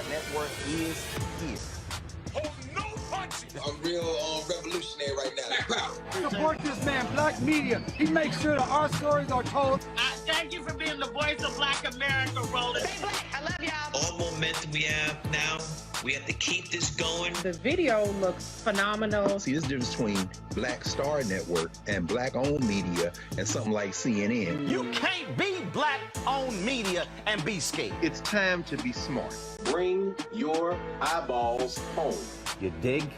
Network is here. Oh, no punching! I'm real revolutionary right now. Support this man, Black Media. He makes sure that our stories are told. Thank you for being the voice of Black America, Roland. Stay black. I love y'all. All momentum we have now, we have to keep this going. The video looks phenomenal. See, this difference between Black Star Network and Black-owned media and something like CNN. You can't be Black-owned media and be scared. It's time to be smart. Bring your eyeballs home. You dig?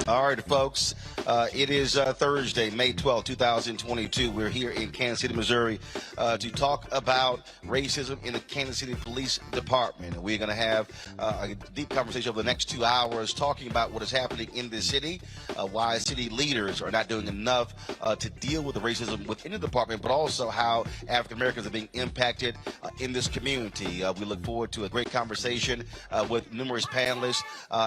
All right, folks, it is Thursday, May 12, 2022. We're here in Kansas City, Missouri, to talk about racism in the Kansas City Police Department. And we're going to have a deep conversation over the next 2 hours talking about what is happening in this city, why city leaders are not doing enough to deal with the racism within the department, but also how African Americans are being impacted in this community. We look forward to a great conversation with numerous panelists,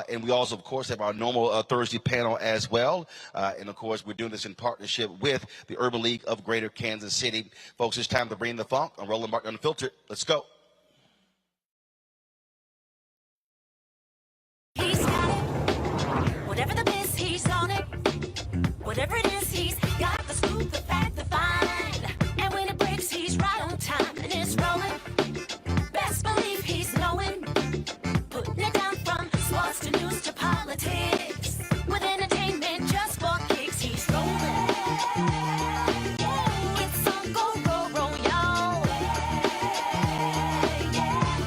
and we also, of course, have our normal Thursday panel as well. And of course, we're doing this in partnership with the Urban League of Greater Kansas City. Folks, it's time to bring the funk. I'm Roland, Unfiltered. Let's go. He's got it. Whatever the biz, he's on it. Whatever it is, he's got the scoop, the fact, the find. And when it breaks, he's right on time and it's rolling. Best believe he's knowing. Putting it down from sports to news to politics. With entertainment just for kicks, he's rolling. It's on go, roll, y'all.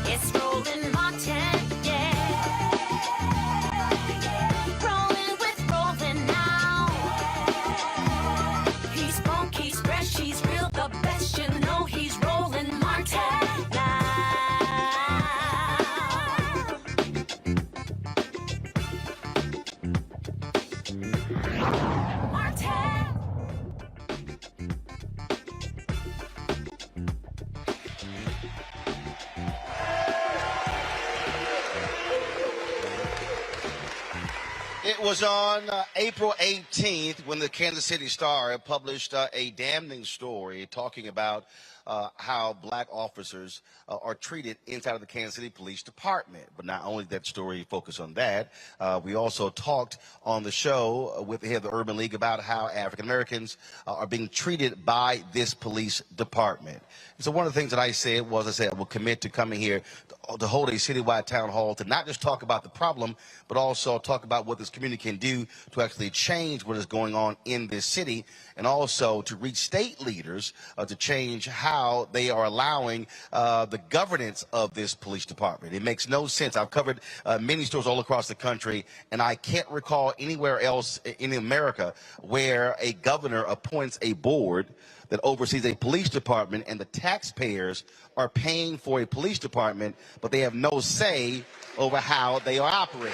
It's Roland Martin, yeah. Rolling with Roland now. He's funky, he's fresh, he's real, the best, you know he's Roland Martin now. It was on April 18th when the Kansas City Star published a damning story talking about how black officers are treated inside of the Kansas City Police Department. But not only did that story focus on that, we also talked on the show with the head of the Urban League about how African Americans are being treated by this police department. And so one of the things that I said was, I will commit to coming here to hold a citywide town hall to not just talk about the problem, but also talk about what this community can do to actually change what is going on in this city, and also to reach state leaders to change how they are allowing the governance of this police department. It makes no sense. I've covered many stores all across the country, and I can't recall anywhere else in America where a governor appoints a board that oversees a police department, and the taxpayers are paying for a police department, but they have no say over how they are operating.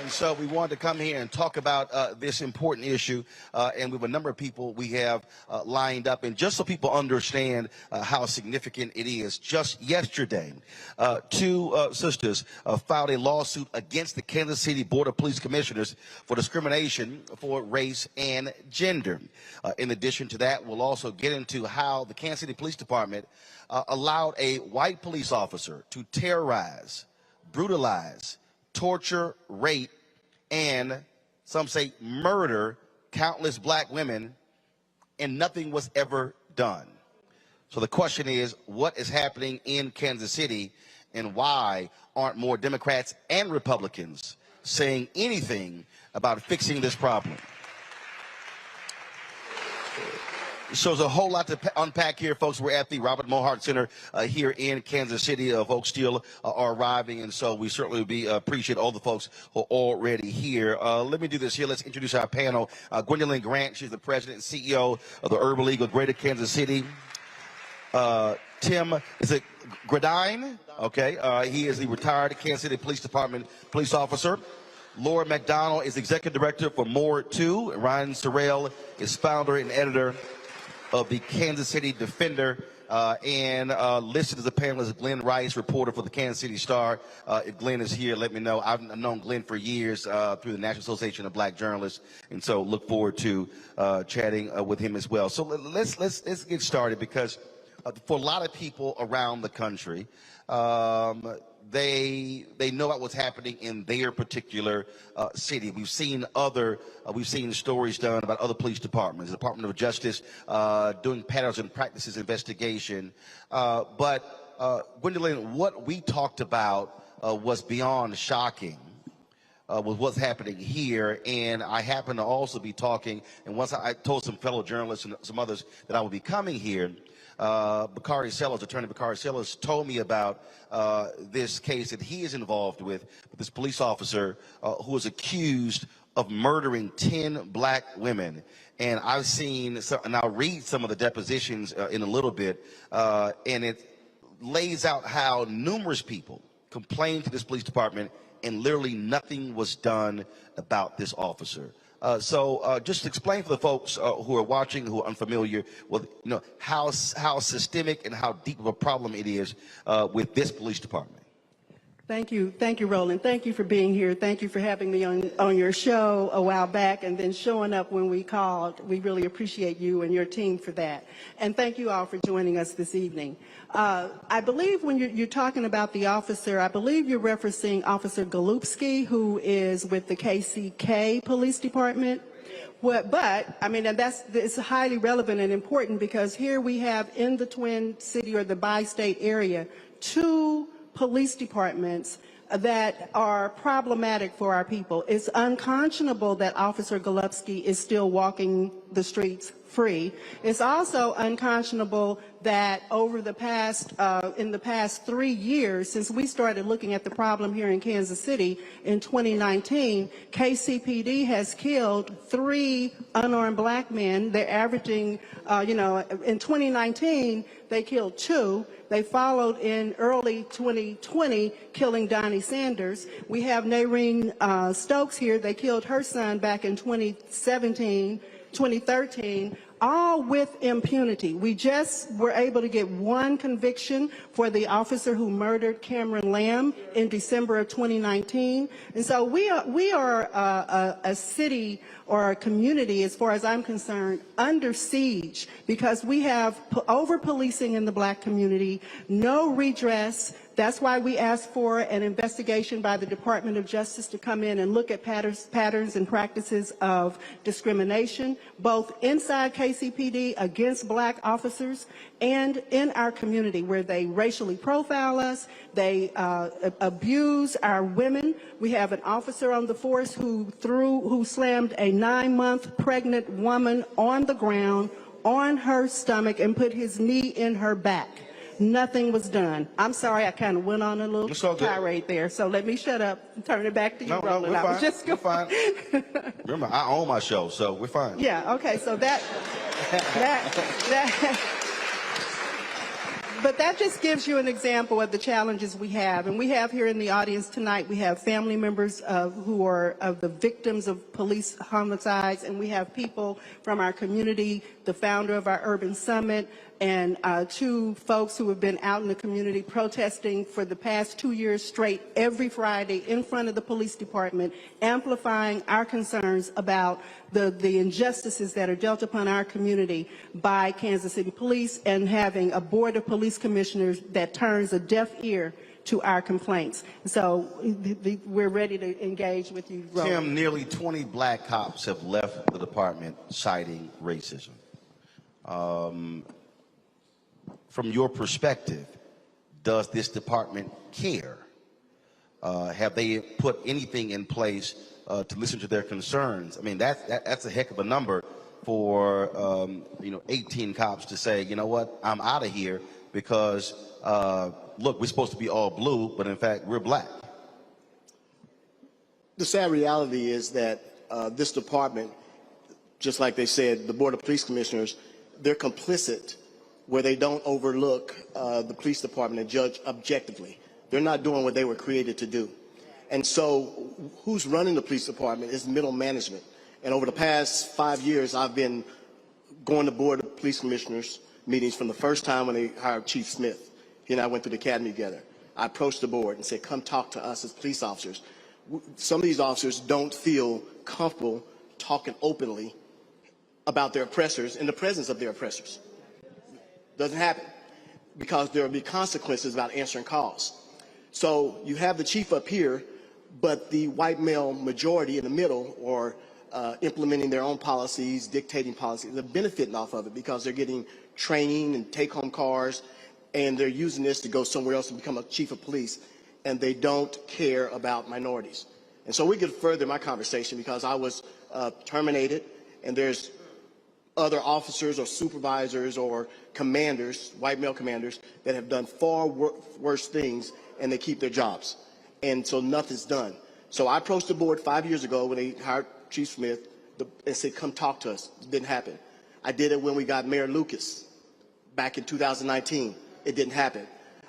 And so we wanted to come here and talk about this important issue, and we have a number of people we have lined up. And just so people understand how significant it is, just yesterday, two sisters filed a lawsuit against the Kansas City Board of Police Commissioners for discrimination for race and gender. In addition to that, we'll also get into how the Kansas City Police Department allowed a white police officer to terrorize, brutalize, torture, rape, and some say murder countless black women, and nothing was ever done. So the question is, what is happening in Kansas City, and why aren't more Democrats and Republicans saying anything about fixing this problem? So there's a whole lot to unpack here, folks. We're at the Mohart Center here in Kansas City. Folks still are arriving, and so we certainly appreciate all the folks who are already here. Let me do this here. Let's introduce our panel. Gwendolyn Grant, she's the president and CEO of the Urban League of Greater Kansas City. Tim, is it Gradine? Okay, he is the retired Kansas City Police Department police officer. Laura McDonald is executive director for Mohart Center. Ryan Sorrell is founder and editor of the Kansas City Defender, and listed as a panelist, Glenn Rice, reporter for the Kansas City Star. If Glenn is here, let me know. I've known Glenn for years through the National Association of Black Journalists, and so look forward to chatting with him as well. So let's get started, because for a lot of people around the country, they know about what's happening in their particular city. We've seen stories done about other police departments, the Department of Justice doing patterns and practices investigation. But Gwendolyn, what we talked about was beyond shocking. With what's happening here, and I happen to also be talking, and once I told some fellow journalists and some others that I would be coming here, Bakari Sellers, attorney Bakari Sellers, told me about this case that he is involved with this police officer who was accused of murdering 10 black women. And I've seen, and I'll read some of the depositions in a little bit, and it lays out how numerous people complained to this police department and literally nothing was done about this officer. So just explain for the folks who are watching, who are unfamiliar with, how systemic and how deep of a problem it is with this police department. Thank you, Roland. Thank you for being here. Thank you for having me on your show a while back and then showing up when we called. We really appreciate you and your team for that. And thank you all for joining us this evening. I believe when you're talking about the officer, I believe you're referencing Officer Golubsky, who is with the KCK Police Department. But I mean, and it's highly relevant and important because here we have in the Twin City or the bi-state area 2 police departments that are problematic for our people. It's unconscionable that Officer Golubsky is still walking the streets free. It's also unconscionable that over the past, in the past 3 years, since we started looking at the problem here in Kansas City in 2019, KCPD has killed 3 unarmed black men. They're averaging, in 2019, they killed 2. They followed in early 2020, killing Donnie Sanders. We have Naireen Stokes here. They killed her son back in 2013, all with impunity. We just were able to get 1 conviction for the officer who murdered Cameron Lamb in December of 2019. And so we are a city or a community, as far as I'm concerned, under siege because we have over-policing in the black community, no redress. That's why we asked for an investigation by the Department of Justice to come in and look at patterns and practices of discrimination, both inside KCPD against black officers and in our community where they racially profile us, they abuse our women. We have an officer on the force who slammed a 9-month pregnant woman on the ground, on her stomach, and put his knee in her back. Nothing was done. I'm sorry, I kind of went on a little tirade there, so let me shut up and turn it back to you, Roland. We're fine. We're fine. Remember, I own my show, so we're fine. Yeah, okay, so but that just gives you an example of the challenges we have. And we have here in the audience tonight, we have family members who are of the victims of police homicides, and we have people from our community, the founder of our Urban Summit, and 2 folks who have been out in the community protesting for the past 2 years straight every Friday in front of the police department, amplifying our concerns about the injustices that are dealt upon our community by Kansas City Police and having a board of police commissioners that turns a deaf ear to our complaints. So we're ready to engage with you, Roland. Tim, nearly 20 black cops have left the department citing racism. From your perspective, does this department care? Have they put anything in place to listen to their concerns? I mean, that's a heck of a number for 18 cops to say, you know what, I'm out of here because look, we're supposed to be all blue, but in fact we're black. The sad reality is that this department, just like they said, the Board of Police Commissioners, they're complicit where they don't overlook the police department and judge objectively. They're not doing what they were created to do. And so who's running the police department is middle management. And over the past 5 years, I've been going to Board of Police Commissioners meetings from the first time when they hired Chief Smith. He and I went through the academy together. I approached the board and said, come talk to us as police officers. Some of these officers don't feel comfortable talking openly about their oppressors in the presence of their oppressors. Doesn't happen because there will be consequences about answering calls. So you have the chief up here, but the white male majority in the middle are implementing their own policies, dictating policies. They're benefiting off of it because they're getting training and take-home cars, and they're using this to go somewhere else to become a chief of police, and they don't care about minorities. And so we could further my conversation because I was terminated, and there's other officers or supervisors or commanders, white male commanders, that have done far worse things, and they keep their jobs. And so nothing's done. So I approached the board 5 years ago when they hired Chief Smith and say, come talk to us. It didn't happen. I did it when we got Mayor Lucas back in 2019. It didn't happen.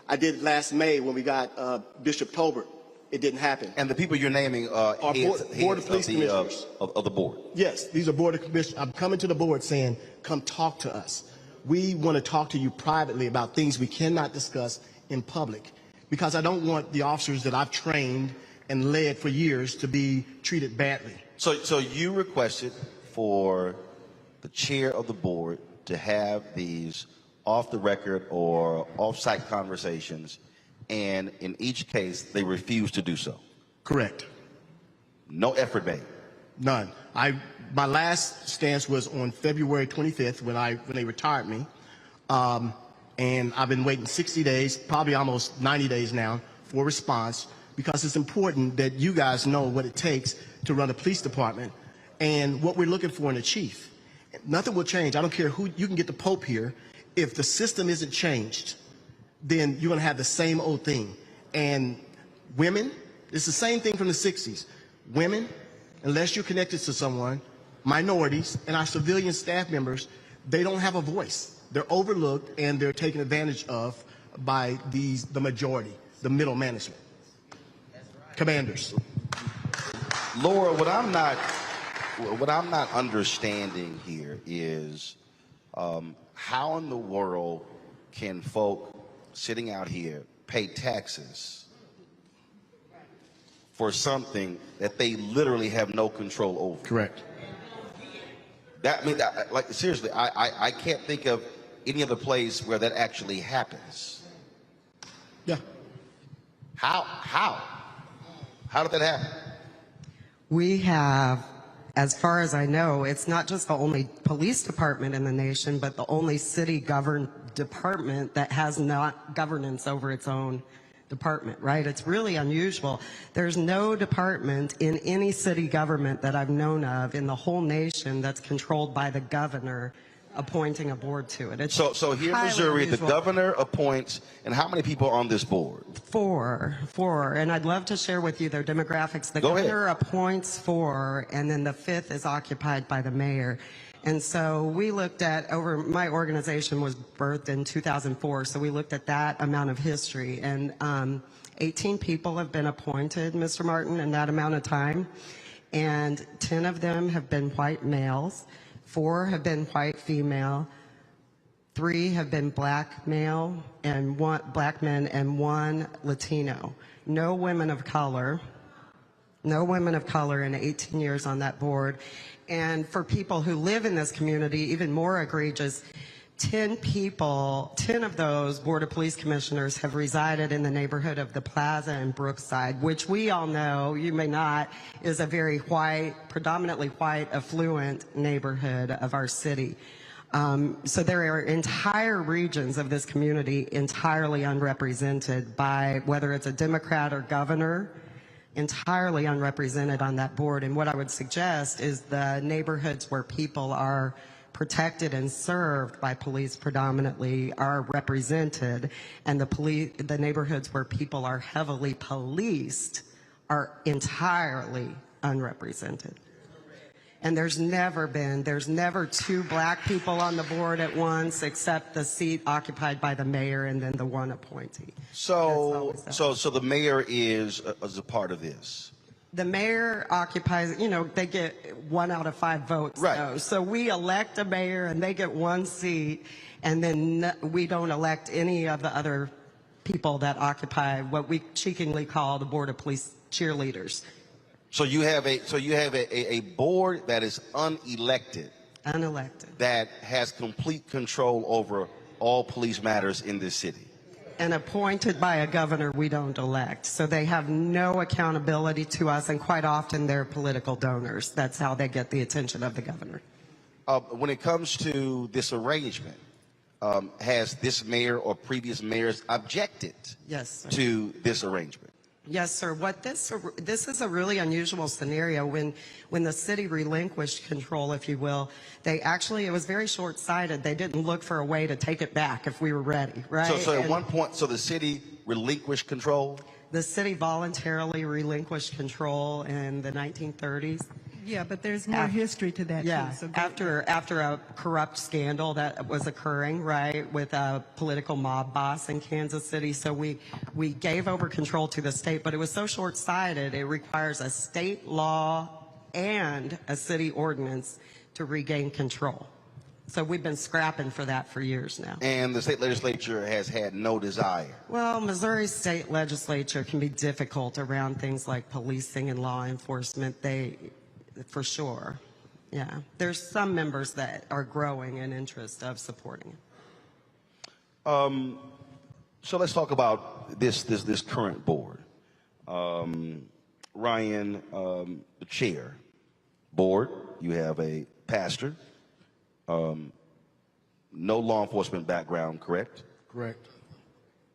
I did it last May when we got Bishop Tolbert. It didn't happen. And the people you're naming are board of police commissioners of the board. Yes, these are board of commissioners. I'm coming to the board saying, come talk to us. We want to talk to you privately about things we cannot discuss in public, because I don't want the officers that I've trained and led for years to be treated badly. So you requested for the chair of the board to have these off the record or off-site conversations, and in each case, they refused to do so. Correct. No effort made. None. My last stance was on February 25th when they retired me, and I've been waiting 60 days, probably almost 90 days now, for a response, because it's important that you guys know what it takes to run a police department and what we're looking for in a chief. Nothing will change. I don't care who, you can get the Pope here. If the system isn't changed, then you're going to have the same old thing. And women, it's the same thing from the 60s. Women, unless you're connected to someone, minorities, and our civilian staff members, they don't have a voice. They're overlooked and they're taken advantage of by the majority, the middle management. Commanders. Laura, what I'm not understanding here is how in the world can folk sitting out here pay taxes for something that they literally have no control over? Correct. Like seriously, I can't think of any other place where that actually happens. Yeah. How did that happen? We have, as far as I know, it's not just the only police department in the nation, but the only city governed department that has not governance over its own department, right? It's really unusual. There's no department in any city government that I've known of in the whole nation that's controlled by the governor appointing a board to it. It's so here in Missouri, unusual. The governor appoints, and how many people are on this board? Four, and I'd love to share with you their demographics. The Go governor ahead. appoints 4, and then the 5th is occupied by the mayor. And so we looked at, my organization was birthed in 2004, so we looked at that amount of history, and 18 people have been appointed, Mr. Martin, in that amount of time, and 10 of them have been white males, 4 have been white female, 3 have been black male, and 1 black men, and 1 Latino. No women of color in 18 years on that board. And for people who live in this community, even more egregious, 10 of those Board of Police Commissioners have resided in the neighborhood of the Plaza and Brookside, which we all know, you may not, is a very white, predominantly white, affluent neighborhood of our city. So there are entire regions of this community entirely unrepresented by, whether it's a Democrat or governor, entirely unrepresented on that board. And what I would suggest is the neighborhoods where people are protected and served by police predominantly are represented, and the neighborhoods where people are heavily policed are entirely unrepresented. And there's never 2 black people on the board at once, except the seat occupied by the mayor and then the 1 appointee. So the mayor is a part of this. The mayor occupies, they get 1 out of 5 votes. Right. Though. So we elect a mayor and they get 1 seat, and then we don't elect any of the other people that occupy what we cheekingly call the Board of Police cheerleaders. So you have a board that is unelected. That has complete control over all police matters in this city. And appointed by a governor we don't elect. So they have no accountability to us, and quite often they're political donors. That's how they get the attention of the governor. When it comes to this arrangement, has this mayor or previous mayors objected to this arrangement? Yes, sir. This is a really unusual scenario. When the city relinquished control, if you will, it was very short-sighted. They didn't look for a way to take it back if we were ready, right? So at one point, the city relinquished control? The city voluntarily relinquished control in the 1930s. Yeah, but there's more history to that, Yeah, too. So after a corrupt scandal that was occurring, right, with a political mob boss in Kansas City. So we gave over control to the state, but it was so short-sighted. It requires a state law and a city ordinance to regain control. So we've been scrapping for that for years now. And the state legislature has had no desire. Well, Missouri state legislature can be difficult around things like policing and law enforcement. For sure. Yeah. There's some members that are growing in interest of supporting it. So let's talk about this current board. Ryan, the chair. Board, you have a pastor. No law enforcement background, correct? Correct.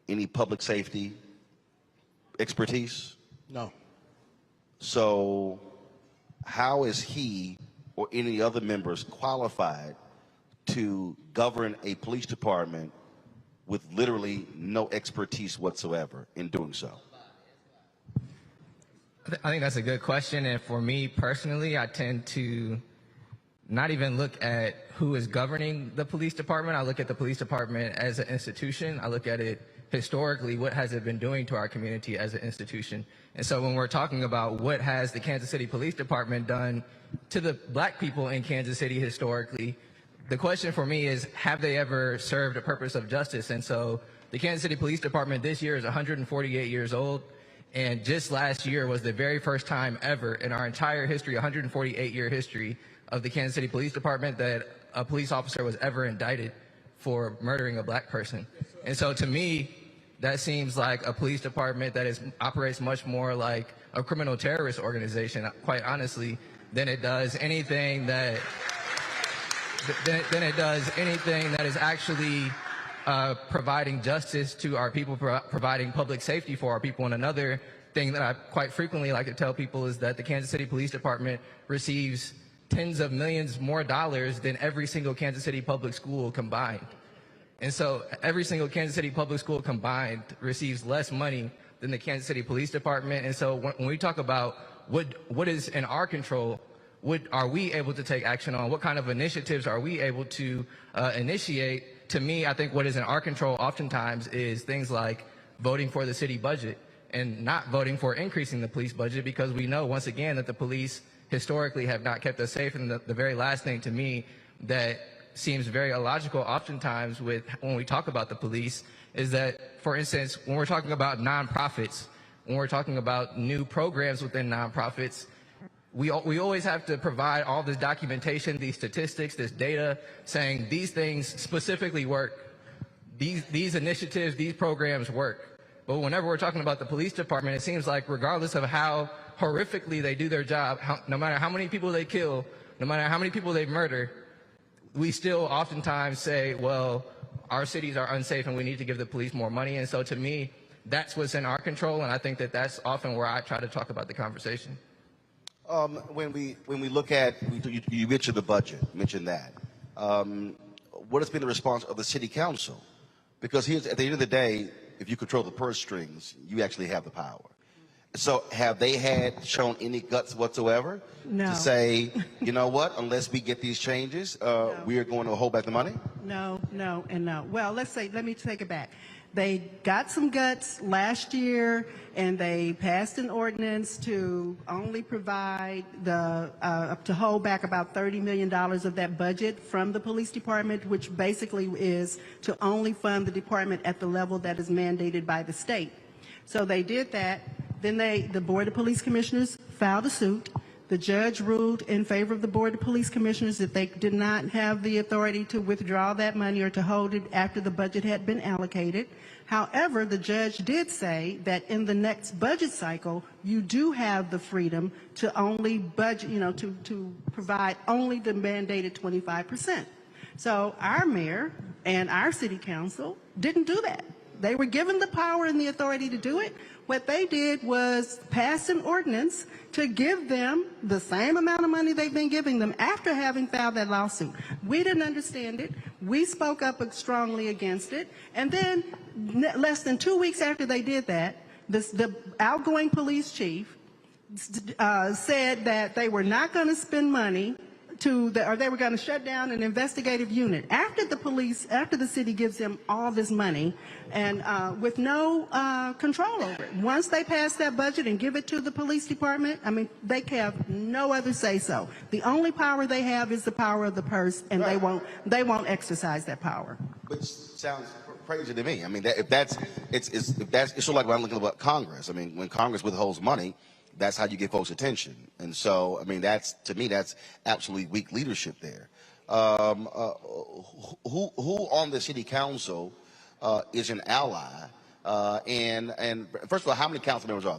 Any public safety expertise? No. So how is he or any other members qualified to govern a police department with literally no expertise whatsoever in doing so? I think that's a good question, and for me personally, I tend to not even look at who is governing the police department. I look at the police department as an institution. I look at it historically, what has it been doing to our community as an institution? And so when we're talking about what has the Kansas City Police Department done to the black people in Kansas City historically, the question for me is, have they ever served a purpose of justice? And so the Kansas City Police Department this year is 148 years old. And just last year was the very first time ever in our entire history, 148-year history of the Kansas City Police Department, that a police officer was ever indicted for murdering a black person. And so to me, that seems like a police department that operates much more like a criminal terrorist organization, quite honestly, than it does anything that is actually providing justice to our people, providing public safety for our people. And another thing that I quite frequently like to tell people is that the Kansas City Police Department receives tens of millions more dollars than every single Kansas City public school combined. And so every single Kansas City public school combined receives less money than the Kansas City Police Department. And so when we talk about what is in our control, what are we able to take action on, what kind of initiatives are we able to initiate, to me, I think what is in our control oftentimes is things like voting for the city budget and not voting for increasing the police budget, because we know, once again, that the police historically have not kept us safe. And the very last thing to me that seems very illogical oftentimes when we talk about the police is that, for instance, when we're talking about nonprofits, when we're talking about new programs within nonprofits, we always have to provide all this documentation, these statistics, this data, saying these things specifically work, these initiatives, these programs work. But whenever we're talking about the police department, it seems like regardless of how horrifically they do their job, no matter how many people they kill, no matter how many people they murder, we still oftentimes say, well, our cities are unsafe and we need to give the police more money. And so to me, that's what's in our control, and I think that that's often where I try to talk about the conversation. When we look at, you mentioned the budget, mentioned that. What has been the response of the city council? Because at the end of the day, if you control the purse strings, you actually have the power. So have they shown any guts whatsoever to say, you know what, unless we get these changes, we are going to hold back the money? No, and no. Well, let me take it back. They got some guts last year, and they passed an ordinance to only provide to hold back about $30 million of that budget from the police department, which basically is to only fund the department at the level that is mandated by the state. So they did that. Then the Board of Police Commissioners filed a suit. The judge ruled in favor of the Board of Police Commissioners that they did not have the authority to withdraw that money or to hold it after the budget had been allocated. However, the judge did say that in the next budget cycle, you do have the freedom to only budget, to provide only the mandated 25%. So our mayor and our city council didn't do that. They were given the power and the authority to do it. What they did was pass an ordinance to give them the same amount of money they've been giving them after having filed that lawsuit. We didn't understand it. We spoke up strongly against it. And then less than 2 weeks after they did that, the outgoing police chief said that they were not going to spend money or they were going to shut down an investigative unit after the city gives them all this money and with no control over it. Once they pass that budget and give it to the police department, I mean, they have no other say so. The only power they have is the power of the purse, and they won't exercise that power. Which sounds crazy to me. I mean, it's sort of like when I'm looking at Congress. I mean, when Congress withholds money, that's how you get folks' attention. And so, I mean, to me, that's absolutely weak leadership there. Who on the city council is an ally? And first of all, how many council members are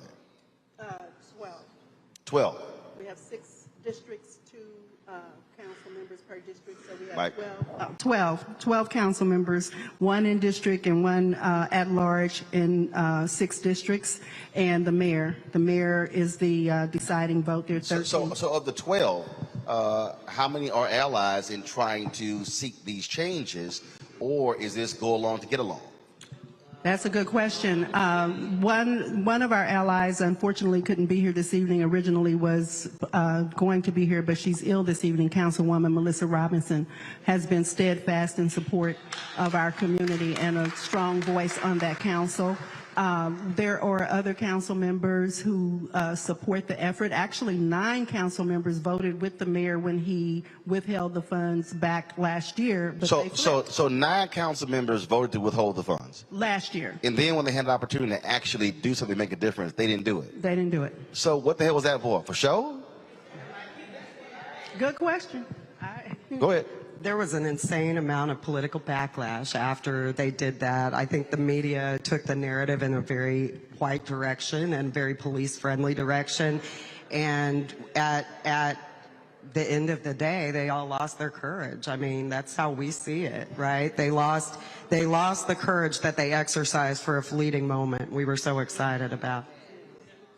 there? 12. 12. We have 6 districts, 2 council members per district, so we have Mike. 12 council members, 1 in district and 1 at large in 6 districts, and the mayor. The mayor is the deciding vote. There are 13. So of the 12, how many are allies in trying to seek these changes, or is this go along to get along? That's a good question. One of our allies, unfortunately, couldn't be here this evening. Originally was going to be here, but she's ill this evening. Councilwoman Melissa Robinson has been steadfast in support of our community and a strong voice on that council. There are other council members who support the effort. Actually, 9 council members voted with the mayor when he withheld the funds back last year. But so 9 council members voted to withhold the funds last year. And then when they had an opportunity to actually do something, make a difference, they didn't do it. They didn't do it. So what the hell was that for? For show? Good question. Go ahead. There was an insane amount of political backlash after they did that. I think the media took the narrative in a very white direction and very police-friendly direction. And at the end of the day, they all lost their courage. I mean, that's how we see it, right? They lost the courage that they exercised for a fleeting moment. We were so excited about.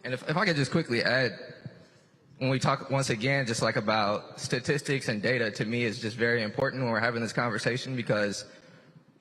And if I could just quickly add, when we talk, once again, just like about statistics and data, to me is just very important when we're having this conversation, because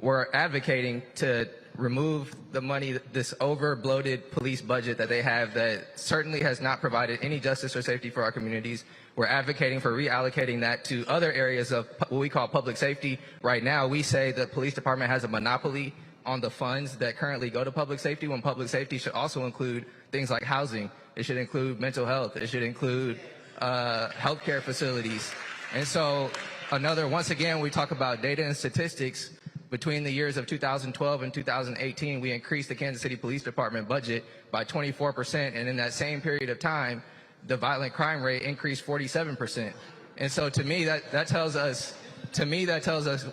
we're advocating to remove the money, this over-bloated police budget that they have that certainly has not provided any justice or safety for our communities. We're advocating for reallocating that to other areas of what we call public safety. Right now, we say the police department has a monopoly on the funds that currently go to public safety, when public safety should also include things like housing. It should include mental health. It should include healthcare facilities. And so once again, we talk about data and statistics. Between the years of 2012 and 2018, we increased the Kansas City Police Department budget by 24%. And in that same period of time, the violent crime rate increased 47%. And so to me, that tells us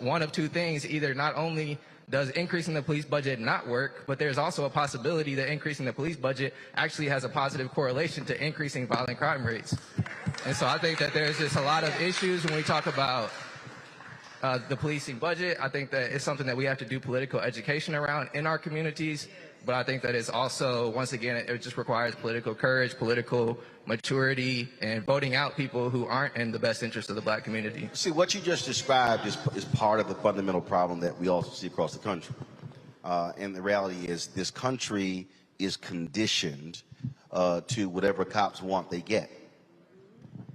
one of two things. Either not only does increasing the police budget not work, but there's also a possibility that increasing the police budget actually has a positive correlation to increasing violent crime rates. And so I think that there's just a lot of issues when we talk about the policing budget. I think that it's something that we have to do political education around in our communities, but I think that it's also, once again, it just requires political courage, political maturity, and voting out people who aren't in the best interest of the black community. See, what you just described is part of the fundamental problem that we also see across the country. And the reality is this country is conditioned to whatever cops want, they get.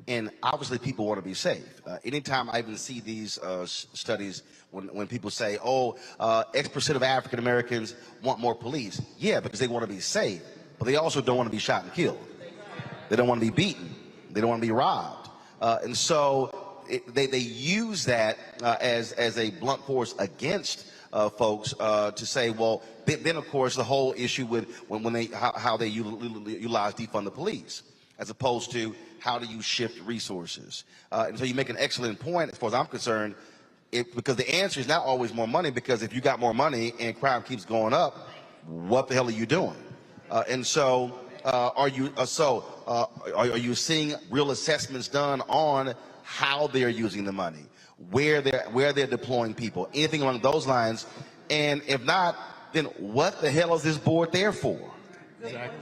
And obviously people want to be safe. Anytime I even see these studies when people say, X% of African Americans want more police. Yeah, because they want to be safe, but they also don't want to be shot and killed. They don't want to be beaten. They don't want to be robbed. And so they use that as a blunt force against folks to say, well, then of course the whole issue with how they utilize defund the police, as opposed to how do you shift resources. And so you make an excellent point as far as I'm concerned, because the answer is not always more money, because if you got more money and crime keeps going up, what the hell are you doing? And so are you seeing real assessments done on how they're using the money, where they're deploying people, anything along those lines? And if not, then what the hell is this board there for? Exactly.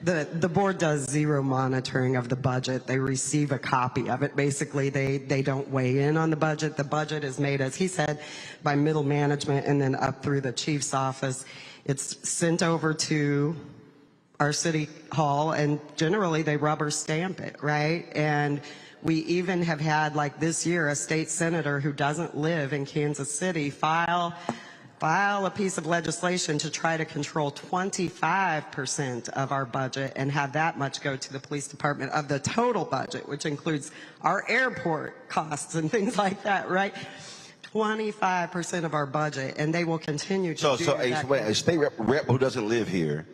The board does zero monitoring of the budget. They receive a copy of it. Basically, they don't weigh in on the budget. The budget is made, as he said, by middle management and then up through the chief's office. It's sent over to our city hall, and generally they rubber stamp it, right? And we even have had, like this year, a state senator who doesn't live in Kansas City file a piece of legislation to try to control 25% of our budget and have that much go to the police department of the total budget, which includes our airport costs and things like that, right? 25% of our budget, and they will continue to do that. So a state rep who doesn't live here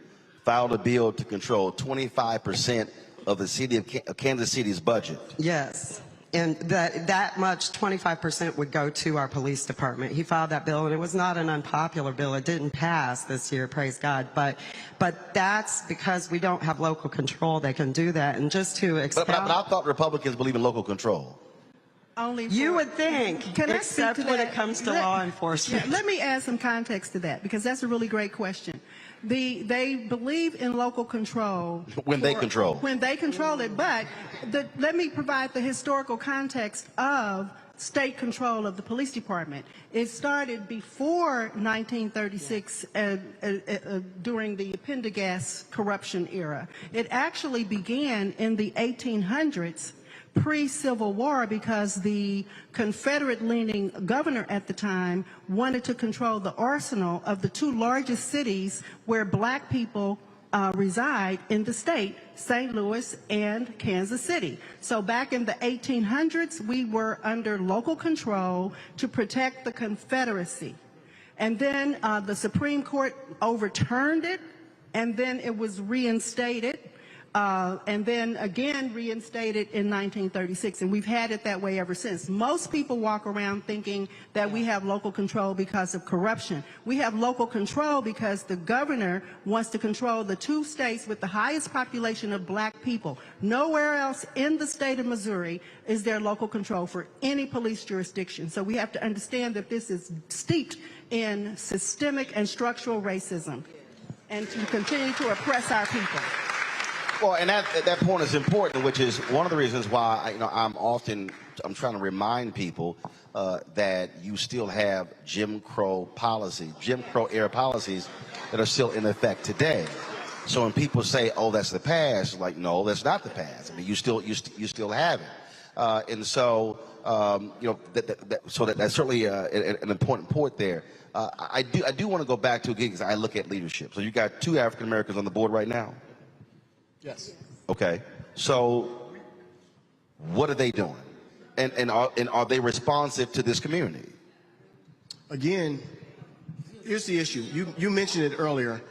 filed a bill to control 25% of the city of Kansas City's budget. Yes. And that much, 25% would go to our police department. He filed that bill, and it was not an unpopular bill. It didn't pass this year, praise God. But that's because we don't have local control. They can do that. And just to expound, but I thought Republicans believe in local control. You would think, except when it comes to law enforcement. Yeah, let me add some context to that, because that's a really great question. They believe in local control. When they control. When they control it. But let me provide the historical context of state control of the police department. It started before 1936 during the Pendergast corruption era. It actually began in the 1800s, pre-Civil War, because the Confederate-leaning governor at the time wanted to control the arsenal of the two largest cities where black people reside in the state, St. Louis and Kansas City. So back in the 1800s, we were under local control to protect the Confederacy. And then the Supreme Court overturned it, and then it was reinstated. And then again reinstated in 1936, and we've had it that way ever since. Most people walk around thinking that we have local control because of corruption. We have local control because the governor wants to control the two states with the highest population of black people. Nowhere else in the state of Missouri is there local control for any police jurisdiction. So we have to understand that this is steeped in systemic and structural racism, and to continue to oppress our people. Well, and that point is important, which is one of the reasons why I'm trying to remind people that you still have Jim Crow era policies that are still in effect today. So when people say, "Oh, that's the past," like, no, that's not the past. I mean, you still have it, and so that's certainly an important point there. I do want to go back to again, because I look at leadership. So you got two African Americans on the board right now. Yes. Okay. So what are they doing? And are they responsive to this community? Again, here's the issue. You mentioned it earlier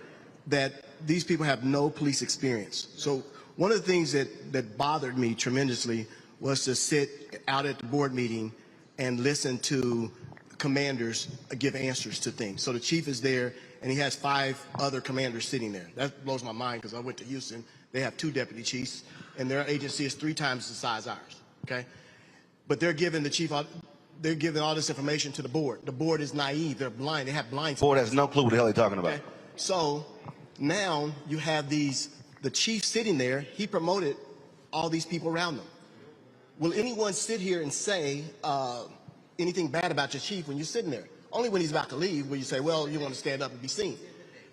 that these people have no police experience. So one of the things that bothered me tremendously was to sit out at the board meeting and listen to commanders give answers to things. So the chief is there, and he has 5 other commanders sitting there. That blows my mind, because I went to Houston. They have 2 deputy chiefs, and their agency is 3 times the size of ours, okay? But they're giving the chief, they're giving all this information to the board. The board is naive. They're blind. They have blind spots. The board has no clue what the hell they're talking about. Okay? So now you have the chief sitting there. He promoted all these people around them. Will anyone sit here and say anything bad about your chief when you're sitting there? Only when he's about to leave will you say, well, you want to stand up and be seen.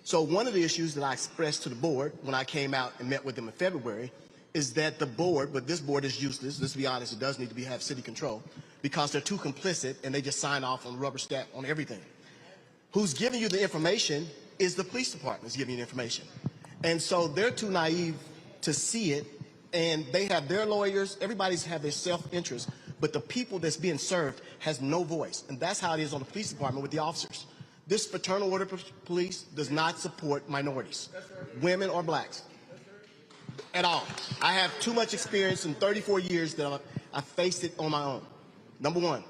So one of the issues that I expressed to the board when I came out and met with them in February is that the board, but this board is useless, let's be honest, it does need to have city control, because they're too complicit and they just sign off on rubber stamp on everything. Who's giving you the information is the police department is giving you the information. And so they're too naive to see it, and they have their lawyers, everybody's have their self-interest, but the people that's being served has no voice. And that's how it is on the police department with the officers. This fraternal order police does not support minorities, women or blacks, at all. I have too much experience in 34 years that I faced it on my own. Number one,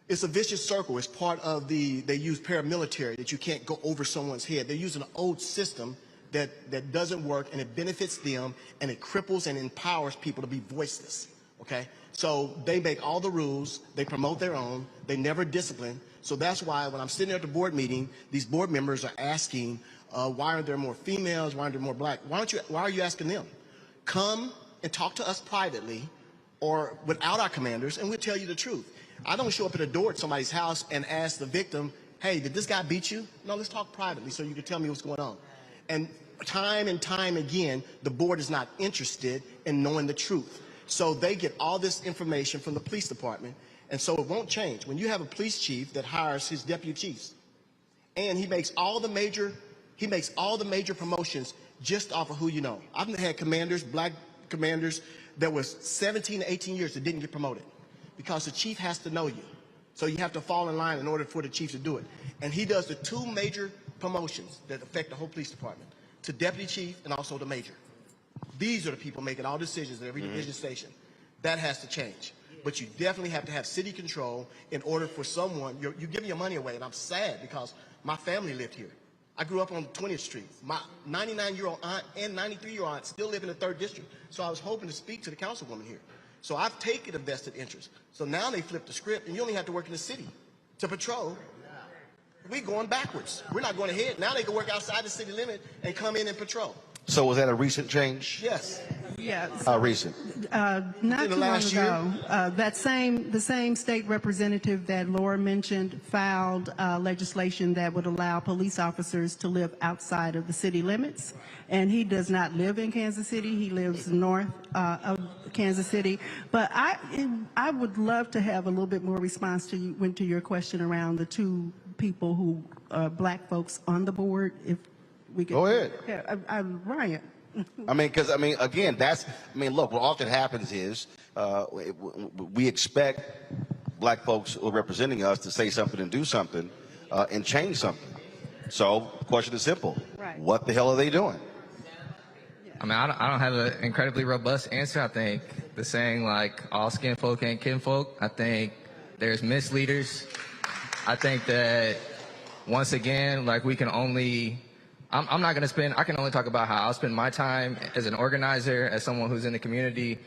it's a vicious circle. It's part of they use paramilitary, that you can't go over someone's head. They're using an old system that doesn't work, and it benefits them, and it cripples and empowers people to be voiceless, okay? So they make all the rules, they promote their own, they never discipline. So that's why when I'm sitting there at the board meeting, these board members are asking, why aren't there more females, why aren't there more black? Why are you asking them? Come and talk to us privately or without our commanders, and we'll tell you the truth. I don't show up at a door at somebody's house and ask the victim, hey, did this guy beat you? No, let's talk privately so you can tell me what's going on. And time and time again, the board is not interested in knowing the truth. So they get all this information from the police department, and so it won't change. When you have a police chief that hires his deputy chiefs, and he makes all the major promotions just off of who you know. I've had commanders, black commanders, that was 17 to 18 years that didn't get promoted because the chief has to know you. So you have to fall in line in order for the chief to do it. And he does the two major promotions that affect the whole police department, to deputy chief and also the major. These are the people making all decisions at every division station. That has to change. But you definitely have to have city control in order for someone, you're giving your money away, and I'm sad because my family lived here. I grew up on 20th Street. My 99-year-old aunt and 93-year-old aunt still live in the 3rd District. So I was hoping to speak to the councilwoman here. So I've taken a vested interest. So now they flip the script, and you only have to work in the city to patrol. We're going backwards. We're not going ahead. Now they can work outside the city limit and come in and patrol. So was that a recent change? Yes. Yes. Recent. Not too long ago, the same state representative that Laura mentioned filed legislation that would allow police officers to live outside of the city limits. And he does not live in Kansas City. He lives north of Kansas City. But I would love to have a little bit more response to your question around the two people who are black folks on the board. If we could. Go ahead. Yeah, Ryan. Again, look, what often happens is we expect black folks who are representing us to say something and do something and change something. So the question is simple. Right. What the hell are they doing? I mean, I don't have an incredibly robust answer. I think the saying, like, all skin folk ain't kinfolk, I think there's misleaders. I think that, once again, like, we can only... I'm not going to spend, I can only talk about how I'll spend my time as an organizer, as someone who's in the community.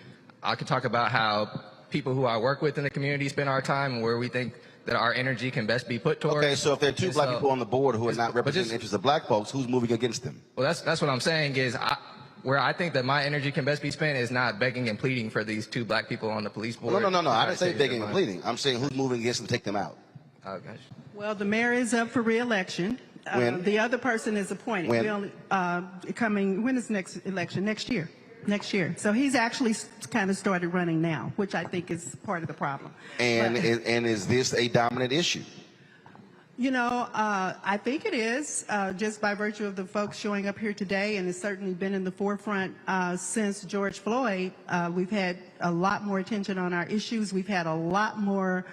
I can talk about how people who I work with in the community spend our time and where we think that our energy can best be put towards. Okay, so if there are two black people on the board who are not representing the interests of black folks, who's moving against them? Well, that's what I'm saying is where I think that my energy can best be spent is not begging and pleading for these two black people on the police board. No. I didn't say begging and pleading. I'm saying who's moving against them to take them out. Oh, gosh. Well, the mayor is up for re-election. The other person is appointed. When? We only, when is next election? Next year. Next year. So he's actually kind of started running now, which I think is part of the problem. And is this a dominant issue? You know, I think it is, just by virtue of the folks showing up here today, and it's certainly been in the forefront since George Floyd. We've had a lot more attention on our issues. We've had a lot more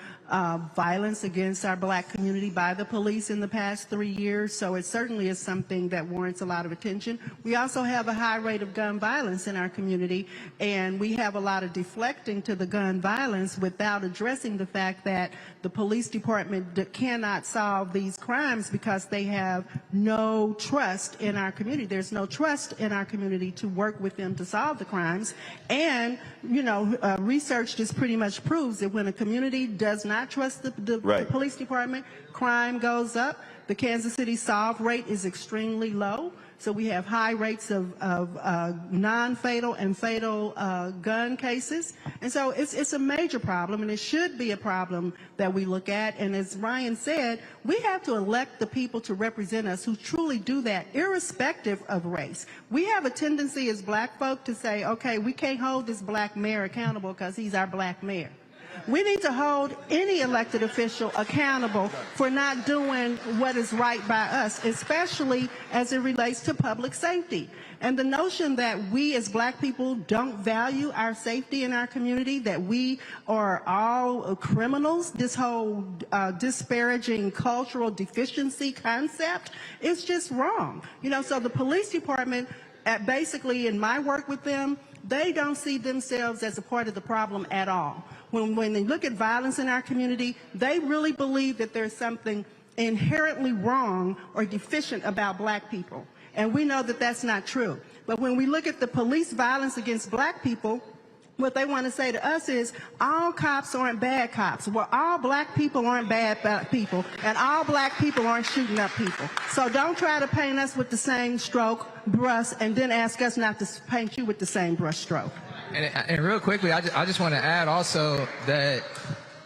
violence against our black community by the police in the past 3 years, so it certainly is something that warrants a lot of attention. We also have a high rate of gun violence in our community, and we have a lot of deflecting to the gun violence without addressing the fact that the police department cannot solve these crimes because they have no trust in our community. There's no trust in our community to work with them to solve the crimes. And, you know, research just pretty much proves that when a community does not trust the police department, crime goes up. The Kansas City solve rate is extremely low. So we have high rates of non-fatal and fatal gun cases. And so it's a major problem, and it should be a problem that we look at. And as Ryan said, we have to elect the people to represent us who truly do that, irrespective of race. We have a tendency as black folk to say, okay, we can't hold this black mayor accountable because he's our black mayor. We need to hold any elected official accountable for not doing what is right by us, especially as it relates to public safety. And the notion that we as black people don't value our safety in our community, that we are all criminals, this whole disparaging cultural deficiency concept, is just wrong. You know, so the police department, basically in my work with them, they don't see themselves as a part of the problem at all. When they look at violence in our community, they really believe that there's something inherently wrong or deficient about black people. And we know that that's not true. But when we look at the police violence against black people, what they want to say to us is all cops aren't bad cops. Well, all black people aren't bad people, and all black people aren't shooting up people. So don't try to paint us with the same stroke brush and then ask us not to paint you with the same brush stroke. And real quickly, I just want to add also that,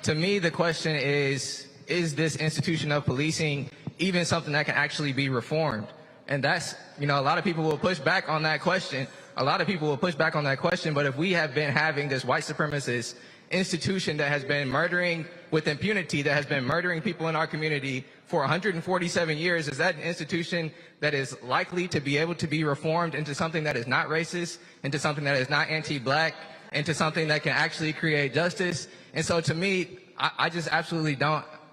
to me, the question is this institution of policing even something that can actually be reformed? And that's, you know, a lot of people will push back on that question. But if we have been having this white supremacist institution that has been murdering with impunity, that has been murdering people in our community for 147 years, is that an institution that is likely to be able to be reformed into something that is not racist, into something that is not anti-black, into something that can actually create justice? And so to me, I just absolutely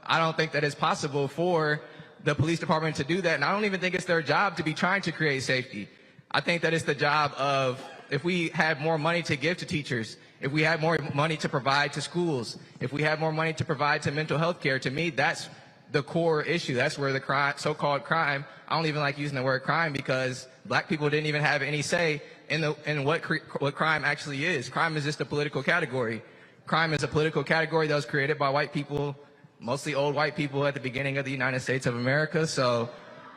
I don't think that it's possible for the police department to do that. And I don't even think it's their job to be trying to create safety. I think that it's the job of, if we had more money to give to teachers, if we had more money to provide to schools, if we had more money to provide to mental health care, to me, that's the core issue. That's where the crime, so-called crime, I don't even like using the word crime because black people didn't even have any say in what crime actually is. Crime is just a political category. Crime is a political category that was created by white people, mostly old white people at the beginning of the United States of America. So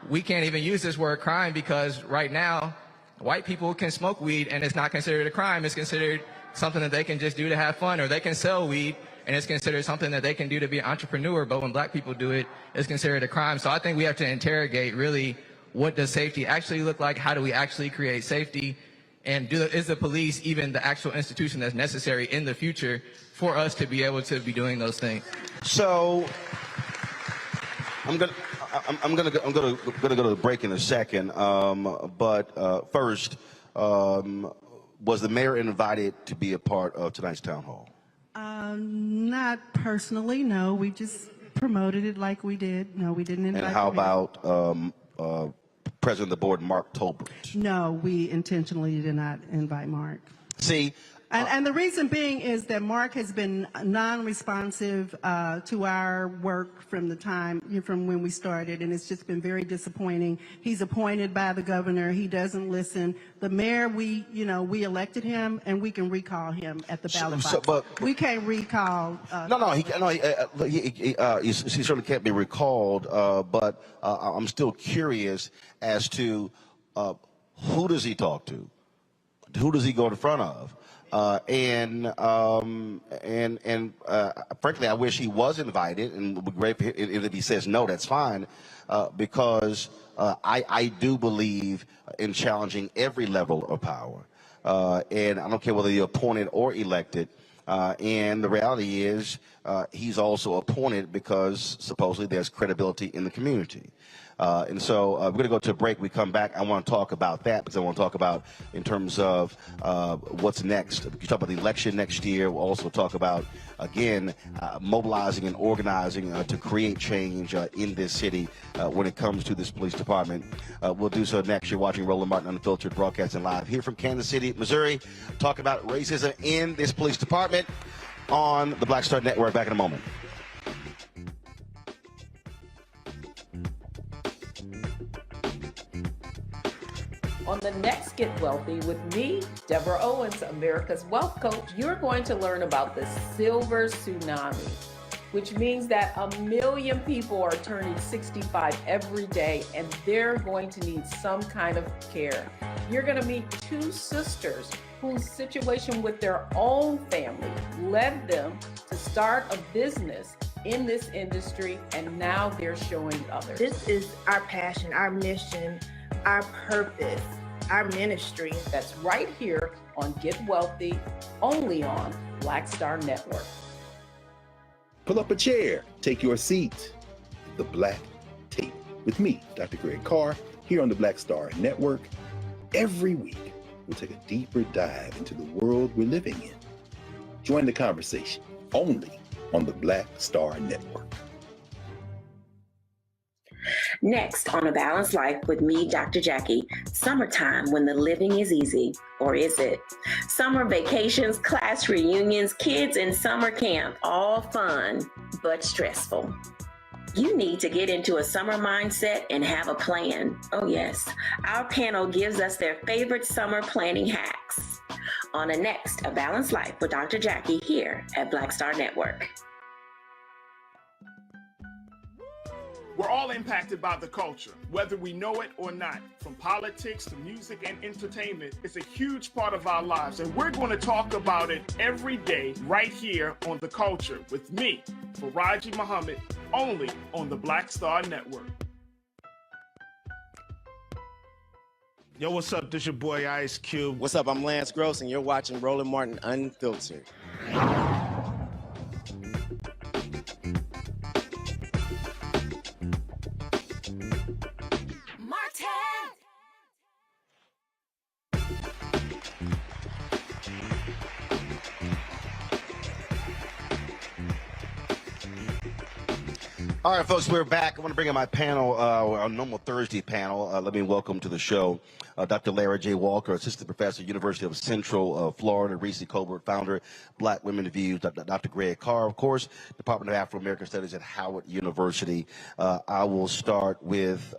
we can't even use this word crime because right now, white people can smoke weed and it's not considered a crime. It's considered something that they can just do to have fun, or they can sell weed and it's considered something that they can do to be an entrepreneur. But when black people do it, it's considered a crime. So I think we have to interrogate really, what does safety actually look like? How do we actually create safety? And is the police even the actual institution that's necessary in the future for us to be able to be doing those things? So I'm gonna go to the break in a second. But first, was the mayor invited to be a part of tonight's town hall? Not personally, no. We just promoted it like we did. No, we didn't invite. And how about President of the board, Mark Tolbert? No, we intentionally did not invite Mark. See, and the reason being is that Mark has been non-responsive to our work from when we started, and it's just been very disappointing. He's appointed by the governor. He doesn't listen. The mayor, we elected him, and we can recall him at the ballot box. But we can't recall. He certainly can't be recalled. But I'm still curious as to who does he talk to? Who does he go in front of? Frankly, I wish he was invited, and it would be great if he says no, that's fine, because I do believe in challenging every level of power, and I don't care whether you're appointed or elected. And the reality is, he's also appointed because supposedly there's credibility in the community. And so we're going to go to a break. We come back. I want to talk about that because I want to talk about in terms of what's next. We talk about the election next year. We'll also talk about, again, mobilizing and organizing to create change in this city when it comes to this police department. We'll do so next. You're watching Roland Martin Unfiltered, broadcasting live here from Kansas City, Missouri. Talk about racism in this police department on the Black Star Network. Back in a moment. On the next Get Wealthy with me, Deborah Owens, America's Wealth Coach, you're going to learn about the silver tsunami, which means that 1 million people are turning 65 every day, and they're going to need some kind of care. You're going to meet two sisters whose situation with their own family led them to start a business in this industry, and now they're showing others. This is our passion, our mission, our purpose, our ministry. That's right here on Get Wealthy, only on Black Star Network. Pull up a chair, take your seat. The Black Tape with me, Dr. Greg Carr, here on the Black Star Network. Every week, we'll take a deeper dive into the world we're living in. Join the conversation only on the Black Star Network. Next on A Balanced Life with me, Dr. Jackie, summertime when the living is easy, or is it? Summer vacations, class reunions, kids in summer camp, all fun, but stressful. You need to get into a summer mindset and have a plan. Oh yes, our panel gives us their favorite summer planning hacks. On the next A Balanced Life with Dr. Jackie here at Black Star Network. We're all impacted by the culture, whether we know it or not. From politics to music and entertainment, it's a huge part of our lives, and we're going to talk about it every day right here on The Culture with me, Faraji Muhammad, only on the Black Star Network. Yo, what's up? This your boy Ice Cube. What's up? I'm Lance Gross, and you're watching Roland Martin Unfiltered. All right, folks, we're back. I want to bring in my panel, our normal Thursday panel. Let me welcome to the show Dr. Larry J. Walker, Assistant Professor, University of Central Florida, Reese Colbert, Founder, Black Women Views, Dr. Greg Carr, of course, Department of Afro-American Studies at Howard University. I will start with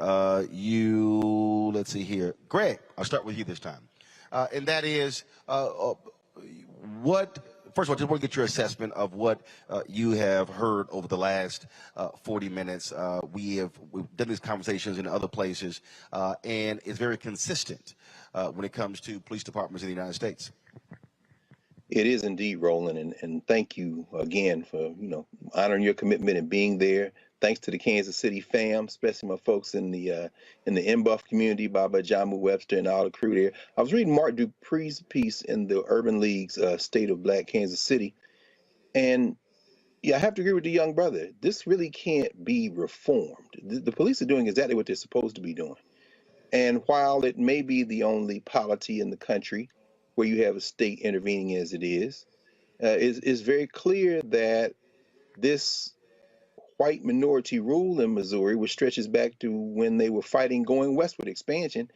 you. Let's see here. Greg, I'll start with you this time. And that is, first of all, I just want to get your assessment of what you have heard over the last 40 minutes. We've done these conversations in other places, and it's very consistent when it comes to police departments in the United States. It is indeed, Roland, and thank you again for honoring your commitment and being there. Thanks to the Kansas City fam, especially my folks in the MBuff community, Baba Jamu Webster and all the crew there. I was reading Mark Dupree's piece in the Urban League's State of Black Kansas City, and yeah, I have to agree with the young brother. This really can't be reformed. The police are doing exactly what they're supposed to be doing. And while it may be the only polity in the country where you have a state intervening as it is, it's very clear that this white minority rule in Missouri, which stretches back to when they were fighting going westward expansion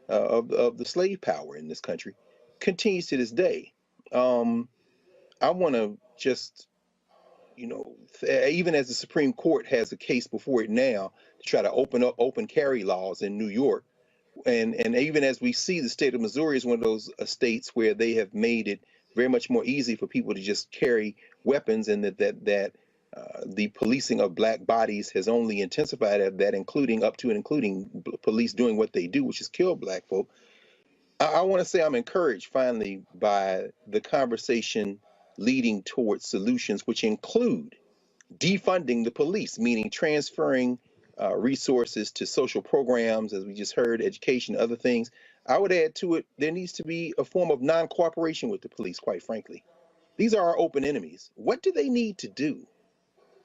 of the slave power in this country, continues to this day. I want to just, even as the Supreme Court has a case before it now to try to open up open carry laws in New York, and even as we see, the state of Missouri is one of those states where they have made it very much more easy for people to just carry weapons, and that the policing of black bodies has only intensified that, including police doing what they do, which is kill black folk. I want to say I'm encouraged finally by the conversation leading towards solutions, which include defunding the police, meaning transferring resources to social programs, as we just heard, education, other things. I would add to it, there needs to be a form of non-cooperation with the police, quite frankly. These are our open enemies. What do they need to do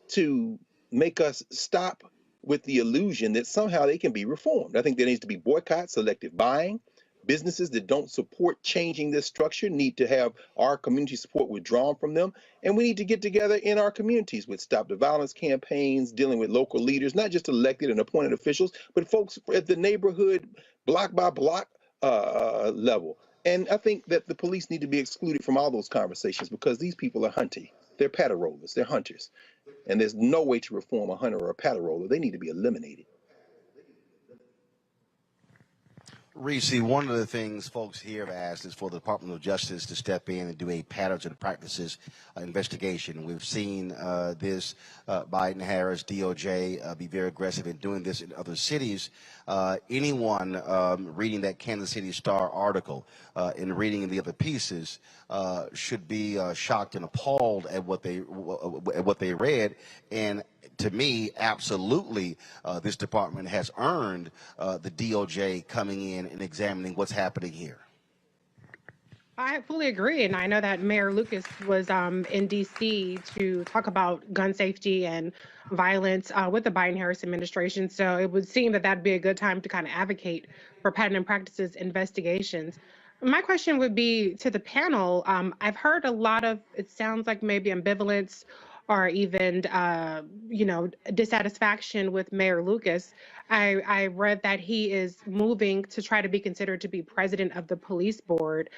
to make us stop with the illusion that somehow they can be reformed? I think there needs to be boycott, selective buying. Businesses that don't support changing this structure need to have our community support withdrawn from them. And we need to get together in our communities with Stop the Violence campaigns, dealing with local leaders, not just elected and appointed officials, but folks at the neighborhood, block by block level. And I think that the police need to be excluded from all those conversations because these people are hunting. They're patter rollers. They're hunters. And there's no way to reform a hunter or a patter roller. They need to be eliminated. Reese, one of the things folks here have asked is for the Department of Justice to step in and do a patterns and practices investigation. We've seen this Biden-Harris DOJ be very aggressive in doing this in other cities. Anyone reading that Kansas City Star article and reading the other pieces should be shocked and appalled at what they read. And to me, absolutely, this department has earned the DOJ coming in and examining what's happening here. I fully agree, and I know that Mayor Lucas was in D.C. to talk about gun safety and violence with the Biden-Harris administration, so it would seem that that'd be a good time to kind of advocate for pattern and practices investigations. My question would be to the panel. I've heard a lot of, it sounds like maybe ambivalence or even, dissatisfaction with Mayor Lucas. I read that he is moving to try to be considered to be president of the police board.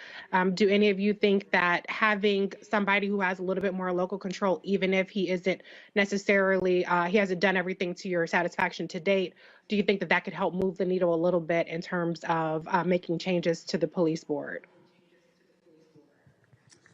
Do any of you think that having somebody who has a little bit more local control, even if he isn't necessarily, he hasn't done everything to your satisfaction to date, do you think that that could help move the needle a little bit in terms of making changes to the police board?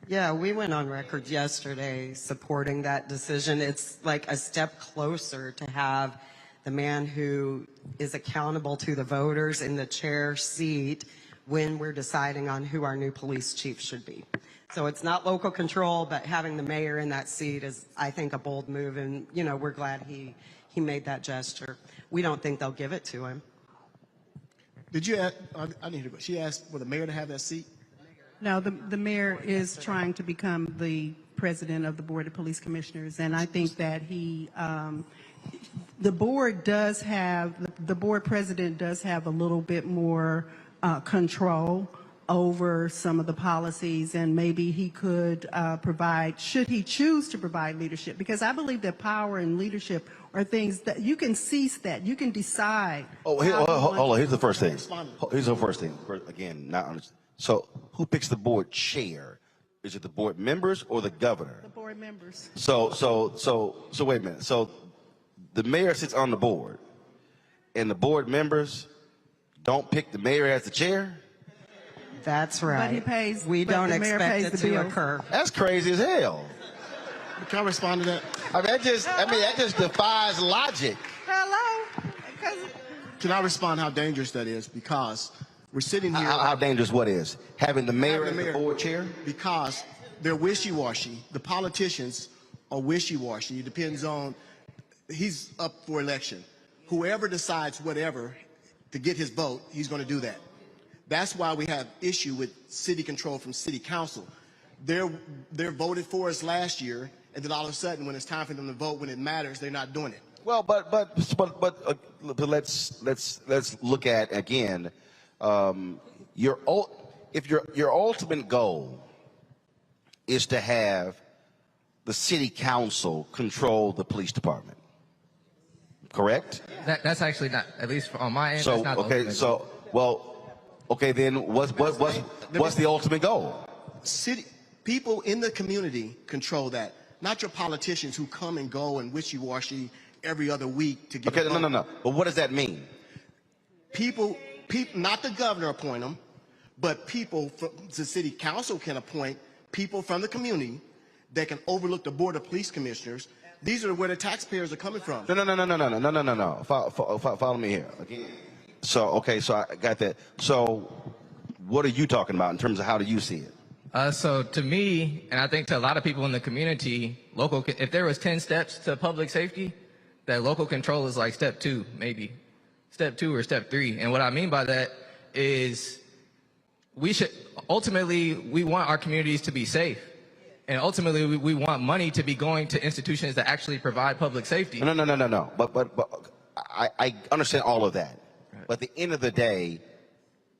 Yeah, we went on record yesterday supporting that decision. It's like a step closer to have the man who is accountable to the voters in the chair seat when we're deciding on who our new police chief should be. So it's not local control, but having the mayor in that seat is, I think, a bold move, and we're glad he made that gesture. We don't think they'll give it to him. Did you ask, I need to go. She asked for the mayor to have that seat? No, the mayor is trying to become the president of the Board of Police Commissioners, and I think that the board does have, the board president does have a little bit more control over some of the policies, and maybe he could provide, should he choose to provide leadership, because I believe that power and leadership are things that you can seize, that you can decide. Hold on, here's the first thing. Here's the first thing. Again, not understand. So who picks the board chair? Is it the board members or the governor? The board members. So wait a minute. So the mayor sits on the board, and the board members don't pick the mayor as the chair? That's right. But he pays. We don't expect it to occur. That's crazy as hell. Can I respond to that? That just defies logic. Hello. Can I respond how dangerous that is? Because we're sitting here. How dangerous what is? Having the mayor as the board chair? Because they're wishy-washy. The politicians are wishy-washy. It depends on, he's up for election. Whoever decides whatever to get his vote, he's going to do that. That's why we have issue with city control from city council. They're voted for us last year, and then all of a sudden, when it's time for them to vote, when it matters, they're not doing it. Well, but let's look at again. If your ultimate goal is to have the city council control the police department, correct? That's actually not, at least on my end. So that's not the ultimate goal. Then what's the ultimate goal? People in the community control that, not your politicians who come and go and wishy-washy every other week to get. Okay, no. But what does that mean? People, not the governor appoint them, but people from the city council can appoint people from the community that can overlook the Board of Police Commissioners. These are where the taxpayers are coming from. No. Follow me here. Okay. So I got that. So what are you talking about in terms of how do you see it? So to me, and I think to a lot of people in the community, if there was 10 steps to public safety, that local control is like step 2, maybe. Step 2 or step 3. And what I mean by that is we want our communities to be safe. And ultimately, we want money to be going to institutions that actually provide public safety. No. But I understand all of that. Right. But at the end of the day,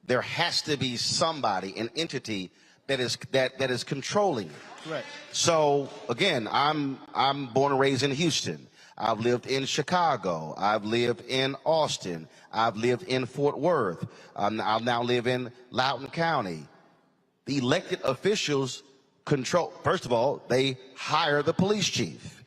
there has to be somebody, an entity that is controlling it. Right. So again, I'm born and raised in Houston. I've lived in Chicago. I've lived in Austin. I've lived in Fort Worth. I now live in Loudoun County. The elected officials control. First of all, they hire the police chief.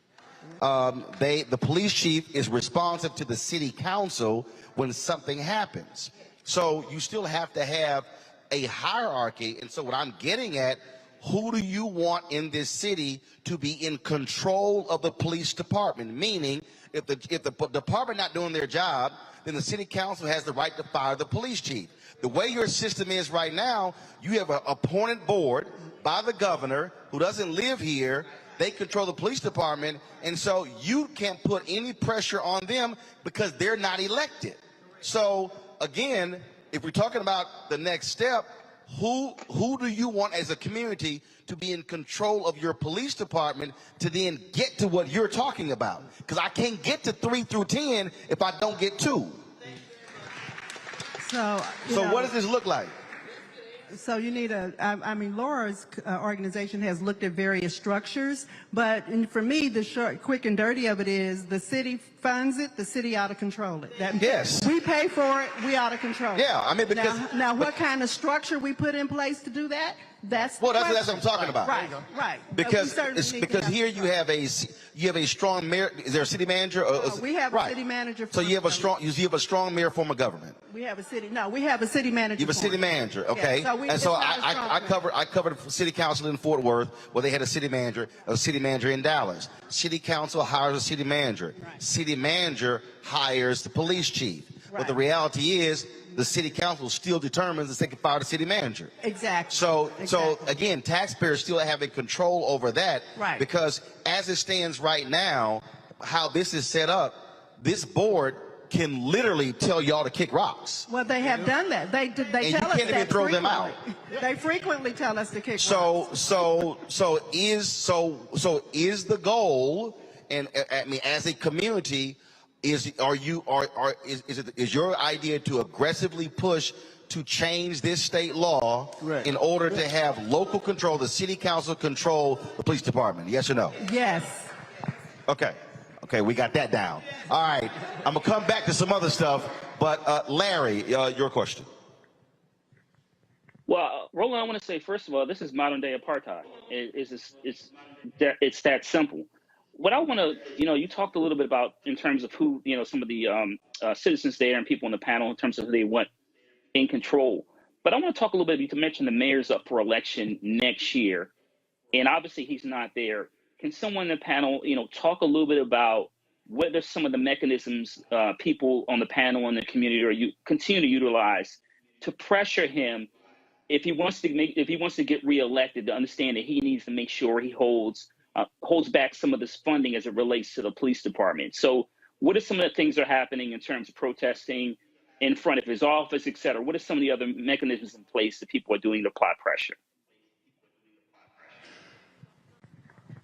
The police chief is responsive to the city council when something happens. So you still have to have a hierarchy. And so what I'm getting at, who do you want in this city to be in control of the police department? Meaning, if the department not doing their job, then the city council has the right to fire the police chief. The way your system is right now, you have an appointed board by the governor who doesn't live here. They control the police department, and so you can't put any pressure on them because they're not elected. So again, if we're talking about the next step, who do you want as a community to be in control of your police department to then get to what you're talking about? Because I can't get to 3 through 10 if I don't get 2. So what does this look like? So you need Laura's organization has looked at various structures, but for me, the short, quick and dirty of it is the city funds it, the city ought to control it. Yes. We pay for it, we ought to control it. Yeah, I mean, because... Now what kind of structure we put in place to do that, that's what I'm talking about. Right. Because here you have a strong mayor. Is there a city manager? We have a city manager. So you have a strong mayor form of government. We have a city manager. You have a city manager, okay? Yeah, I covered city council in Fort Worth where they had a city manager in Dallas. City council hires a city manager. Right. City manager hires the police chief. Right. But the reality is, the city council still determines if they can fire the city manager. Exactly. So again, taxpayers still having control over that. Right. Because as it stands right now, how this is set up, this board can literally tell y'all to kick rocks. Well, they have done that. They And tell you us can't that even throw them out. They frequently tell us to kick rocks. So is the goal, and I mean, as a community, is your idea to aggressively push to change this state law in order to have local control, the city council control the police department? Yes or no? Yes. Okay. Okay, we got that down. All right, I'm gonna come back to some other stuff, but Larry, your question. Well, Roland, I want to say, first of all, this is modern day apartheid. It's that simple. What I want to, you talked a little bit about in terms of who, some of the citizens there and people on the panel in terms of who they want in control. But I want to talk a little bit, you mentioned the mayor's up for election next year, and obviously he's not there. Can someone in the panel, talk a little bit about what are some of the mechanisms people on the panel and the community or you continue to utilize to pressure him if he wants to get reelected, to understand that he needs to make sure he holds back some of this funding as it relates to the police department. So what are some of the things that are happening in terms of protesting in front of his office, et cetera? What are some of the other mechanisms in place that people are doing to apply pressure?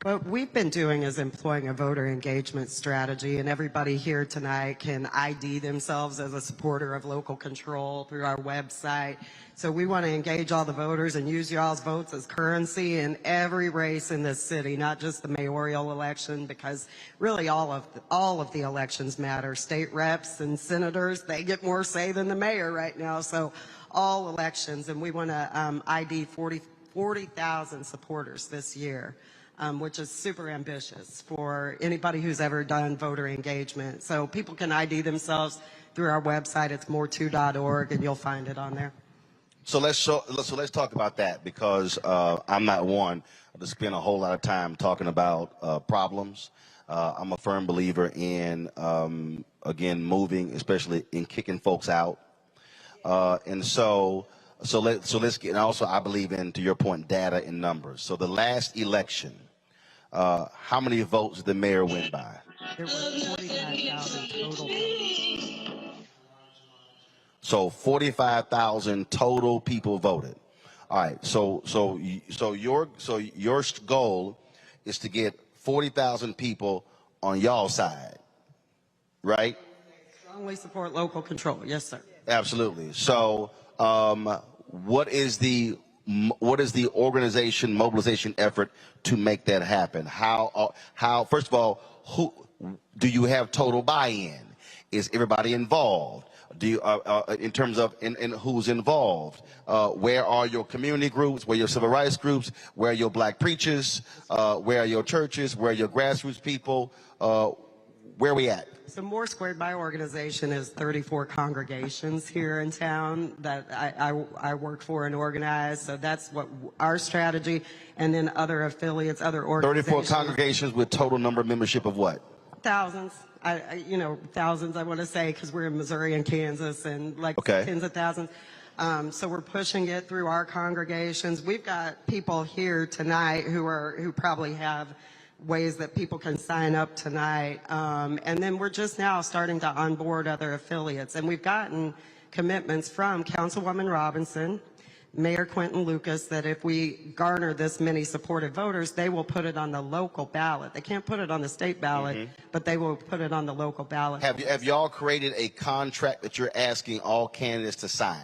What we've been doing is employing a voter engagement strategy, and everybody here tonight can ID themselves as a supporter of local control through our website. So we want to engage all the voters and use y'all's votes as currency in every race in this city, not just the mayoral election, because really all of the elections matter. State reps and senators, they get more say than the mayor right now. So all elections, and we want to ID 40,000 supporters this year. Which is super ambitious for anybody who's ever done voter engagement. So people can ID themselves through our website. It's more2.org, and you'll find it on there. So let's talk about that, because I'm not one to spend a whole lot of time talking about problems. I'm a firm believer in again moving, especially in kicking folks out, and so let's get. And also, I believe in, to your point, data and numbers. So the last election. How many votes did the mayor win by? There were 45,000 total votes. So 45,000 total people voted. All right. So your goal is to get 40,000 people on y'all's side, right? Strongly support local control. Yes, sir. Absolutely. So what is the organization mobilization effort to make that happen? How first of all, who do you have total buy-in? Is everybody involved? Do you in terms of in who's involved? Where are your community groups? Where are your civil rights groups? Where are your black preachers? Where are your churches? Where are your grassroots people? Where are we at? So More Squared, my organization, is 34 congregations here in town that I work for and organize. So that's what our strategy, and then other affiliates, other organizations. 34 congregations with total number of membership of what? Thousands. Thousands, I want to say, because we're in Missouri and Kansas, and tens of thousands. So we're pushing it through our congregations. We've got people here tonight who probably have ways that people can sign up tonight. And then we're just now starting to onboard other affiliates. And we've gotten commitments from Councilwoman Robinson, Mayor Quentin Lucas, that if we garner this many supportive voters, they will put it on the local ballot. They can't put it on the state ballot, but they will put it on the local ballot. Have y'all created a contract that you're asking all candidates to sign?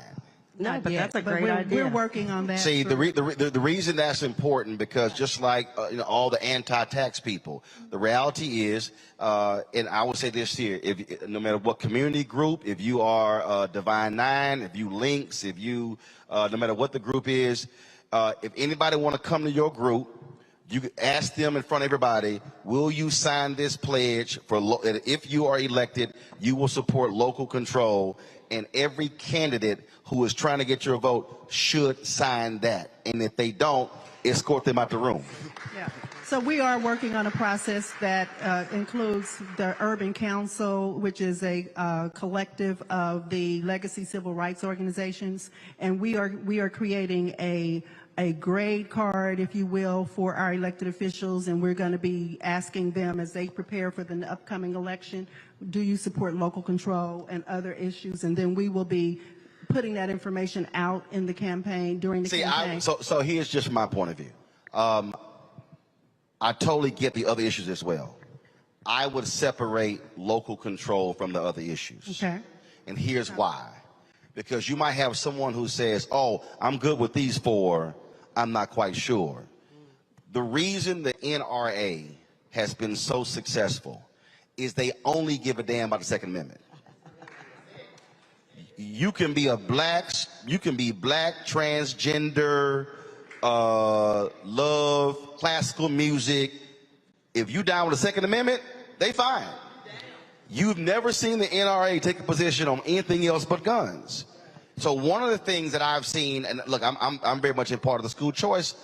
No, but that's a great idea. We're working on that. See, the reason that's important, because just like all the anti-tax people, the reality is, and I would say this here: no matter what community group, if you are Divine Nine, if you Links, if you, no matter what the group is, if anybody want to come to your group, you ask them in front of everybody, will you sign this pledge if you are elected, you will support local control, and every candidate who is trying to get your vote should sign that. And if they don't, escort them out the room. Yeah. So we are working on a process that includes the Urban Council, which is a collective of the legacy civil rights organizations, and we are creating a a grade card, if you will, for our elected officials, and we're going to be asking them as they prepare for the upcoming election, do you support local control and other issues? And then we will be putting that information out in the campaign, during the campaign. So here's just my point of view. I totally get the other issues as well. I would separate local control from the other issues. Okay. And here's why. Because you might have someone who says, oh, I'm good with these four, I'm not quite sure. The reason the NRA has been so successful is they only give a damn about the Second Amendment. You can be black, transgender, love, classical music. If you down with the Second Amendment, they fine. You've never seen the NRA take a position on anything else but guns. So one of the things that I've seen, and look, I'm very much a part of the school choice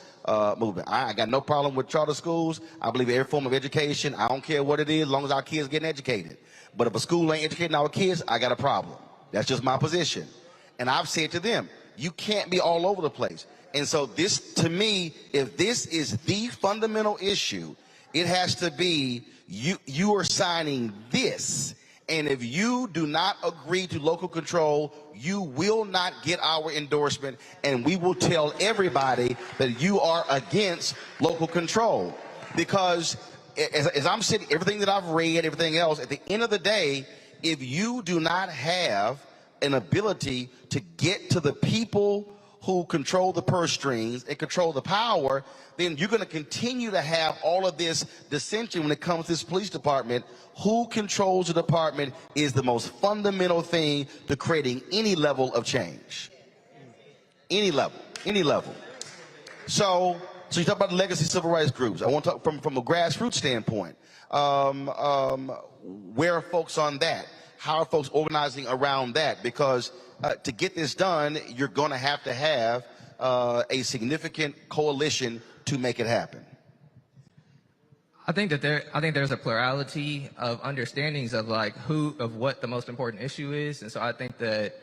movement. I got no problem with charter schools. I believe in every form of education. I don't care what it is, as long as our kids getting educated. But if a school ain't educating our kids, I got a problem. That's just my position. And I've said to them, you can't be all over the place. And so this, to me, if this is the fundamental issue, it has to be you are signing this. And if you do not agree to local control, you will not get our endorsement, and we will tell everybody that you are against local control. Because as I'm sitting, everything that I've read, everything else, at the end of the day, if you do not have an ability to get to the people who control the purse strings and control the power, then you're going to continue to have all of this dissension when it comes to this police department. Who controls the department is the most fundamental thing to creating any level of change. Any level. So you talk about the legacy civil rights groups. I want to talk from a grassroots standpoint. Where are folks on that? How are folks organizing around that? Because to get this done, you're going to have a significant coalition to make it happen. I think there's a plurality of understandings of what the most important issue is, and so I think that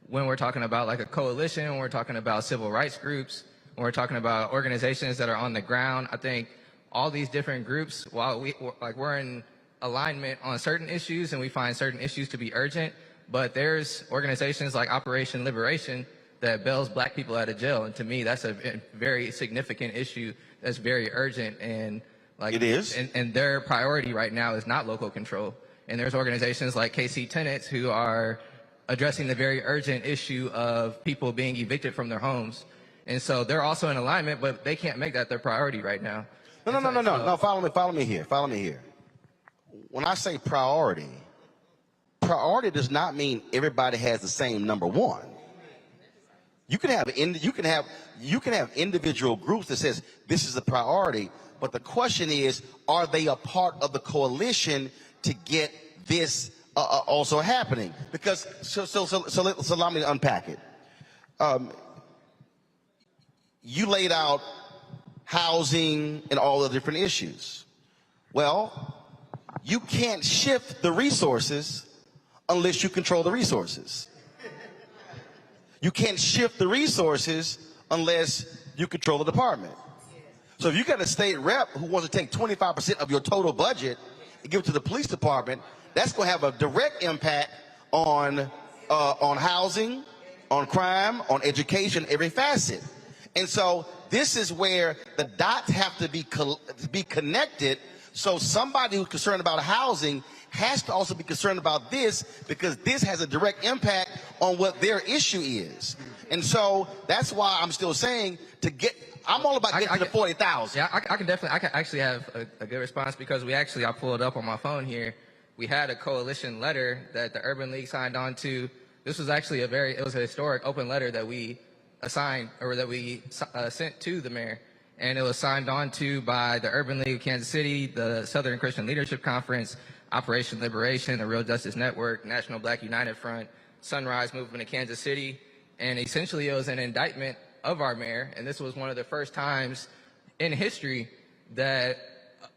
when we're talking about like a coalition, when we're talking about civil rights groups, when we're talking about organizations that are on the ground, I think all these different groups, while we're in alignment on certain issues and we find certain issues to be urgent, but there's organizations like Operation Liberation that bails black people out of jail, and to me that's a very significant issue that's very urgent, and it is. And their priority right now is not local control. And there's organizations like KC Tenants who are addressing the very urgent issue of people being evicted from their homes. And so they're also in alignment, but they can't make that their priority right now. No, follow me here. When I say priority does not mean everybody has the same number one. You can have individual groups that says this is a priority, but the question is, are they a part of the coalition to get this also happening? Because so allow me to unpack it. You laid out housing and all the different issues. Well, you can't shift the resources unless you control the resources. You can't shift the resources unless you control the department. So if you got a state rep who wants to take 25% of your total budget and give it to the police department, that's going to have a direct impact on housing, on crime, on education, every facet. And so this is where the dots have to be connected. So somebody who's concerned about housing has to also be concerned about this, because this has a direct impact on what their issue is. And so that's why I'm still saying I'm all about getting to the 40,000. Yeah, I can actually have a good response, because I pulled it up on my phone here. We had a coalition letter that the Urban League signed on to. This was actually it was a historic open letter that we sent to the mayor. And it was signed on to by the Urban League of Kansas City, the Southern Christian Leadership Conference, Operation Liberation, the Real Justice Network, National Black United Front, Sunrise Movement of Kansas City. And essentially it was an indictment of our mayor. And this was one of the first times in history that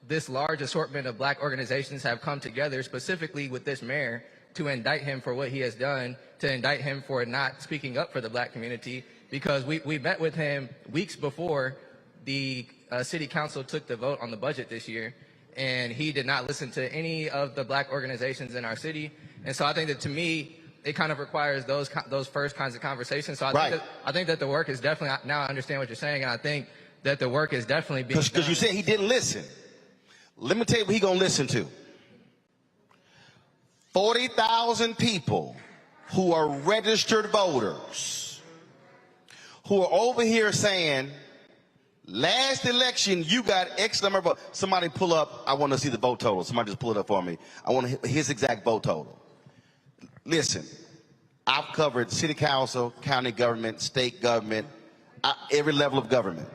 this large assortment of black organizations have come together specifically with this mayor to indict him for what he has done, to indict him for not speaking up for the black community, because we met with him weeks before the city council took the vote on the budget this year, and he did not listen to any of the black organizations in our city. And so I think that, to me, it kind of requires those first kinds of conversations. So I think that the work is definitely, now I understand what you're saying, and I think that the work is definitely being done. Because you said he didn't listen. Let me tell you what he gonna listen to. 40,000 people who are registered voters who are over here saying, last election, you got X number of votes. Somebody pull up, I want to see the vote total. Somebody just pull it up for me. I want his exact vote total. Listen, I've covered city council, county government, state government, every level of government.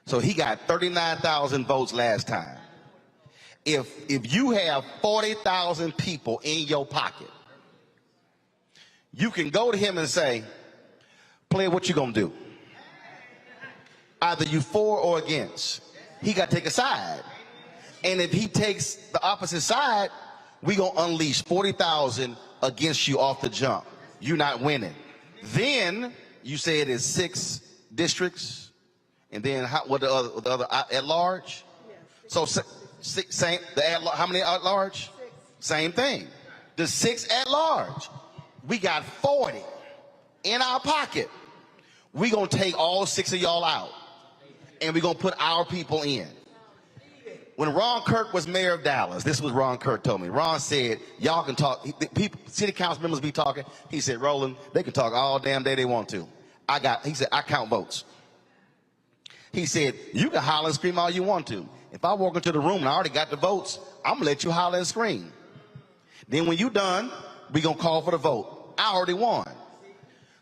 So he got 39,000 votes last time. If you have 40,000 people in your pocket, you can go to him and say, player, what you gonna do? Either you for or against. He got to take a side. And if he takes the opposite side, we gonna unleash 40,000 against you off the jump. You're not winning. Then you say it is 6 districts, and then what the other at large? So same. How many at large? 6. Same thing. The 6 at large. We got 40 in our pocket. We gonna take all 6 of y'all out, and we gonna put our people in. When Ron Kirk was mayor of Dallas, this was Ron Kirk told me. Ron said, y'all can talk, people, city council members be talking. He said, Roland, they can talk all damn day they want to. He said, I count votes. He said, you can holler and scream all you want to. If I walk into the room and I already got the votes, I'm gonna let you holler and scream. Then when you done, we gonna call for the vote. I already won.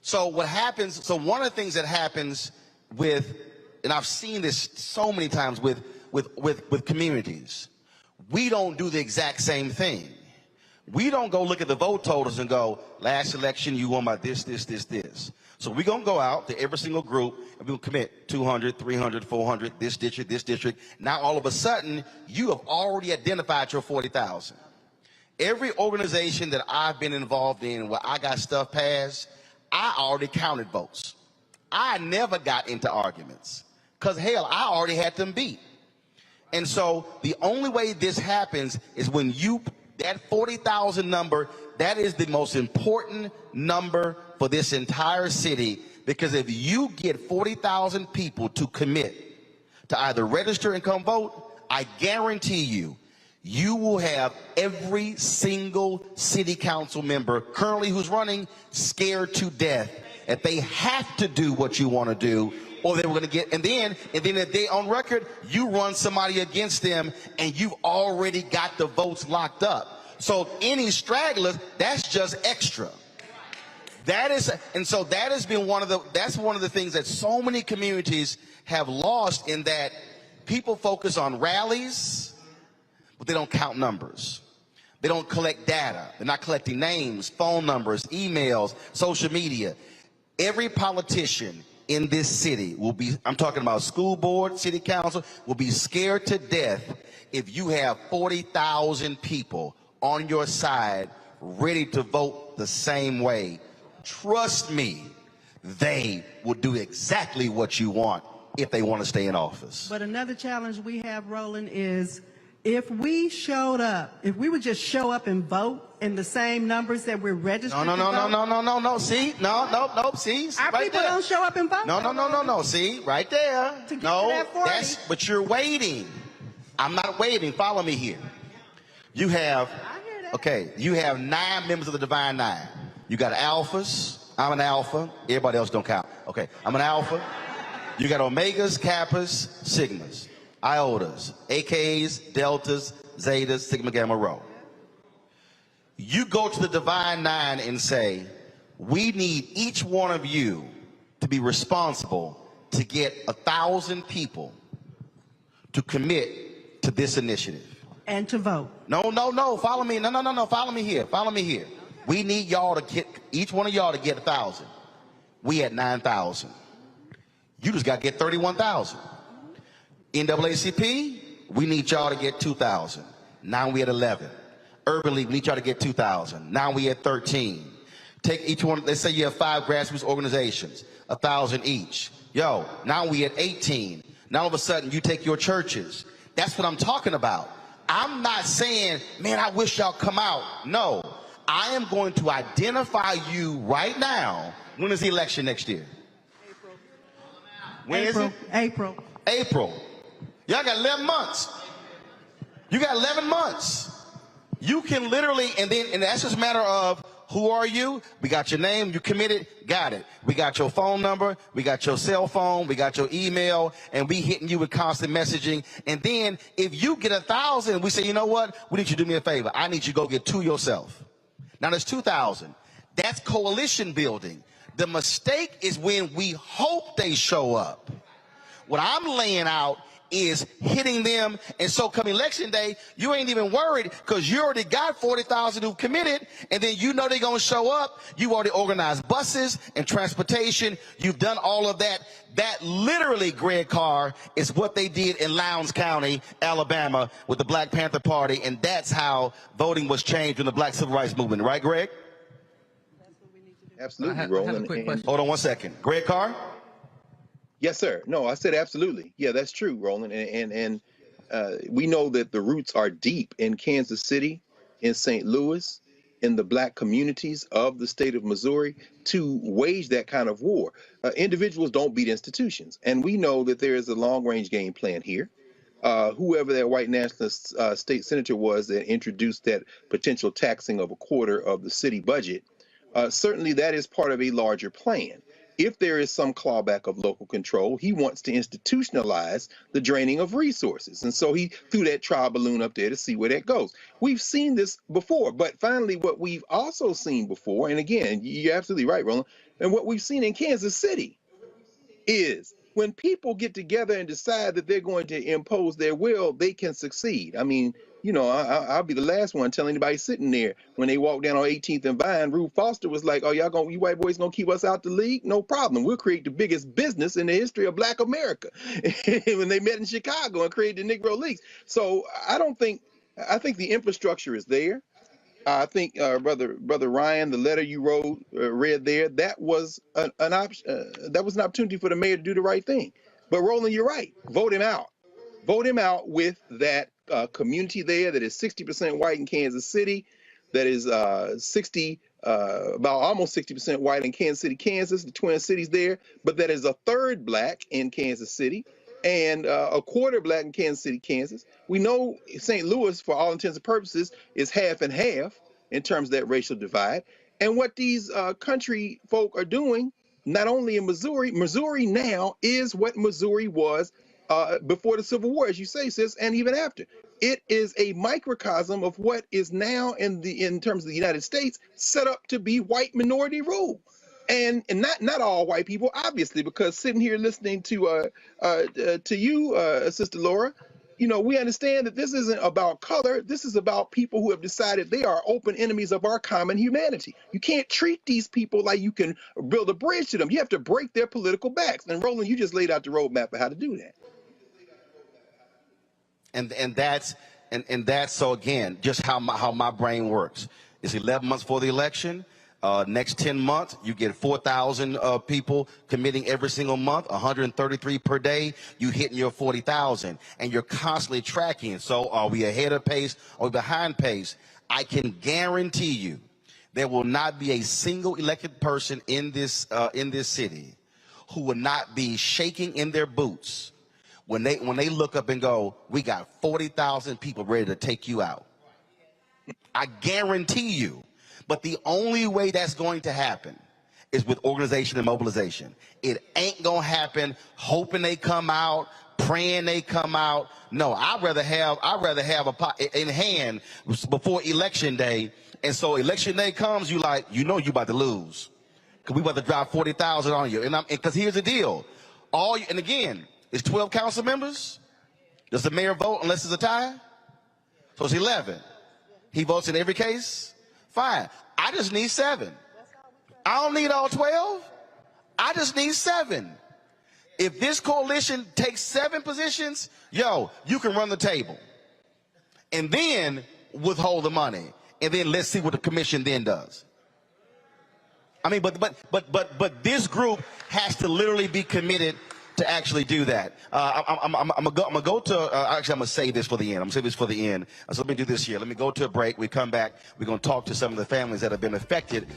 So what happens, so one of the things that happens with, and I've seen this so many times with communities, we don't do the exact same thing. We don't go look at the vote totals and go, last election you won by this. So we're going to go out to every single group and we'll commit 200, 300, 400, this district. Now all of a sudden, you have already identified your 40,000. Every organization that I've been involved in where I got stuff passed, I already counted votes. I never got into arguments because, hell, I already had them beat. And so the only way this happens is when that 40,000 number, that is the most important number for this entire city, because if you get 40,000 people to commit to either register and come vote, I guarantee you will have every single city council member currently who's running scared to death that they have to do what you want to do, or they were going to get, and then if they on record, you run somebody against them and you've already got the votes locked up. So any stragglers, that's just extra. That is, and so that has been that's one of the things that so many communities have lost, in that people focus on rallies, but they don't count numbers. They don't collect data. They're not collecting names, phone numbers, emails, social media. Every politician in this city will be, I'm talking about school board, city council, will be scared to death if you have 40,000 people on your side ready to vote the same way. Trust me, they will do exactly what you want if they want to stay in office. But another challenge we have, Roland, is if we showed up, if we would just show up and vote in the same numbers that we're registered to vote. No. See, no. See, our right people there. don't show up and vote. No. See, right there. To get to that 40. But you're waiting. I'm not waiting. Follow me here. You have, you have 9 members of the Divine Nine. You got alphas. I'm an alpha. Everybody else don't count. Okay, I'm an alpha. You got omegas, kappas, sigmas, iotas, AKs, deltas, zetas, sigma, gamma, rho. You go to the Divine Nine and say, we need each one of you to be responsible to get 1,000 people to commit to this initiative. And to vote. No. Follow me. No. Follow me here. We need y'all to get, each one of y'all to get 1,000. We at 9,000. You just got to get 31,000. NAACP, we need y'all to get 2,000. Now we at 11. Urban League, we need y'all to get 2,000. Now we at 13. Take each one, let's say you have 5 grassroots organizations, 1,000 each. Yo, now we at 18. Now all of a sudden you take your churches. That's what I'm talking about. I'm not saying, man, I wish y'all come out. No, I am going to identify you right now. When is the election next year? April. When is it? April. April. Y'all got 11 months. You got 11 months. You can literally, and that's just a matter of, who are you? We got your name, you committed, got it. We got your phone number, we got your cell phone, we got your email, and we hitting you with constant messaging. And then if you get 1,000, we say, you know what? We need you to do me a favor. I need you to go get 2 yourself. Now there's 2,000. That's coalition building. The mistake is when we hope they show up. What I'm laying out is hitting them, and so come election day, you ain't even worried because you already got 40,000 who committed, and then you know they're going to show up. You already organized buses and transportation. You've done all of that. That literally, Greg Carr, is what they did in Lowndes County, Alabama, with the Black Panther Party, and that's how voting was changed in the Black Civil Rights Movement. Right, Greg? Absolutely, Roland. Hold on one second. Greg Carr? Yes, sir. No, I said absolutely. Yeah, that's true, Roland. And we know that the roots are deep in Kansas City, in St. Louis, in the Black communities of the state of Missouri to wage that kind of war. Individuals don't beat institutions. And we know that there is a long-range game plan here. Whoever that white nationalist state senator was that introduced that potential taxing of 1/4 of the city budget, certainly that is part of a larger plan. If there is some clawback of local control, he wants to institutionalize the draining of resources. And so he threw that trial balloon up there to see where that goes. We've seen this before, but finally what we've also seen before, and again, you're absolutely right, Roland, and what we've seen in Kansas City is when people get together and decide that they're going to impose their will, they can succeed. I mean, you know, I'll be the last one telling anybody sitting there when they walk down on 18th and Vine, Rube Foster was like, oh, you white boys gonna keep us out the league? No problem. We'll create the biggest business in the history of Black America. When they met in Chicago and created the Negro Leagues. So I think the infrastructure is there. I think, Brother Ryan, the letter you read there, that was an option. That was an opportunity for the mayor to do the right thing. But Roland, you're right. Vote him out. Vote him out with that community there that is 60% white in Kansas City, that is about almost 60% white in Kansas City, Kansas, the Twin Cities there, but that is 1/3 Black in Kansas City and 1/4 Black in Kansas City, Kansas. We know St. Louis, for all intents and purposes, is half and half in terms of that racial divide. And what these country folk are doing, not only in Missouri, Missouri now is what Missouri was before the Civil War, as you say, sis, and even after. It is a microcosm of what is now in terms of the United States set up to be white minority rule. And not all white people, obviously, because sitting here listening to you, Sister Laura, you know, we understand that this isn't about color. This is about people who have decided they are open enemies of our common humanity. You can't treat these people like you can build a bridge to them. You have to break their political backs. And Roland, you just laid out the roadmap of how to do that. And that's so again, just how my brain works. It's 11 months for the election. Next 10 months, you get 4,000 people committing every single month, 133 per day. You hitting your 40,000, and you're constantly tracking. So, are we ahead of pace or behind pace? I can guarantee you, there will not be a single elected person in this city who will not be shaking in their boots when they look up and go, we got 40,000 people ready to take you out. I guarantee you. But the only way that's going to happen is with organization and mobilization. It ain't gonna happen hoping they come out, praying they come out. No, I'd rather have a pot in hand before election day. And so election day comes, you about to lose, because we about to drop 40,000 on you. And because here's the deal, and again, it's 12 council members. Does the mayor vote unless it's a tie? So it's 11. He votes in every case. Fine. I just need 7. I don't need all 12. I just need 7. If this coalition takes 7 positions, you can run the table. And then withhold the money. And then let's see what the commission then does. I mean, but this group has to literally be committed to actually do that. I'm gonna go to, actually I'm gonna say this for the end. I'm gonna say this for the end. So let me do this here. Let me go to a break. We come back. We're gonna talk to some of the families that have been affected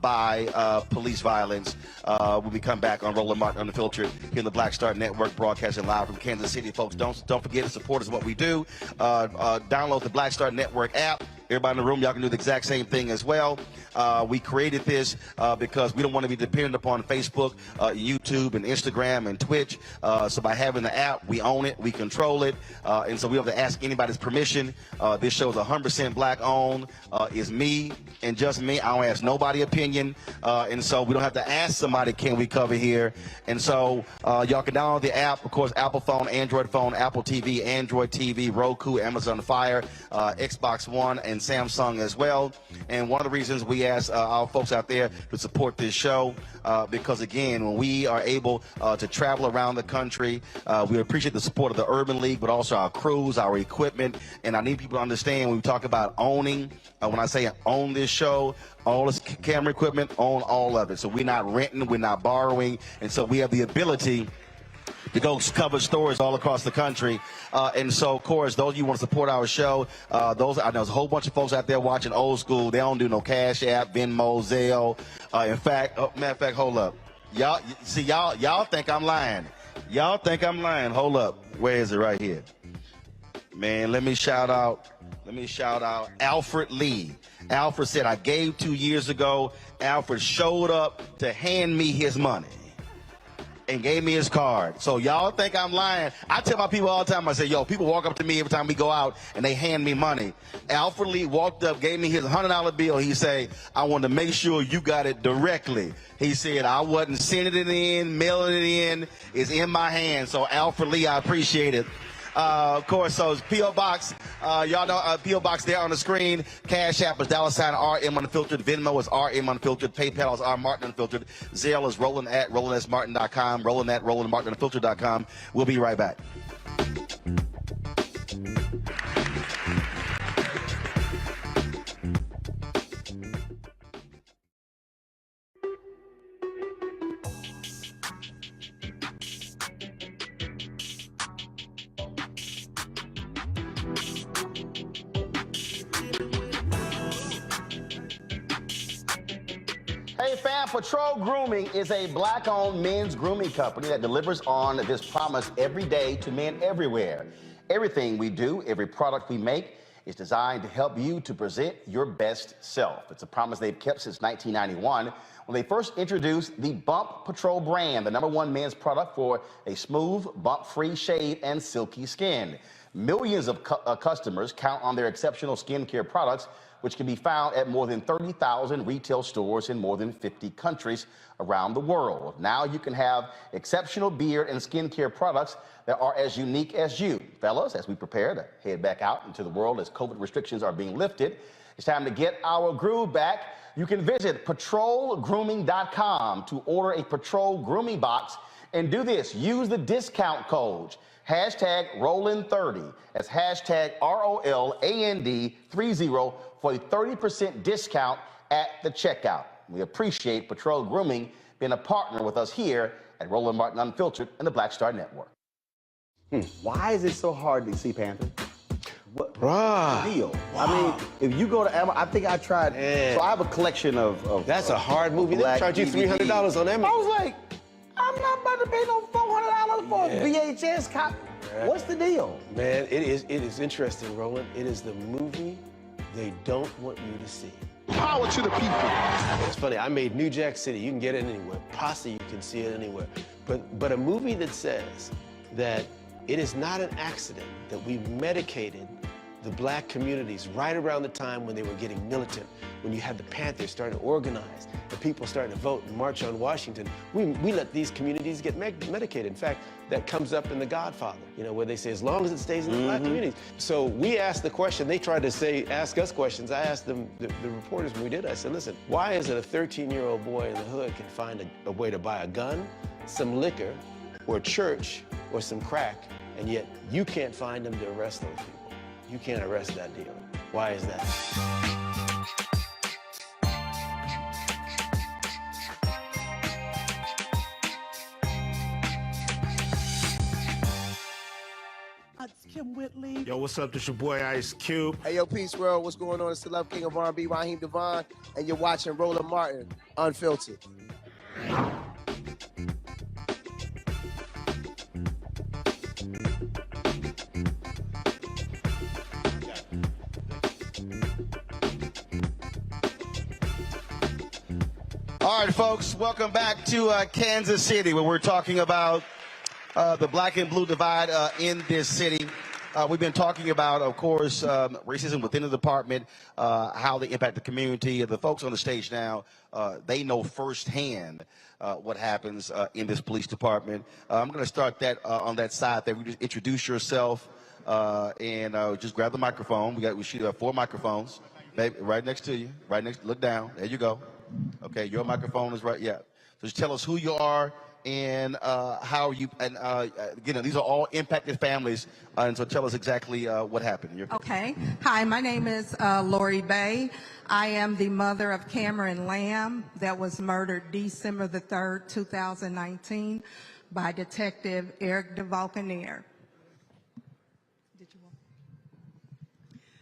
by police violence when we come back on Roland Martin Unfiltered here in the Black Star Network, broadcasting live from Kansas City. Folks, don't forget to support us in what we do. Download the Black Star Network app. Everybody in the room, y'all can do the exact same thing as well. We created this because we don't want to be dependent upon Facebook, YouTube, and Instagram, and Twitch. So by having the app, we own it, we control it, and so we don't have to ask anybody's permission. This show is 100% black-owned. It's me and just me. I don't ask nobody opinion, and so we don't have to ask somebody, can we cover here? And so y'all can download the app, of course, Apple phone, Android phone, Apple TV, Android TV, Roku, Amazon Fire, Xbox One, and Samsung as well. And one of the reasons we ask our folks out there to support this show because, again, when we are able to travel around the country, we appreciate the support of the Urban League, but also our crews, our equipment. And I need people to understand when we talk about owning, when I say own this show, all this camera equipment, own all of it. So we're not renting, we're not borrowing, and so we have the ability to go cover stories all across the country. And so, of course, those of you who want to support our show, I know there's a whole bunch of folks out there watching old school. They don't do no Cash App, Venmo, Zelle. In fact, matter of fact, hold up. Y'all think I'm lying. Y'all think I'm lying. Hold up. Where is it? Right here. Man, let me shout out Alfred Lee. Alfred said, I gave 2 years ago. Alfred showed up to hand me his money and gave me his card. So y'all think I'm lying. I tell my people all the time, I say, yo, people walk up to me every time we go out and they hand me money. Alfred Lee walked up, gave me his $100 bill. He said, I want to make sure you got it directly. He said, I wasn't sending it in, mailing it in. It's in my hand. So Alfred Lee, I appreciate it. Of course, so P.O. Box, y'all know P.O. Box there on the screen. Cash App is $RM Unfiltered. Venmo is RM Unfiltered. PayPal is R Martin Unfiltered. Zelle is Roland at RolandSMartin.com. Roland at RolandMartinUnfiltered.com. We'll be right back. Hey fam, Patrol Grooming is a black-owned men's grooming company that delivers on this promise every day to men everywhere. Everything we do, every product we make is designed to help you to present your best self. It's a promise they've kept since 1991 when they first introduced the Bump Patrol brand, the #1 men's product for a smooth, bump-free shave and silky skin. Millions of customers count on their exceptional skincare products, which can be found at more than 30,000 retail stores in more than 50 countries around the world. Now you can have exceptional beard and skincare products that are as unique as you. Fellas, as we prepare to head back out into the world as COVID restrictions are being lifted, it's time to get our groove back. You can visit patrolgrooming.com to order a Patrol Grooming box and do this. Use the discount code #Roland30. That's #ROLAND30 for a 30% discount at the checkout. We appreciate Patrol Grooming being a partner with us here at Roland Martin Unfiltered and the Black Star Network. Why is it so hard to see Panther? What's the deal? Wow. I mean, if you go to Amazon, I think I tried. So I have a collection of That's a hard movie. They charge you $300 on Amazon. I was like, I'm not about to pay no $400 for a VHS copy. What's the deal? Man, it is interesting, Roland. It is the movie they don't want you to see. Power to the people. It's funny, I made New Jack City. You can get it anywhere. Posse, you can see it anywhere. But a movie that says that it is not an accident that we medicated the black communities right around the time when they were getting militant, when you had the Panthers starting to organize, and people starting to vote and march on Washington. We let these communities get medicated. In fact, that comes up in The Godfather, you know, where they say, as long as it stays in the black communities. So we asked the question, they tried to ask us questions. I asked them, the reporters when we did, I said, listen, why is it a 13-year-old boy in the hood can find a way to buy a gun, some liquor, or church, or some crack, and yet you can't find them to arrest those people? You can't arrest that dealer. Why is that? what's up? This your boy Ice Cube. Hey, yo, Peace World. What's going on? It's the Love King of R&B, Raheem Devon, and you're watching Roland Martin, Unfiltered. All right, folks, welcome back to Kansas City, where we're talking about the black and blue divide in this city. We've been talking about, of course, racism within the department, how they impact the community. The folks on the stage now, they know firsthand what happens in this police department. I'm going to start that on that side there. We just introduce yourself and just grab the microphone. We should have 4 microphones, baby, right next to you. Right next. Look down. There you go. Okay, your microphone is right. Yeah. So just tell us who you are and how you, and again, these are all impacted families, and so tell us exactly what happened. Okay. Hi, my name is Lori Bay. I am the mother of Cameron Lamb that was murdered December the 3rd, 2019 by Detective Eric DeValcanaire.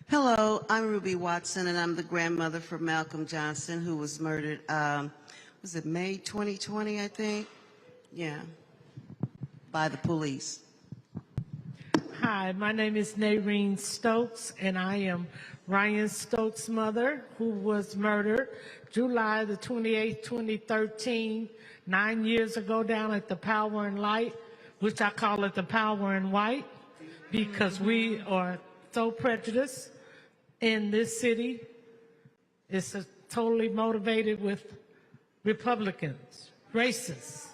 Hello, I'm Ruby Watson, and I'm the grandmother for Malcolm Johnson, who was murdered, was it May 2020, I think? Yeah, by the police. Hi, my name is Naireen Stokes, and I am Ryan Stokes' mother, who was murdered July the 28th, 2013, 9 years ago down at the Power and Light, which I call it the Power and White, because we are so prejudiced in this city. It's totally motivated with Republicans, racists.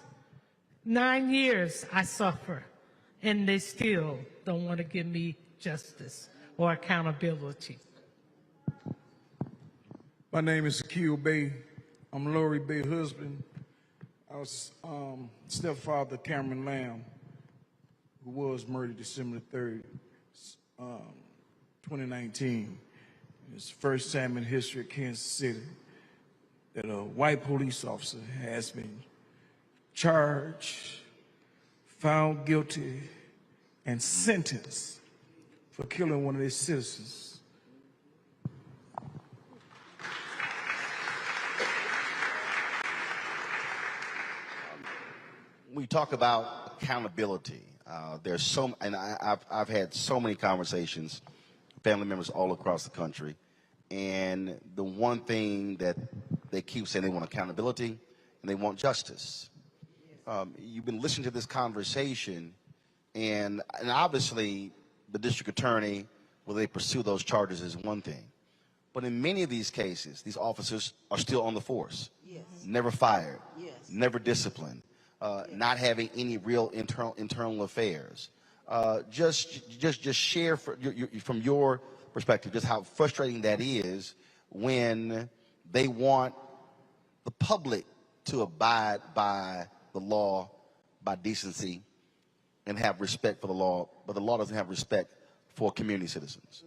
9 years I suffer, and they still don't want to give me justice or accountability. My name is Akil Bay. I'm Lori Bay's husband. I was stepfather Cameron Lamb, who was murdered December 3rd, 2019. It's the first time in history of Kansas City that a white police officer has been charged, found guilty, and sentenced for killing one of their citizens. We talk about accountability. There's so, and I've had so many conversations, family members all across the country, and the one thing that they keep saying, they want accountability and they want justice. You've been listening to this conversation, and obviously the district attorney, will they pursue those charges is one thing, but in many of these cases, these officers are still on the force, never fired, never disciplined, not having any real internal affairs. Just share from your perspective just how frustrating that is when they want the public to abide by the law, by decency, and have respect for the law, but the law doesn't have respect for community citizens.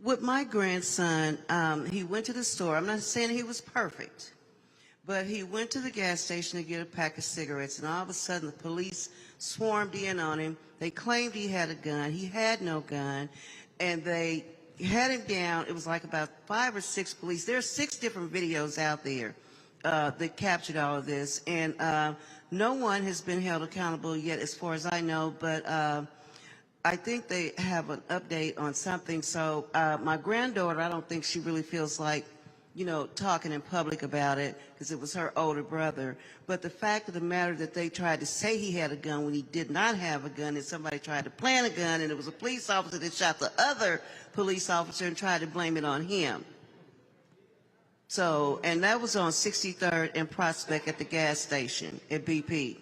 With my grandson, he went to the store. I'm not saying he was perfect, but he went to the gas station to get a pack of cigarettes, and all of a sudden the police swarmed in on him. They claimed he had a gun. He had no gun, and they had him down. It was like about 5 or 6 police. There are 6 different videos out there that captured all of this, and no one has been held accountable yet as far as I know, but I think they have an update on something. So my granddaughter, I don't think she really feels like, you know, talking in public about it because it was her older brother. But the fact of the matter that they tried to say he had a gun when he did not have a gun, and somebody tried to plant a gun, and it was a police officer that shot the other police officer and tried to blame it on him. So, and that was on 63rd and Prospect at the gas station at BP.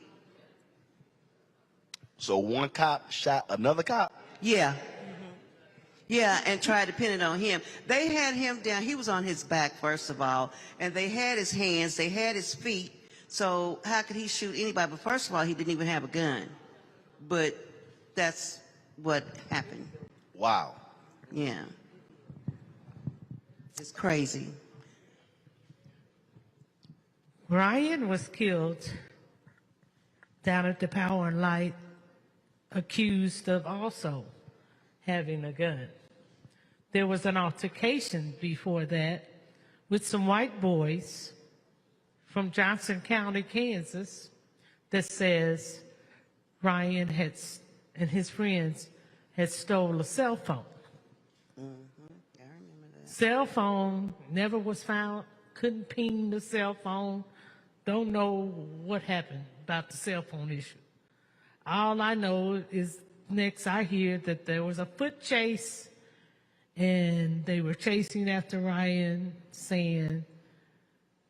So one cop shot another cop? Yeah. Yeah, and tried to pin it on him. They had him down. He was on his back, first of all, and they had his hands, they had his feet. So how could he shoot anybody? But first of all, he didn't even have a gun. But that's what happened. Wow. Yeah. It's crazy. Ryan was killed down at the Power and Light, accused of also having a gun. There was an altercation before that with some white boys from Johnson County, Kansas, that says Ryan and his friends had stole a cell phone. I remember that. Cell phone never was found, couldn't ping the cell phone. Don't know what happened about the cell phone issue. All I know is next I hear that there was a foot chase and they were chasing after Ryan, saying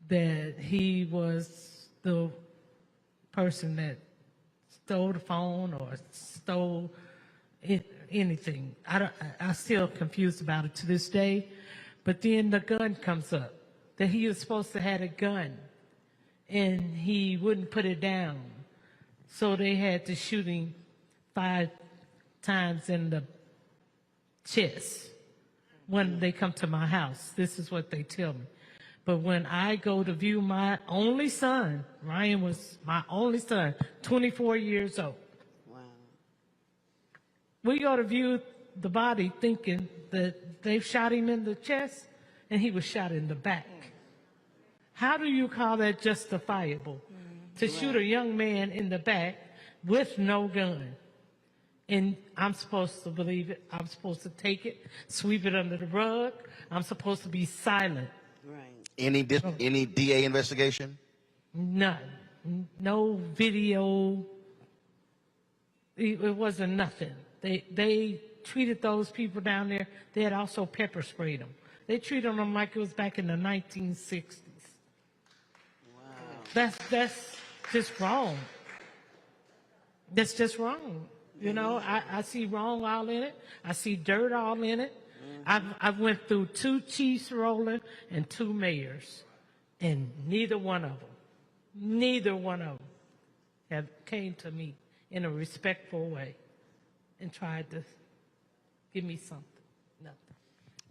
that he was the person that stole the phone or stole anything. I'm still confused about it to this day. But then the gun comes up, that he was supposed to have a gun, and he wouldn't put it down. So they had to shoot him 5 times in the chest when they come to my house. This is what they tell me. But when I go to view my only son, Ryan was my only son, 24 years old. Wow. We go to view the body thinking that they've shot him in the chest and he was shot in the back. How do you call that justifiable? To shoot a young man in the back with no gun. And I'm supposed to believe it. I'm supposed to take it, sweep it under the rug. I'm supposed to be silent. Right. Any DA investigation? None. No video. It wasn't nothing. They treated those people down there. They had also pepper sprayed them. They treated them like it was back in the 1960s. Wow. That's just wrong. That's just wrong. You know, I see wrong all in it. I see dirt all in it. I've went through 2 chiefs, Roland, and 2 mayors, and neither one of them have came to me in a respectful way and tried to give me something. Nothing.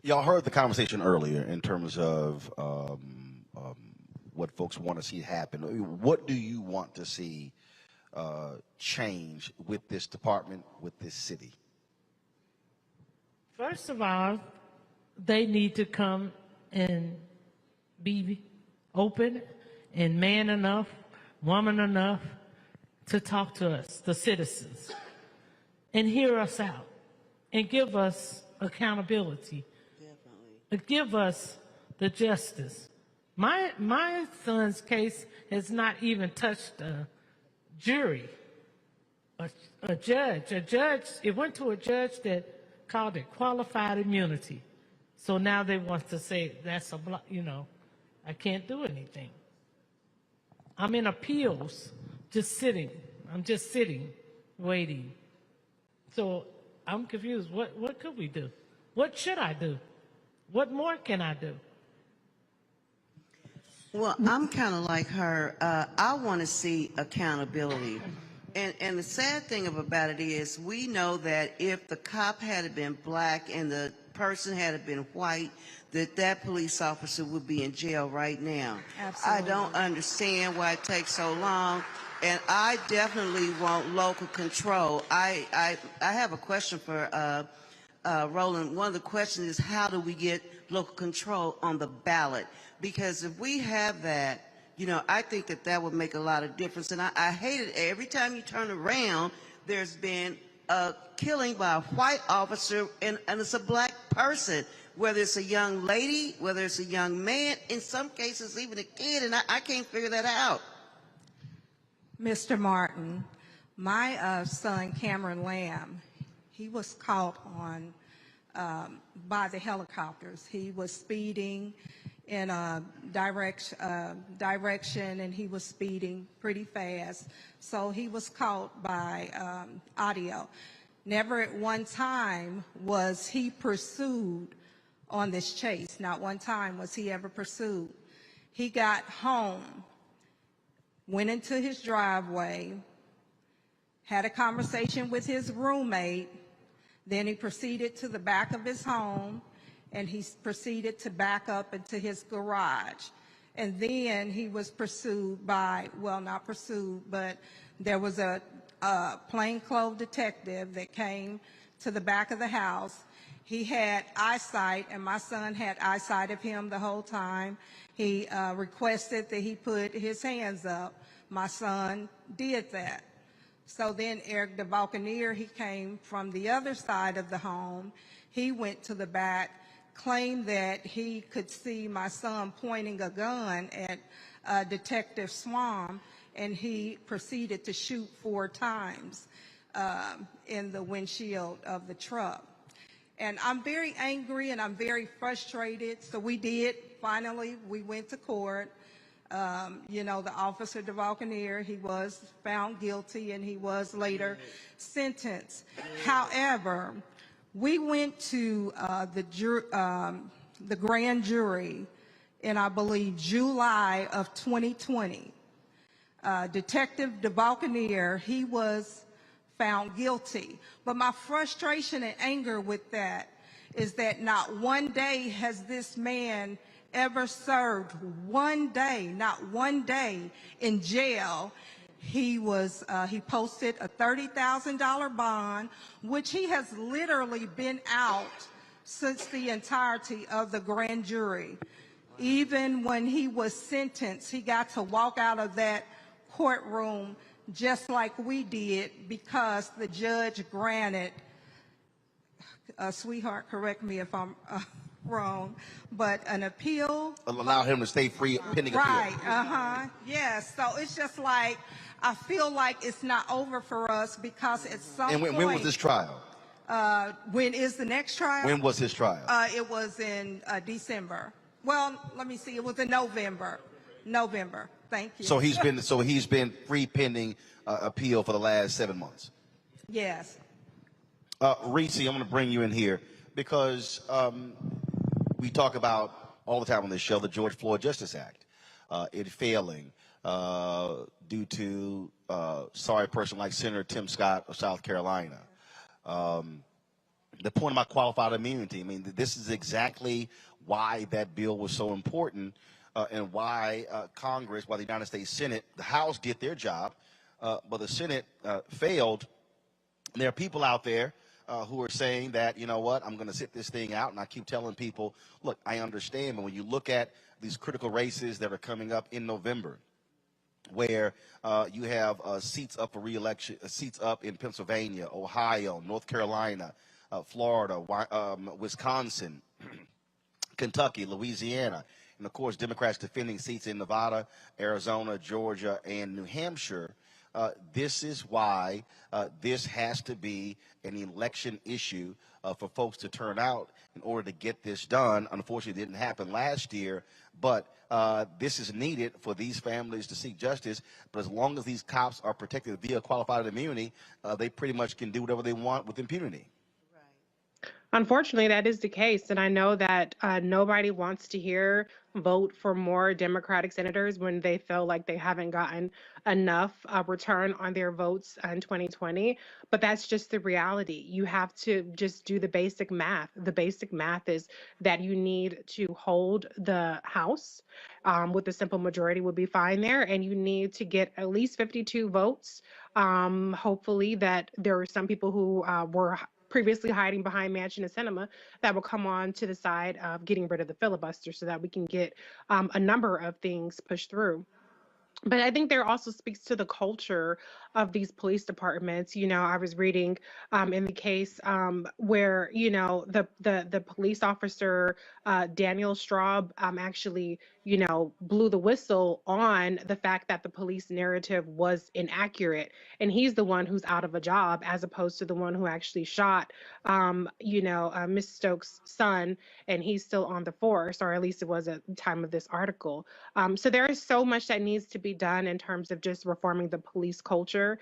Y'all heard the conversation earlier in terms of what folks want to see happen. What do you want to see change with this department, with this city? First of all, they need to come and be open and man enough, woman enough to talk to us, the citizens, and hear us out and give us accountability. Definitely. Give us the justice. My son's case has not even touched a jury, a judge. It went to a judge that called it qualified immunity. So now they want to say that's I can't do anything. I'm in appeals, just sitting. I'm just sitting, waiting. So I'm confused. What could we do? What should I do? What more can I do? Well, I'm kind of like her. I want to see accountability. And the sad thing about it is we know that if the cop had been black and the person had been white, that police officer would be in jail right now. Absolutely. I don't understand why it takes so long. And I definitely want local control. I have a question for Roland. One of the questions is, how do we get local control on the ballot? Because if we have that, I think that would make a lot of difference. And I hate it. Every time you turn around, there's been a killing by a white officer, and it's a black person, whether it's a young lady, whether it's a young man, in some cases even a kid, and I can't figure that out. Mr. Martin, my son Cameron Lamb, he was caught on by the helicopters. He was speeding in a direction, and he was speeding pretty fast. So he was caught by audio. Never at one time was he pursued on this chase. Not one time was he ever pursued. He got home, went into his driveway, had a conversation with his roommate, then he proceeded to the back of his home, and he proceeded to back up into his garage. And then he was pursued by, well, not pursued, but there was a plainclothes detective that came to the back of the house. He had eyesight, and my son had eyesight of him the whole time. He requested that he put his hands up. My son did that. So then Eric the Buccaneer, he came from the other side of the home. He went to the back, claimed that he could see my son pointing a gun at Detective Swam, and he proceeded to shoot 4 times in the windshield of the truck. And I'm very angry and I'm very frustrated. So finally, we went to court. You know, the officer, the Buccaneer, he was found guilty and he was later sentenced. However, we went to the grand jury in, I believe, July of 2020. Detective DeBuccaneer, he was found guilty. But my frustration and anger with that is that not one day has this man ever served not one day in jail. He posted a $30,000 bond, which he has literally been out since the entirety of the grand jury. Even when he was sentenced, he got to walk out of that courtroom just like we did because the judge granted, sweetheart, correct me if I'm wrong, but an appeal. Allow him to stay free pending appeal. Right, yes. So it's just like, I feel like it's not over for us because at some point. And when was this trial? When is the next trial? When was his trial? It was in December. Well, let me see. It was in November. Thank you. So he's been free pending appeal for the last 7 months. Yes. Reese, I'm going to bring you in here because we talk about all the time on this show the George Floyd Justice Act, it failing due to sorry person like Senator Tim Scott of South Carolina. The point about qualified immunity, I mean, this is exactly why that bill was so important and why Congress, why the United States Senate, the House did their job, but the Senate failed. And there are people out there who are saying that, you know what, I'm going to sit this thing out. And I keep telling people, look, I understand. But when you look at these critical races that are coming up in November, where you have seats up for re-election, seats up in Pennsylvania, Ohio, North Carolina, Florida, Wisconsin, Kentucky, Louisiana, and of course Democrats defending seats in Nevada, Arizona, Georgia, and New Hampshire. This is why this has to be an election issue for folks to turn out in order to get this done. Unfortunately, it didn't happen last year, but this is needed for these families to seek justice. But as long as these cops are protected via qualified immunity, they pretty much can do whatever they want with impunity. Unfortunately, that is the case. And I know that nobody wants to hear vote for more Democratic senators when they feel like they haven't gotten enough return on their votes in 2020. But that's just the reality. You have to just do the basic math. The basic math is that you need to hold the House with a simple majority would be fine there. And you need to get at least 52 votes. Hopefully that there are some people who were previously hiding behind Manchin and Sinema that will come on to the side of getting rid of the filibuster so that we can get a number of things pushed through. But I think there also speaks to the culture of these police departments. You know, I was reading in the case where, you know, the police officer, Daniel Straub, actually, you know, blew the whistle on the fact that the police narrative was inaccurate. And he's the one who's out of a job as opposed to the one who actually shot, you know, Miss Stokes' son, and he's still on the force, or at least it was at the time of this article. So there is so much that needs to be done in terms of just reforming the police culture,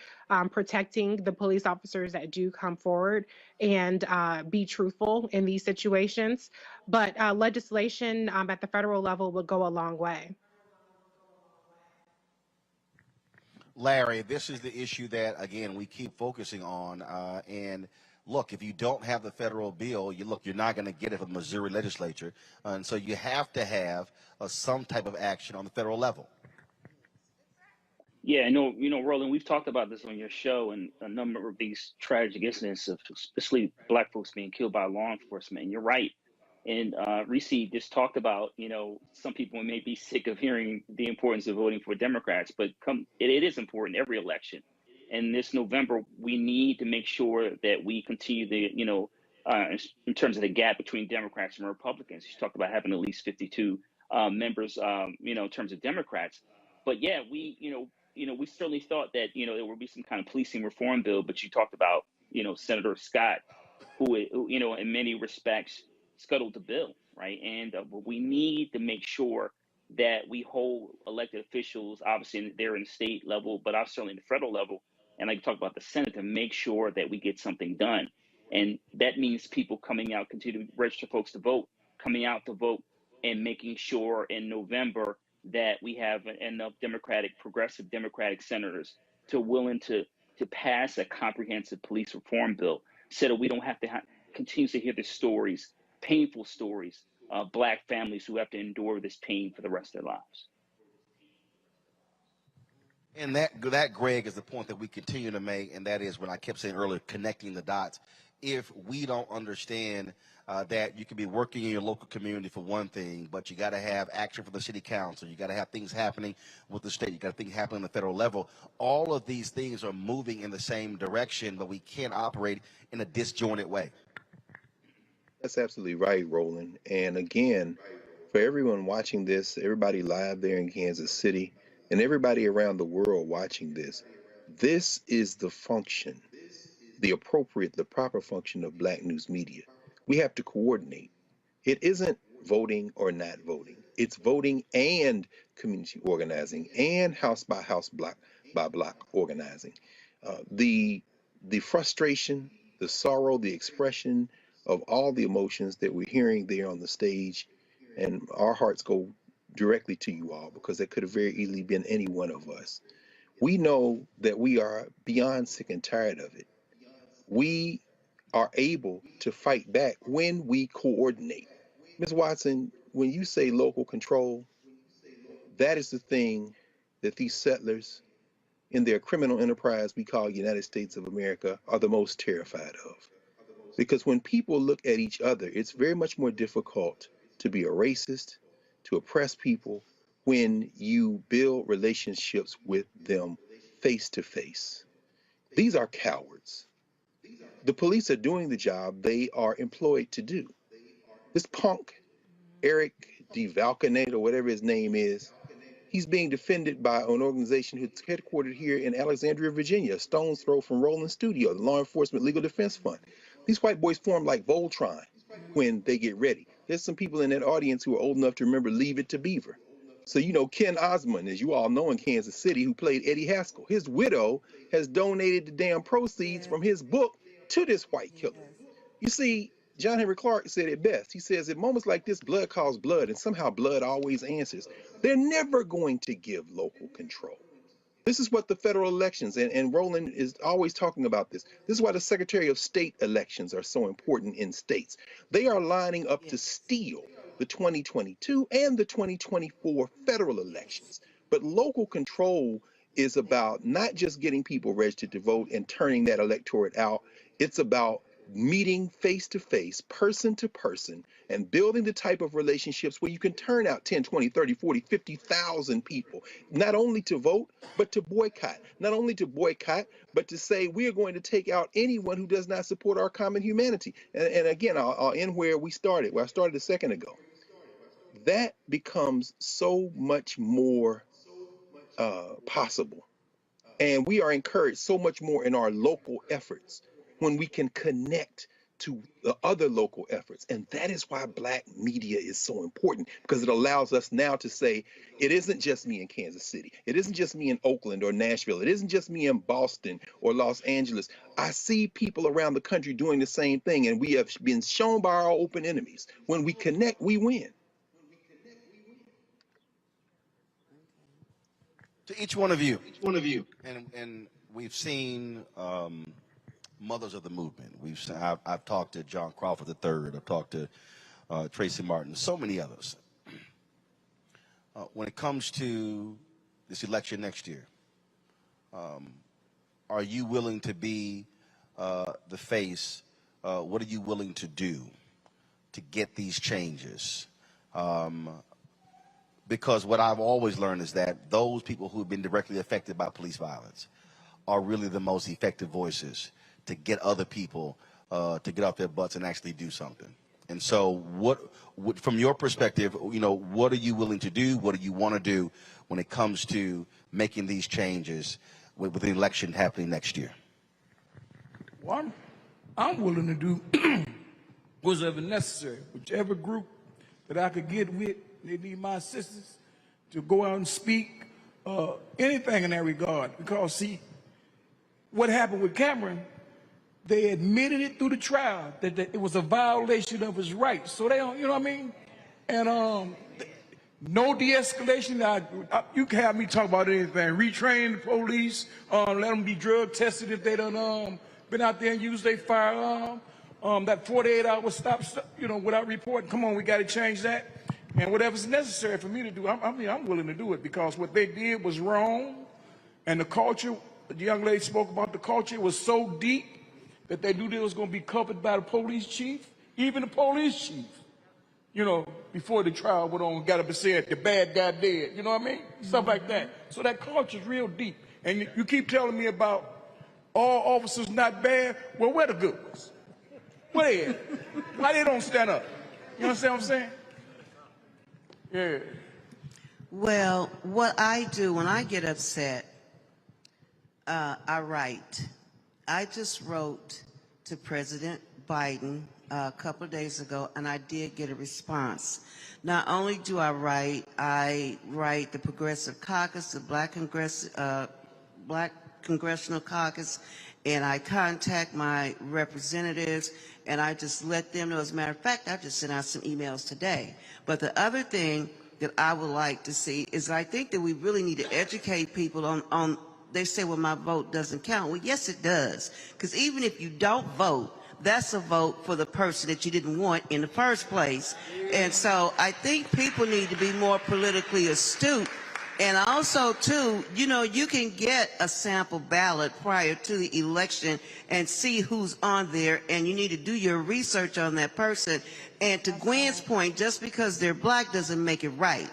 protecting the police officers that do come forward and be truthful in these situations. But legislation at the federal level would go a long way. Larry, this is the issue that, again, we keep focusing on. And look, if you don't have the federal bill, you're not going to get it from the Missouri legislature. And so you have to have some type of action on the federal level. Yeah, Roland, we've talked about this on your show and a number of these tragic incidents of especially Black folks being killed by law enforcement. And you're right. And Reese just talked about, some people may be sick of hearing the importance of voting for Democrats, but it is important every election. And this November, we need to make sure that we continue in terms of the gap between Democrats and Republicans. You talked about having at least 52 members, in terms of Democrats. But yeah, we certainly thought that, there would be some kind of policing reform bill, but you talked about, Senator Scott, who, in many respects scuttled the bill, right? And we need to make sure that we hold elected officials, obviously they're in the state level, but also certainly in the federal level, and like you talked about the Senate, to make sure that we get something done. And that means people coming out, continue to register folks to vote, coming out to vote, and making sure in November that we have enough progressive Democratic senators willing to pass a comprehensive police reform bill, so that we don't have to continue to hear the stories, painful stories, of Black families who have to endure this pain for the rest of their lives. And that, Greg, is the point that we continue to make, and that is when I kept saying earlier, connecting the dots. If we don't understand that you can be working in your local community for one thing, but you got to have action for the city council, you got to have things happening with the state, you got to things happening on the federal level. All of these things are moving in the same direction, but we can't operate in a disjointed way. That's absolutely right, Roland. And again, for everyone watching this, everybody live there in Kansas City, and everybody around the world watching this, this is the function, the proper function of Black news media. We have to coordinate. It isn't voting or not voting. It's voting and community organizing and house by house, block by block organizing. The frustration, the sorrow, the expression of all the emotions that we're hearing there on the stage, and our hearts go directly to you all, because that could have very easily been any one of us. We know that we are beyond sick and tired of it. We are able to fight back when we coordinate. Ms. Watson, when you say local control, that is the thing that these settlers in their criminal enterprise we call United States of America are the most terrified of. Because when people look at each other, it's very much more difficult to be a racist, to oppress people, when you build relationships with them face to face. These are cowards. The police are doing the job they are employed to do. This punk, Eric DeValcanator, or whatever his name is, he's being defended by an organization who's headquartered here in Alexandria, Virginia, a stone's throw from Roland Studio, the Law Enforcement Legal Defense Fund. These white boys form like Voltron when they get ready. There's some people in that audience who are old enough to remember Leave It to Beaver. So, Ken Osmond, as you all know in Kansas City, who played Eddie Haskell, his widow has donated the damn proceeds from his book to this white killer. You see, John Henry Clark said it best. He says, at moments like this, blood calls blood, and somehow blood always answers. They're never going to give local control. This is what the federal elections, and Roland is always talking about this. This is why the Secretary of State elections are so important in states. They are lining up to steal the 2022 and the 2024 federal elections. But local control is about not just getting people registered to vote and turning that electorate out. It's about meeting face to face, person to person, and building the type of relationships where you can turn out 10, 20, 30, 40, 50,000 people, not only to vote, but to boycott. Not only to boycott, but to say we're going to take out anyone who does not support our common humanity. And again, I'll end where I started a second ago. That becomes so much more possible. And we are encouraged so much more in our local efforts when we can connect to the other local efforts. And that is why Black media is so important, because it allows us now to say, it isn't just me in Kansas City. It isn't just me in Oakland or Nashville. It isn't just me in Boston or Los Angeles. I see people around the country doing the same thing, and we have been shown by our open enemies. When we connect, we win. To each one of you, and we've seen mothers of the movement. I've talked to John Crawford III. I've talked to Tracy Martin, so many others. When it comes to this election next year, are you willing to be the face? What are you willing to do to get these changes? Because what I've always learned is that those people who have been directly affected by police violence are really the most effective voices to get other people to get off their butts and actually do something. And so what, from your perspective, what are you willing to do? What do you want to do when it comes to making these changes with the election happening next year? Well, I'm willing to do whatever necessary. Whichever group that I could get with, they need my assistance to go out and speak, anything in that regard. Because, see, what happened with Cameron, they admitted it through the trial that it was a violation of his rights. So they don't, you know what I mean? And no de-escalation. You can have me talk about anything. Retrain the police, let them be drug tested if they done been out there and used their firearm. That 48-hour stop, without reporting. Come on, we got to change that. And whatever's necessary for me to do, I'm willing to do it, because what they did was wrong. And the culture, the young lady spoke about the culture, it was so deep that they knew they was going to be covered by the police chief, even the police chief. Before the trial went on, got up and said, the bad guy dead. You know what I mean? Stuff like that. So that culture's real deep. And you keep telling me about all officers not bad. Well, where the good ones? Where they at? Why they don't stand up? You understand what I'm saying? Yeah. Well, what I do when I get upset, I write. I just wrote to President Biden a couple of days ago, and I did get a response. Not only do I write the Progressive Caucus, the Black Congressional Caucus, and I contact my representatives, and I just let them know. As a matter of fact, I just sent out some emails today. But the other thing that I would like to see is, I think that we really need to educate people on they say, well, my vote doesn't count. Well, yes, it does. Because even if you don't vote, that's a vote for the person that you didn't want in the first place. And so I think people need to be more politically astute. And also, too, you can get a sample ballot prior to the election and see who's on there, and you need to do your research on that person. And to Gwen's point, just because they're black doesn't make it right.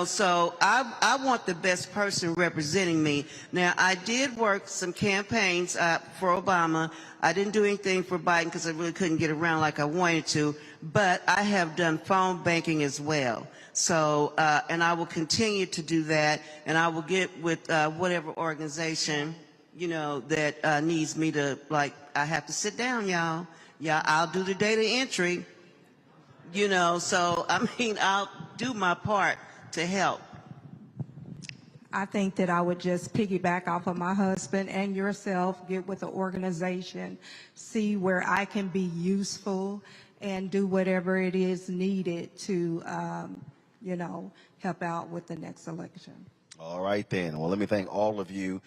So I want the best person representing me. Now, I did work some campaigns for Obama. I didn't do anything for Biden because I really couldn't get around like I wanted to, but I have done phone banking as well. So, and I will continue to do that, and I will get with whatever organization, that needs me to, I have to sit down, y'all. Yeah, I'll do the data entry, so, I'll do my part to help. I think that I would just piggyback off of my husband and yourself, get with the organization, see where I can be useful, and do whatever it is needed to, help out with the next election. All right, then. Well, let me thank all of you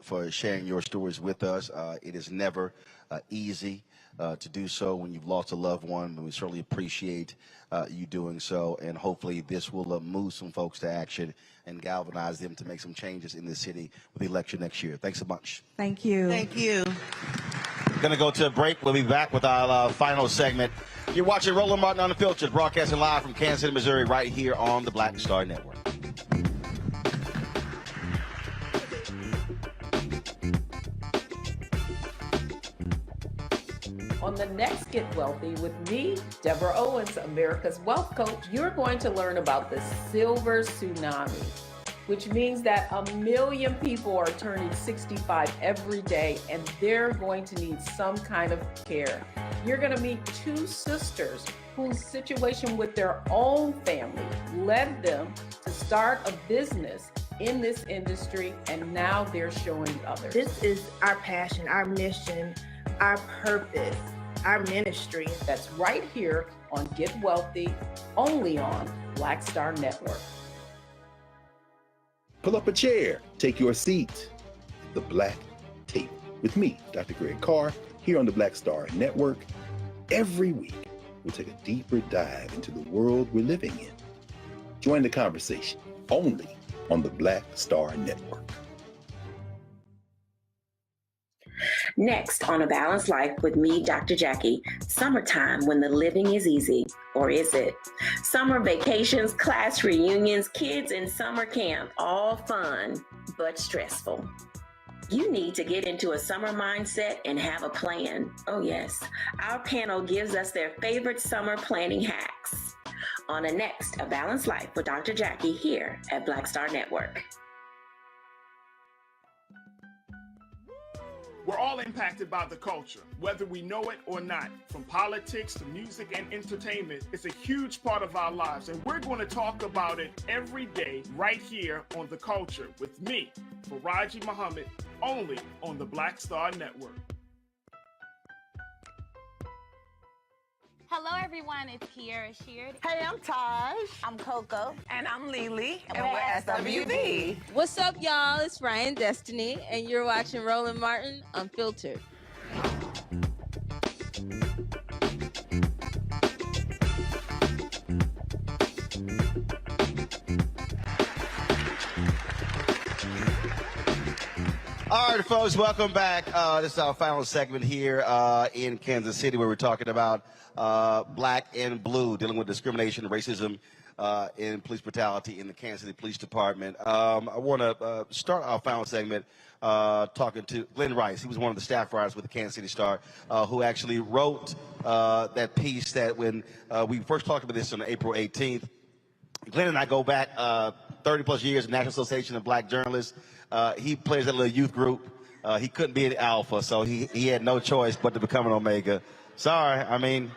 for sharing your stories with us. It is never easy to do so when you've lost a loved one, but we certainly appreciate you doing so, and hopefully this will move some folks to action and galvanize them to make some changes in the city with the election next year. Thanks so much. Thank you. Thank you. Going to go to a break. We'll be back with our final segment. You're watching Roland Martin Unfiltered, broadcasting live from Kansas City, Missouri, right here on the Black Star Network. On the next Get Wealthy with me, Deborah Owens, America's Wealth Coach, you're going to learn about the silver tsunami, which means that 1 million people are turning 65 every day, and they're going to need some kind of care. You're going to meet two sisters whose situation with their own family led them to start a business in this industry, and now they're showing others. This is our passion, our mission, our purpose, our ministry. That's right here on Get Wealthy, only on Black Star Network. Pull up a chair, take your seat. The Black Tape with me, Dr. Greg Carr, here on the Black Star Network. Every week, we'll take a deeper dive into the world we're living in. Join the conversation only on the Black Star Network. Next on A Balanced Life with me, Dr. Jackie, summertime when the living is easy, or is it? Summer vacations, class reunions, kids in summer camp, all fun, but stressful. You need to get into a summer mindset and have a plan. Oh yes, our panel gives us their favorite summer planning hacks. On the next A Balanced Life with Dr. Jackie here at Black Star Network. We're all impacted by the culture, whether we know it or not. From politics to music and entertainment, it's a huge part of our lives, and we're going to talk about it every day right here on The Culture with me, Faraji Muhammad, only on the Black Star Network. Hello everyone, it's Kiara Sheard. Hey, I'm Taj. I'm Coco. And I'm Lily. And we're SWB. What's up, y'all? It's Ryan Destiny, and you're watching Roland Martin, Unfiltered. All right, folks, welcome back. This is our final segment here in Kansas City, where we're talking about black and blue, dealing with discrimination and racism in police brutality in the Kansas City Police Department. I want to start our final segment talking to Glenn Rice. He was one of the staff writers with the Kansas City Star, who actually wrote that piece that when we first talked about this on April 18th. Glenn and I go back 30 plus years in the National Association of Black Journalists. He plays that little youth group. He couldn't be an alpha, so he had no choice but to become an omega. Sorry, I mean,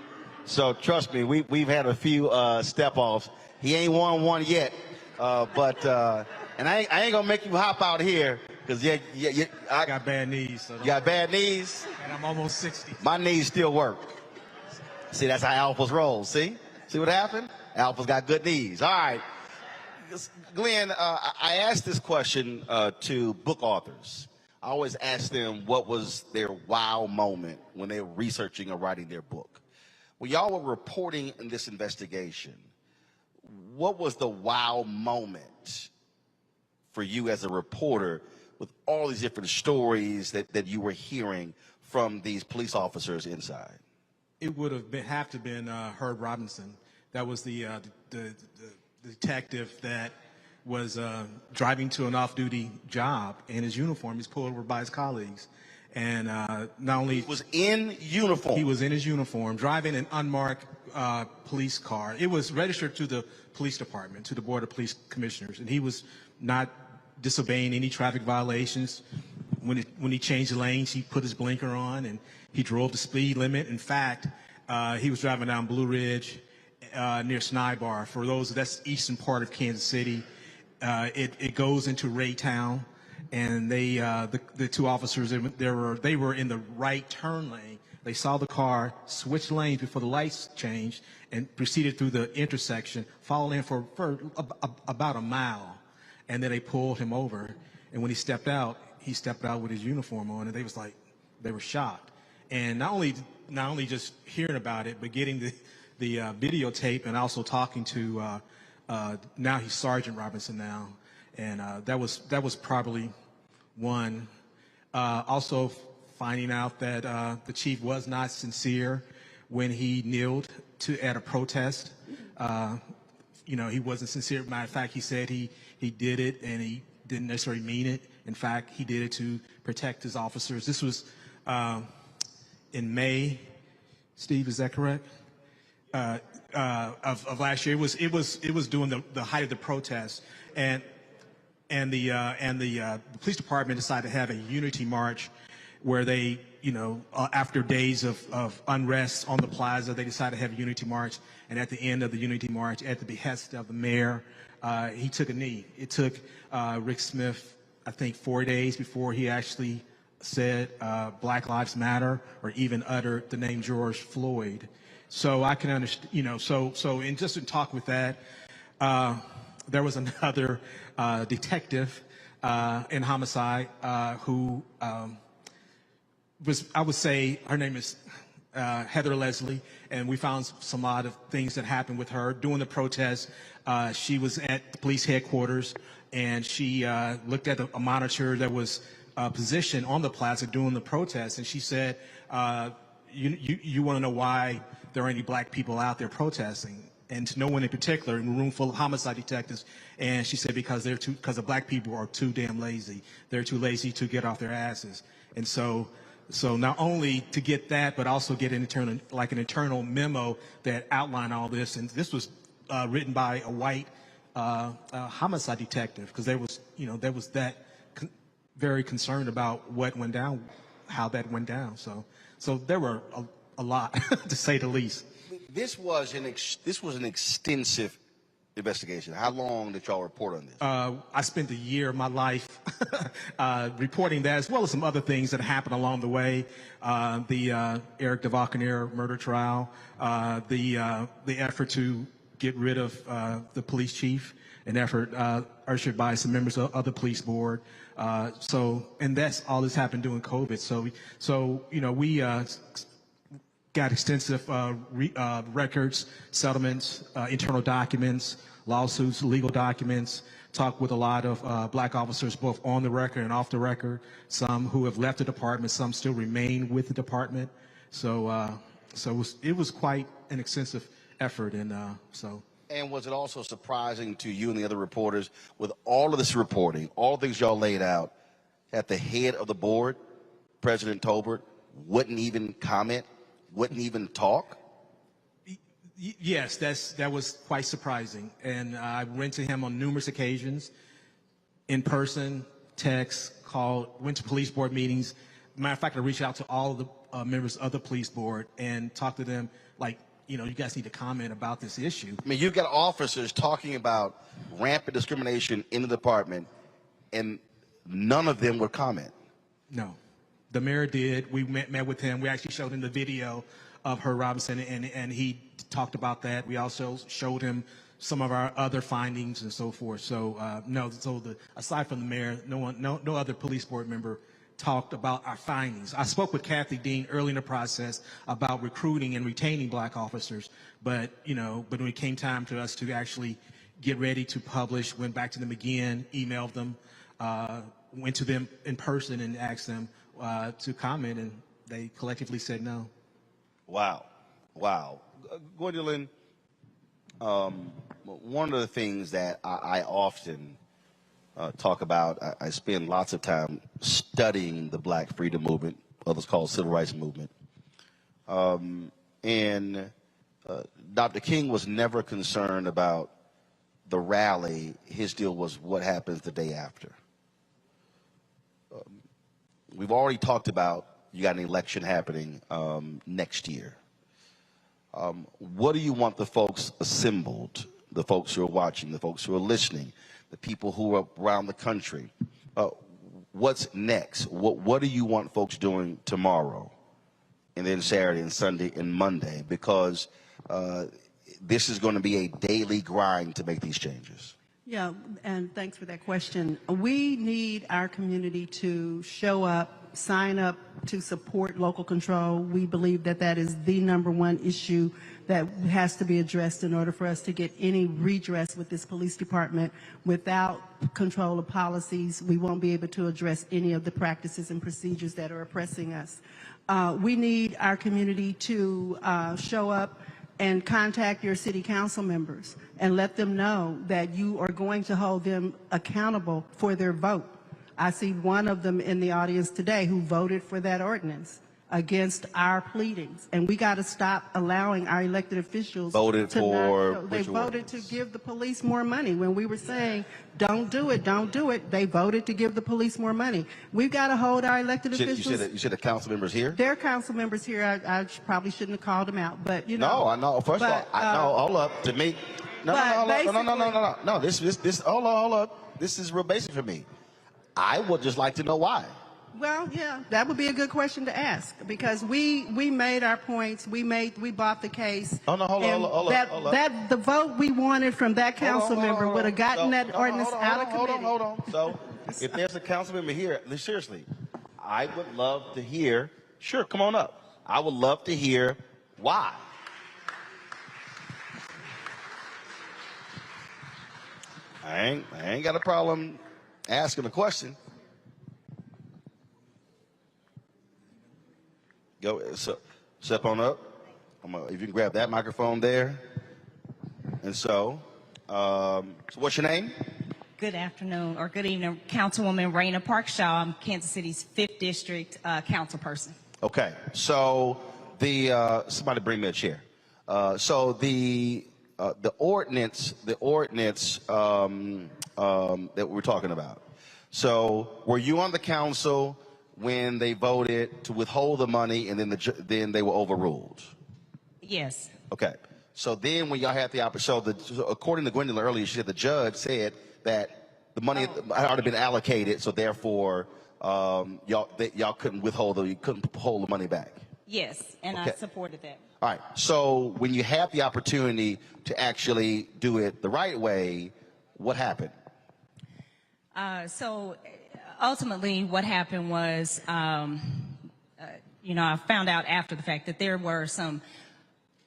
so trust me, we've had a few step-offs. He ain't won one yet, and I ain't gonna make you hop out here, because I got bad knees. So you got bad knees? And I'm almost 60. My knees still work. See, that's how alphas roll, see? See what happened? Alphas got good knees. All right. Glenn, I asked this question to book authors. I always ask them what was their wow moment when they were researching or writing their book. When y'all were reporting in this investigation, what was the wow moment for you as a reporter with all these different stories that you were hearing from these police officers inside? It would have to been Herb Robinson. That was the detective that was driving to an off-duty job in his uniform. He's pulled over by his colleagues. And not only... He was in uniform. He was in his uniform, driving an unmarked police car. It was registered to the police department, to the Board of Police Commissioners, and he was not disobeying any traffic violations. When he changed lanes, he put his blinker on, and he drove the speed limit. In fact, he was driving down Blue Ridge near Snybar. For those, that's eastern part of Kansas City. It goes into Raytown, and the two officers, they were in the right turn lane. They saw the car, switched lanes before the lights changed, and proceeded through the intersection, followed in for about a mile, and then they pulled him over. And when he stepped out with his uniform on, and they were shocked. And not only just hearing about it, but getting the videotape, and also talking to now he's Sergeant Robinson now, and that was probably one. Also finding out that the chief was not sincere when he kneeled at a protest. He wasn't sincere. Matter of fact, he said he did it, and he didn't necessarily mean it. In fact, he did it to protect his officers. This was in May. Steve, is that correct? Of last year. It was during the height of the protest, and the police department decided to have a unity march where they, after days of unrest on the plaza, they decided to have a unity march. And at the end of the unity march, at the behest of the mayor, he took a knee. It took Rick Smith, I think, 4 days before he actually said Black Lives Matter, or even uttered the name George Floyd. So I can understand, so in talk with that, there was another detective in homicide who was, I would say, her name is Heather Leslie, and we found some odd things that happened with her during the protest. She was at the police headquarters, and she looked at a monitor that was position on the plaza during the protest, and she said, you want to know why there are any black people out there protesting, and to no one in particular, in a room full of homicide detectives. And she said because the black people are too damn lazy. They're too lazy to get off their asses. And so not only to get that, but also get an internal memo that outlined all this. And this was written by a white homicide detective, because there was very concerned about what went down, how that went down. So there were a lot, to say the least. This was an extensive investigation. How long did y'all report on this? I spent a year of my life reporting that, as well as some other things that happened along the way. The Eric DeValcanair murder trial, the effort to get rid of the police chief, an effort ushered by some members of the police board. And that's all this happened during COVID. So we got extensive records, settlements, internal documents, lawsuits, legal documents, talked with a lot of black officers, both on the record and off the record, some who have left the department, some still remain with the department. So it was quite an extensive effort. And was it also surprising to you and the other reporters, with all of this reporting, all the things y'all laid out, that the head of the board, President Tolbert, wouldn't even comment? Wouldn't even talk? Yes, that was quite surprising. And I went to him on numerous occasions, in person, text, called, went to police board meetings. Matter of fact, I reached out to all of the members of the police board and talked to them like, you guys need to comment about this issue. I mean, you've got officers talking about rampant discrimination in the department, and none of them would comment. No. The mayor did. We met with him. We actually showed him the video of Herb Robinson, and he talked about that. We also showed him some of our other findings and so forth. So no. So aside from the mayor, no other police board member talked about our findings. I spoke with Kathy Dean early in the process about recruiting and retaining black officers, but when it came time to us to actually get ready to publish, went back to them again, emailed them, went to them in person and asked them to comment, and they collectively said no. Wow. Gwendolyn, one of the things that I often talk about, I spend lots of time studying the Black freedom movement, others call it civil rights movement. Dr. King was never concerned about the rally. His deal was what happens the day after. We've already talked about you got an election happening next year. What do you want the folks assembled, the folks who are watching, the folks who are listening, the people who are around the country? What's next? What do you want folks doing tomorrow, and then Saturday and Sunday and Monday? Because this is going to be a daily grind to make these changes. Yeah, and thanks for that question. We need our community to show up, sign up to support local control. We believe that that is the #1 issue that has to be addressed in order for us to get any redress with this police department. Without control of policies, we won't be able to address any of the practices and procedures that are oppressing us. We need our community to show up and contact your city council members and let them know that you are going to hold them accountable for their vote. I see one of them in the audience today who voted for that ordinance against our pleadings. And we got to stop allowing our elected officials voted to for not, they voted to give the police more money. When we were saying, don't do it, they voted to give the police more money. We've got to hold our elected officials. You said the council members here? They're council members here. I probably shouldn't have called them out, but you know. No, I know. First of all, no, hold up. To me, no. Hold up. This is real basic for me. I would just like to know why. Well, yeah, that would be a good question to ask, because we made our points. We bought the case. Oh no, hold on. That the vote we wanted from that council member would have gotten that ordinance out of committee. Hold on. So, if there's a council member here, seriously, I would love to hear. Sure, come on up. I would love to hear why. I ain't got a problem asking a question. Go, so, step on up. If you can grab that microphone there. And so what's your name? Good afternoon, or good evening, Councilwoman Raina Parkshaw. I'm Kansas City's 5th District council person. Okay, so somebody bring me a chair. So the ordinance that we're talking about. So were you on the council when they voted to withhold the money and then they were overruled? Yes. Okay. So then when y'all had the opportunity, so according to Gwendolyn earlier, she said the judge said that the money had already been allocated, so therefore y'all couldn't you couldn't hold the money back. Yes, and Okay. I supported that. All right. So when you had the opportunity to actually do it the right way, what happened? So ultimately what happened was, I found out after the fact that there were some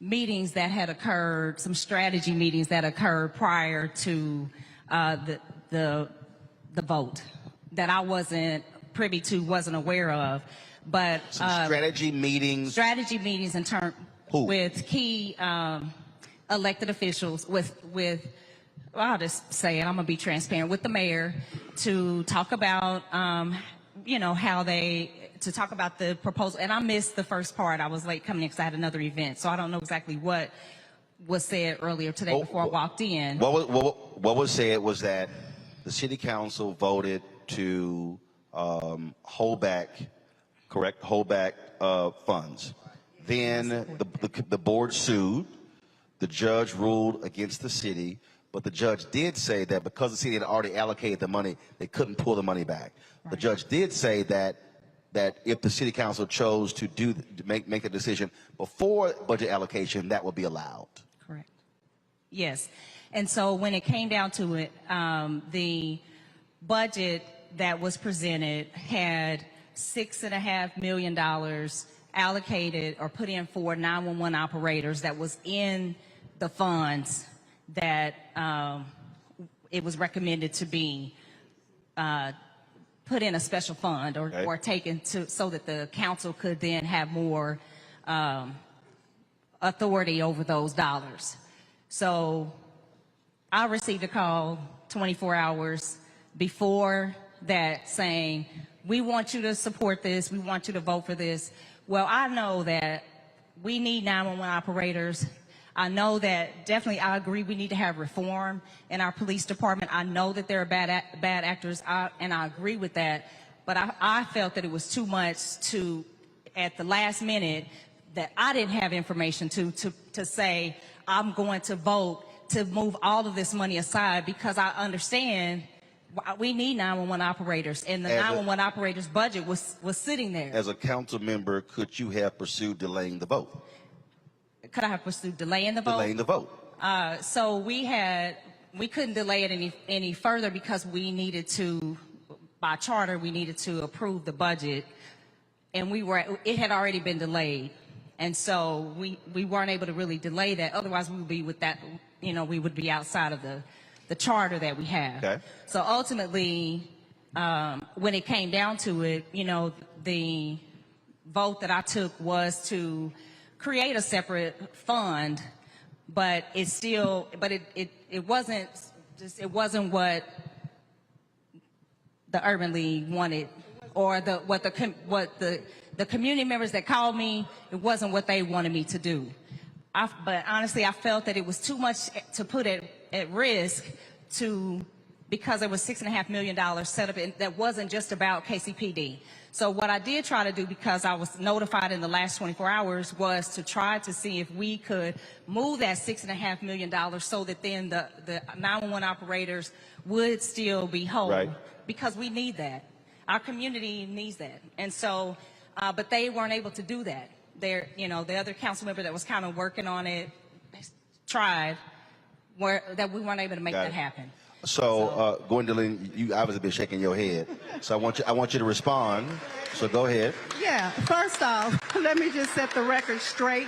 meetings that had occurred, some strategy meetings that occurred prior to the vote that I wasn't privy to, wasn't aware of. But Strategy meetings in turn with key elected officials, with I'll just say it, I'm gonna be transparent, with the mayor to talk about to talk about the proposal. And I missed the first part. I was late coming in because I had another event, so I don't know exactly what was said earlier today before I walked in. What was said was that the city council voted to hold back funds. Then the board sued. The judge ruled against the city, but the judge did say that because the city had already allocated the money, they couldn't pull the money back. Right. The judge did say that if the city council chose to make a decision before budget allocation, that would be allowed. Correct. Yes. And so when it came down to it, the budget that was presented had $6.5 million allocated or put in for 911 operators that was in the funds that it was recommended to be put in a special fund or taken to, so that the council could then have more authority over those dollars. So I received a call 24 hours before that saying, we want you to support this, we want you to vote for this. Well, I know that we need 911 operators. I know that definitely I agree we need to have reform in our police department. I know that there are bad actors, and I agree with that. But I felt that it was too much to, at the last minute, that I didn't have information to say I'm going to vote to move all of this money aside, because I understand we need 911 operators, and the 911 operators budget was sitting there. As a council member, could you have pursued delaying the vote? Could I have pursued delaying the vote? Delaying the vote. So we couldn't delay it any further because we needed to, by charter, we needed to approve the budget, and it had already been delayed, and so we weren't able to really delay that. Otherwise, we would be with that, we would be outside of the charter that we have. Okay. So ultimately, when it came down to it, the vote that I took was to create a separate fund, but it wasn't what the Urban League wanted, or what the community members that called me, it wasn't what they wanted me to do. But honestly, I felt that it was too much to put at risk because there was $6.5 million set up, and that wasn't just about KCPD. So what I did try to do, because I was notified in the last 24 hours, was to try to see if we could move that $6.5 million so that then the 911 operators would still be whole. Right. Because we need that. Our community needs that. And so, but they weren't able to do that. The other council member that was kind of working on it tried, that we weren't able to make that happen. So, Gwendolyn, you obviously been shaking your head. So I want you to respond. So go ahead. Yeah, first off, let me just set the record straight,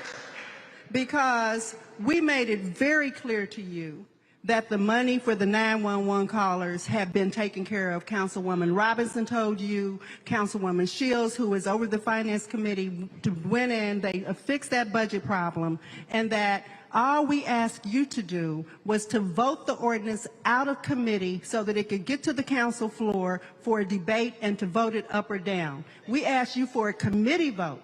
because we made it very clear to you that the money for the 911 callers have been taken care of. Councilwoman Robinson told you, Councilwoman Shields, who is over the Finance Committee, went in, they fixed that budget problem, and that all we asked you to do was to vote the ordinance out of committee so that it could get to the council floor for a debate and to vote it up or down. We asked you for a committee vote,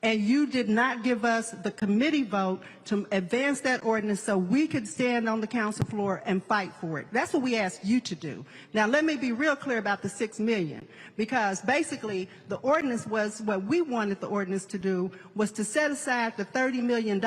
and you did not give us the committee vote to advance that ordinance so we could stand on the council floor and fight for it. That's what we asked you to do. Now, let me be real clear about the $6 million, because basically the ordinance was, what we wanted the ordinance to do was to set aside the $30 million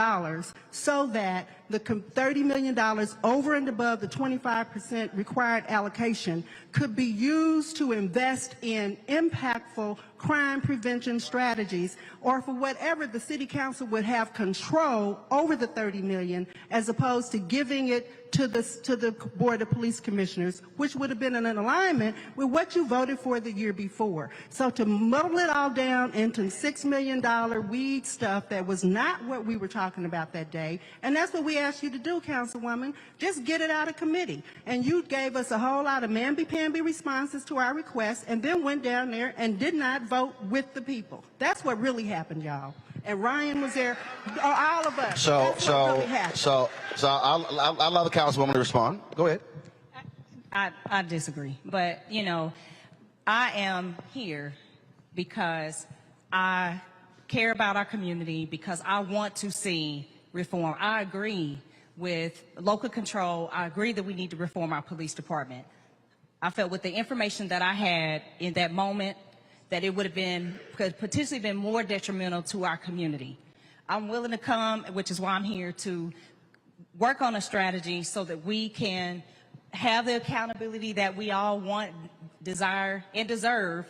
so that the $30 million over and above the 25% required allocation could be used to invest in impactful crime prevention strategies, or for whatever the city council would have control over the $30 million, as opposed to giving it to the Board of Police Commissioners, which would have been in alignment with what you voted for the year before. So to muddle it all down into $6 million weed stuff, that was not what we were talking about that day. And that's what we asked you to do, Councilwoman. Just get it out of committee. And you gave us a whole lot of mamby-pamby responses to our requests, and then went down there and did not vote with the people. That's what really happened, y'all. And Ryan was there, all of us. That's what really happened. I'll allow the councilwoman to respond. Go ahead. I disagree, but you know, I am here because I care about our community, because I want to see reform. I agree with local control. I agree that we need to reform our police department. I felt with the information that I had in that moment that it would have been, could potentially been more detrimental to our community. I'm willing to come, which is why I'm here, to work on a strategy so that we can have the accountability that we all want, desire, and deserve.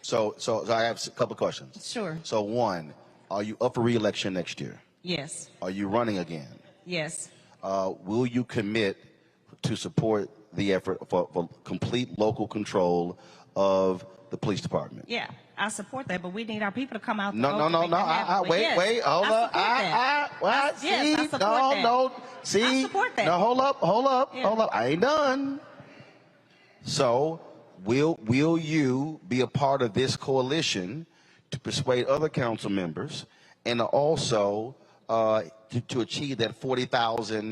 So I have a couple questions. Sure. So one, are you up for re-election next year? Yes. Are you running again? Yes. Will you commit to support the effort for complete local control of the police department? Yeah, I support that, but we need our people to come out. No. Wait, hold up. See, I support that. No, hold up. I ain't done. So, will you be a part of this coalition to persuade other council members, and also to achieve that 40,000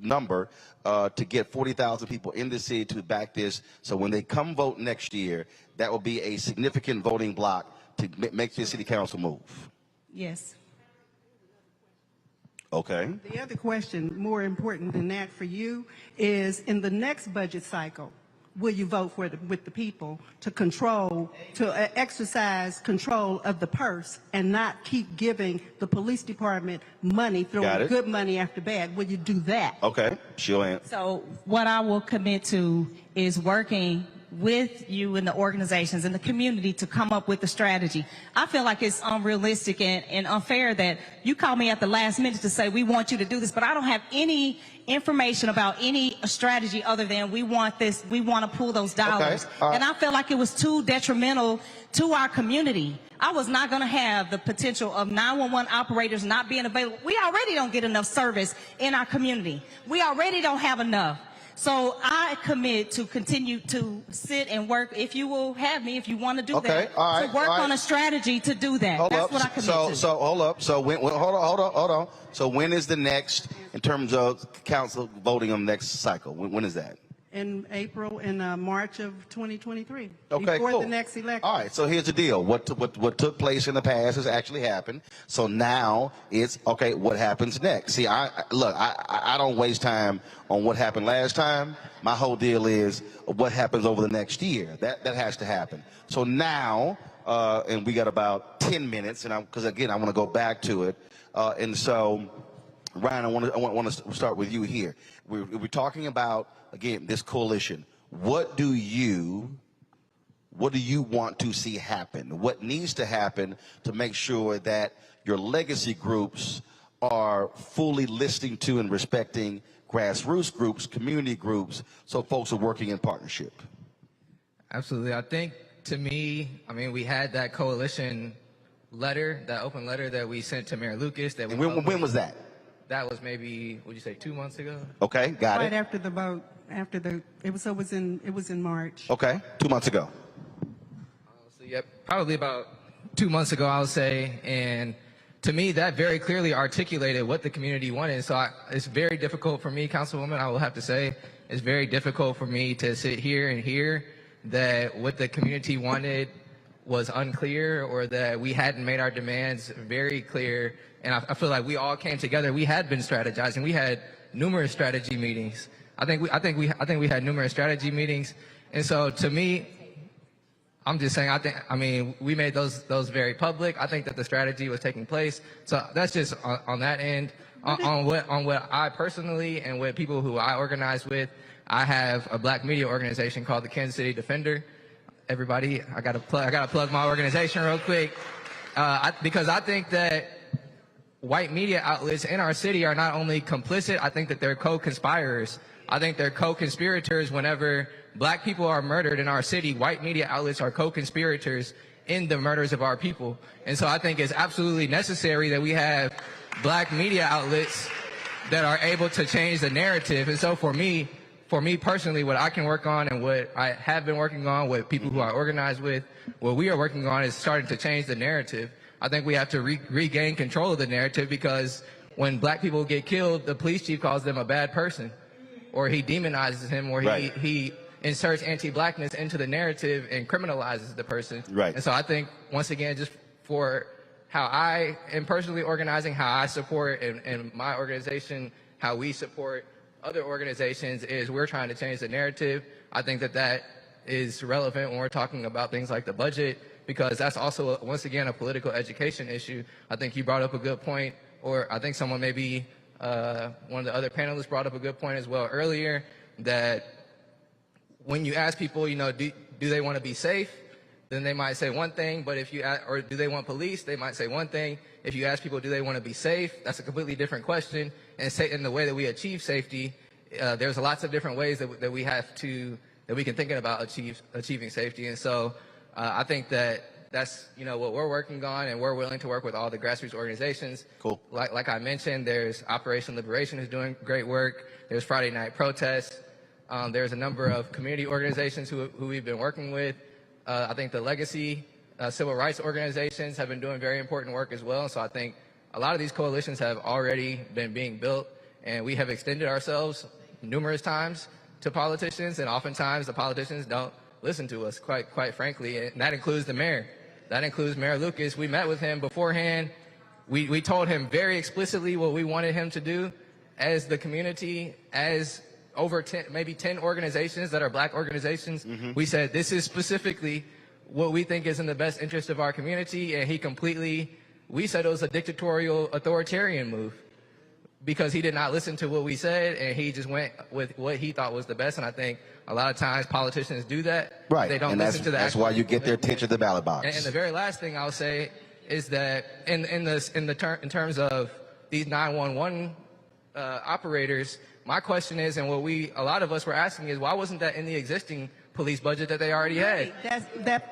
number, to get 40,000 people in the city to back this, so when they come vote next year, that will be a significant voting block to make the city council move? Yes. Okay. The other question, more important than that for you, is in the next budget cycle, will you vote with the people to exercise control of the purse and not keep giving the police department money, throwing good money after bad? Will you do that? Okay, she'll answer. So what I will commit to is working with you and the organizations and the community to come up with a strategy. I feel like it's unrealistic and unfair that you call me at the last minute to say we want you to do this, but I don't have any information about any strategy other than we want this, we want to pull those dollars. Okay. And I felt like it was too detrimental to our community. I was not going to have the potential of 911 operators not being available. We already don't get enough service in our community. We already don't have enough. So I commit to continue to sit and work, if you will have me, if you want to do that, to work on a strategy to do that. That's what I commit to. So hold up. So hold on. So when is the next, in terms of council voting on the next cycle? When is that? In April and March of 2023. Okay, before cool. the next election. All right, so here's the deal. What took place in the past has actually happened. So now it's, okay, what happens next? See, I don't waste time on what happened last time. My whole deal is what happens over the next year. That has to happen. So now, and we got about 10 minutes, and because again, I want to go back to it. And so, Ryan, I want to start with you here. We're talking about, again, this coalition. What do you want to see happen? What needs to happen to make sure that your legacy groups are fully listening to and respecting grassroots groups, community groups, so folks are working in partnership? Absolutely. I think, to me, we had that coalition letter, that open letter that we sent to Mayor Lucas. When was that? that was maybe, would you say 2 months ago? Okay, got Right it. after the vote, it was in March. Okay, 2 months ago. So yeah, probably about 2 months ago, I would say, and to me, that very clearly articulated what the community wanted. So it's very difficult for me, Councilwoman, I will have to say, it's very difficult for me to sit here and hear that what the community wanted was unclear or that we hadn't made our demands very clear. And I feel like we all came together. We had been strategizing. We had numerous strategy meetings. I think we had numerous strategy meetings. And so to me, I'm just saying, I mean, we made those very public. I think that the strategy was taking place. So that's just on that end. On what I personally and what people who I organize with, I have a black media organization called the Kansas City Defender. Everybody, I gotta plug my organization real quick, because I think that white media outlets in our city are not only complicit, I think that they're co-conspirators. I think they're co-conspirators whenever black people are murdered in our city. White media outlets are co-conspirators in the murders of our people. And so I think it's absolutely necessary that we have black media outlets that are able to change the narrative. And so for me personally, what I can work on and what I have been working on with people who I organize with, what we are working on is starting to change the narrative. I think we have to regain control of the narrative, because when black people get killed, the police chief calls them a bad person, or he demonizes him, or he inserts anti-blackness into the narrative and criminalizes the person. Right. And so I think, once again, just for how I am personally organizing, how I support and my organization, how we support other organizations, is we're trying to change the narrative. I think that is relevant when we're talking about things like the budget, because that's also, once again, a political education issue. I think you brought up a good point, or I think someone maybe, one of the other panelists brought up a good point as well earlier, that when you ask people, do they want to be safe, then they might say one thing, but if you ask, or do they want police, they might say one thing. If you ask people, do they want to be safe, that's a completely different question. And in the way that we achieve safety, there's lots of different ways that we can think about achieving safety. And so I think that's what we're working on, and we're willing to work with all the grassroots organizations. Cool. Like I mentioned, there's Operation Liberation who's doing great work. There's Friday Night Protests. There's a number of community organizations who we've been working with. I think the legacy civil rights organizations have been doing very important work as well. So I think a lot of these coalitions have already been being built, and we have extended ourselves numerous times to politicians, and oftentimes the politicians don't listen to us, quite frankly, and that includes the mayor. That includes Mayor Lucas. We met with him beforehand. We told him very explicitly what we wanted him to do as the community, as over 10, maybe 10 organizations that are black organizations. We said, this is specifically what we think is in the best interest of our community, and we said it was a dictatorial, authoritarian move, because he did not listen to what we said, and he just went with what he thought was the best. And I think a lot of times politicians do that. Right. They don't and listen to the that's why you get their attention at the ballot box. And the very last thing I'll say is that in terms of these 911 operators, my question is, and what a lot of us were asking is, why wasn't that in the existing police budget that they already had?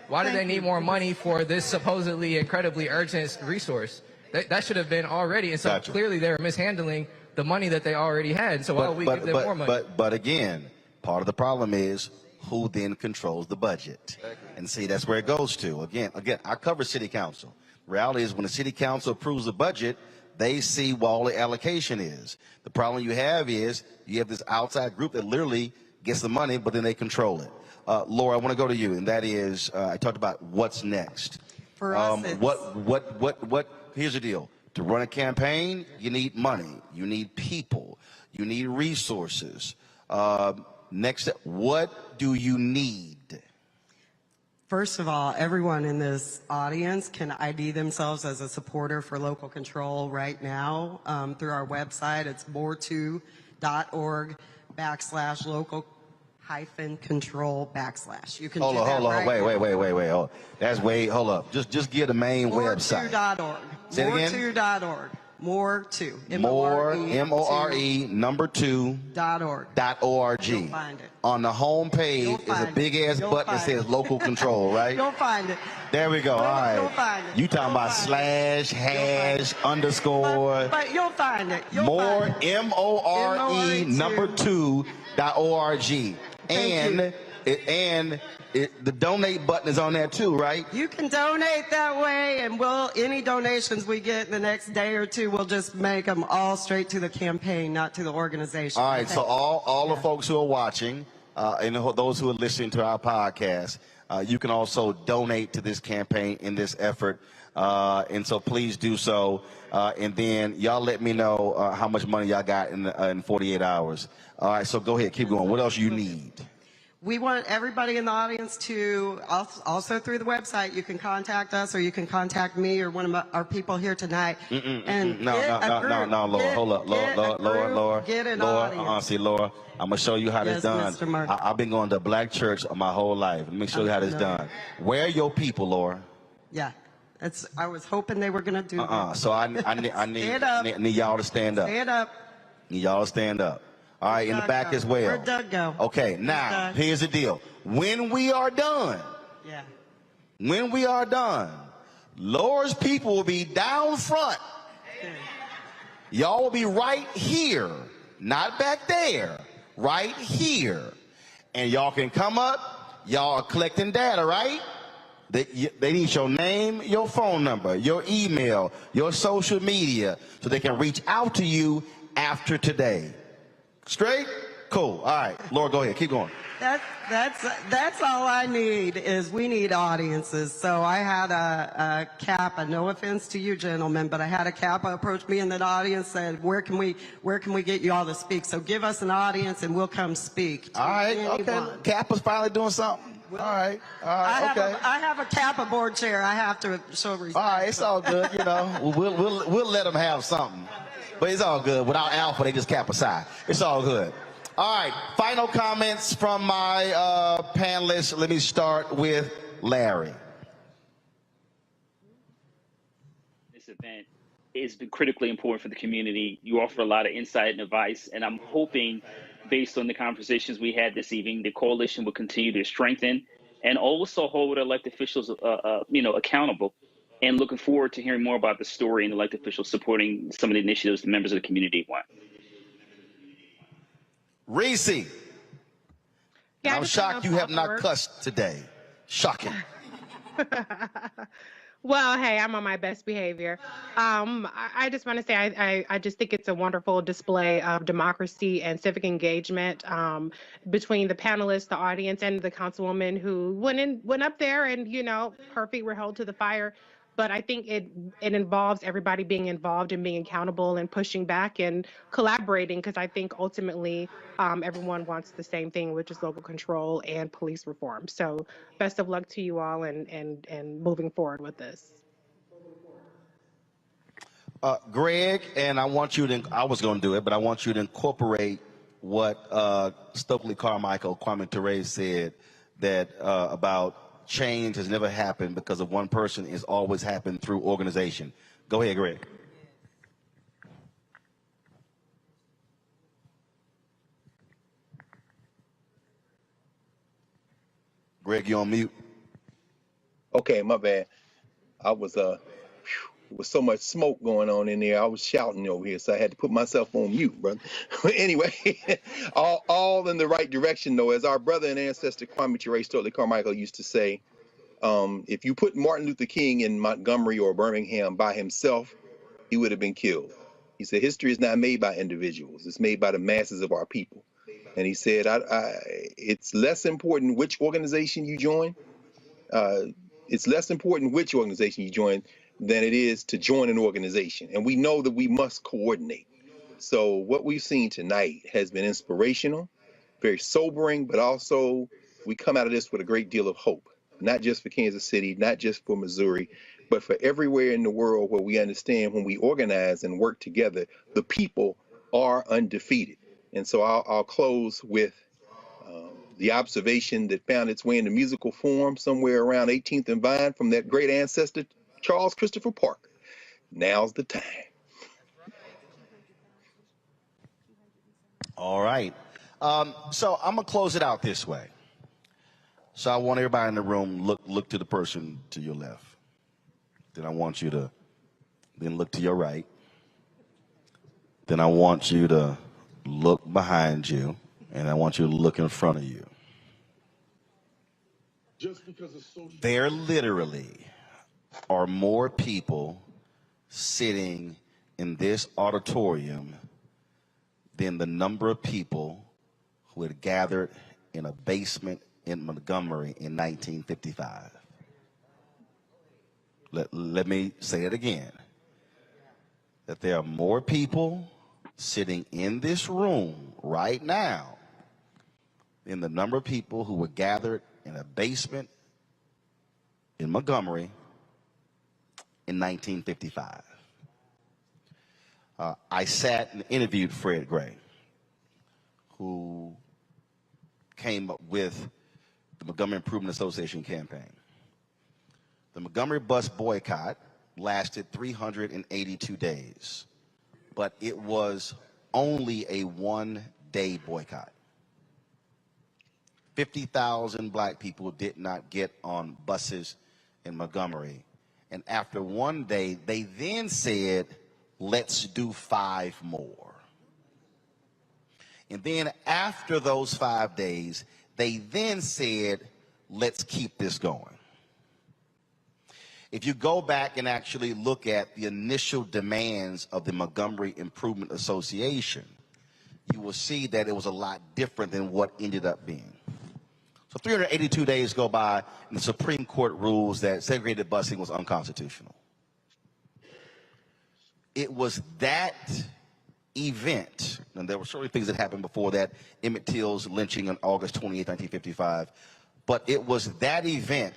Why do they need more money for this supposedly incredibly urgent resource? That should have been already. And so clearly they were mishandling the money that they already had. So why would we give them more money? But again, part of the problem is who then controls the budget. And see, that's where it goes to. Again, I cover city council. Reality is when the city council approves the budget, they see what all the allocation is. The problem you have is you have this outside group that literally gets the money, but then they control it. Laura, I want to go to you, and that is, I talked about what's next. For us, here's the deal. To run a campaign, you need money, you need people, you need resources. Next, what do you need? First of all, everyone in this audience can ID themselves as a supporter for local control right now through our website. It's more2.org/local-control/. You can hold on, wait. Hold up. Just give the main website. More2.org. Say it again. More2.org. More two. More, M-O-R-E, number 2. .org. .org. You'll find it. On the home page is a big ass button that says local control, right? You'll find it. There we go. All right. You'll find it. You talking about slash, hash, underscore. But you'll find it. More, M-O-R-E, number 2, .org. And the donate button is on there too, right? You can donate that way, and any donations we get in the next day or two, we'll just make them all straight to the campaign, not to the organization. All right, so all the folks who are watching and those who are listening to our podcast, you can also donate to this campaign in this effort. And so please do so. And then y'all let me know how much money y'all got in 48 hours. All right, so go ahead, keep going. What else you need? We want everybody in the audience to, also through the website, you can contact us or you can contact me or one of our people here tonight. No, Laura, hold up. Laura. Get an audience. See, Laura, I'm going to show you how this Yes, done. Mr. Martin. I've been going to black church my whole life. Let me show you how this done. Where are your people, Laura? Yeah. I was hoping they were going to do that. So I need y'all to stand up. Stand up. Need y'all to stand up. All right, in the back as well. Where'd Doug go? Okay, now, here's the deal. When we are done, Laura's people will be down front. Y'all will be right here, not back there, right here. And y'all can come up. Y'all are collecting data, right? They need your name, your phone number, your email, your social media, so they can reach out to you after today. Straight? Cool. All right. Laura, go ahead. Keep going. That's all I need is we need audiences. So I had a Kappa, no offense to you gentlemen, but I had a Kappa approach me in the audience, said, where can we get you all to speak? So give us an audience and we'll come speak. All right. Okay. Kappa's finally doing something. All right. I have a Kappa board chair. I have to show respect. All right. It's all good. We'll let them have something. But it's all good. Without Alpha, they just cap aside. It's all good. All right. Final comments from my panelists. Let me start with Larry. This event has been critically important for the community. You offer a lot of insight and advice, and I'm hoping, based on the conversations we had this evening, the coalition will continue to strengthen and also hold elected officials, accountable. And looking forward to hearing more about the story and elected officials supporting some of the initiatives the members of the community want. Reese. Yeah, I'm shocked you have not cussed today. Shocking. Well, hey, I'm on my best behavior. I just want to say I just think it's a wonderful display of democracy and civic engagement between the panelists, the audience, and the councilwoman who went up there and, her feet were held to the fire. But I think it involves everybody being involved and being accountable and pushing back and collaborating, because I think ultimately everyone wants the same thing, which is local control and police reform. So best of luck to you all and moving forward with this. Greg, and I was going to do it, but I want you to incorporate what Stokely Carmichael, Kwame Ture said, that about change has never happened because of one person. It's always happened through organization. Go ahead, Greg. Greg, you on mute? Okay, my bad. I was there was so much smoke going on in there. I was shouting over here, so I had to put myself on mute, brother. Anyway, all in the right direction, though. As our brother and ancestor Kwame Ture Stokely Carmichael used to say, if you put Martin Luther King in Montgomery or Birmingham by himself, he would have been killed. He said, history is not made by individuals. It's made by the masses of our people. And he said, it's less important which organization you join. It's less important which organization you join than it is to join an organization. And we know that we must coordinate. So what we've seen tonight has been inspirational, very sobering, but also we come out of this with a great deal of hope, not just for Kansas City, not just for Missouri, but for everywhere in the world where we understand when we organize and work together, the people are undefeated. And so I'll close with the observation that found its way into musical form somewhere around 18th and Vine from that great ancestor, Charles Christopher Parker. Now's the time. All right. So I'm going to close it out this way. So I want everybody in the room, look to the person to your left. Then I want you to then look to your right. Then I want you to look behind you, and I want you to look in front of you. There literally are more people sitting in this auditorium than the number of people who had gathered in a basement in Montgomery in 1955. Let me say it again. That there are more people sitting in this room right now than the number of people who were gathered in a basement in Montgomery in 1955. I sat and interviewed Fred Gray, who came up with the Montgomery Improvement Association campaign. The Montgomery bus boycott lasted 382 days, but it was only a one-day boycott. 50,000 black people did not get on buses in Montgomery. And after one day, they then said, let's do 5 more. And then after those 5 days, they then said, let's keep this going. If you go back and actually look at the initial demands of the Montgomery Improvement Association, you will see that it was a lot different than what ended up being. So 382 days go by, and the Supreme Court rules that segregated busing was unconstitutional. It was that event, and there were certainly things that happened before that, Emmett Till's lynching on August 28, 1955, but it was that event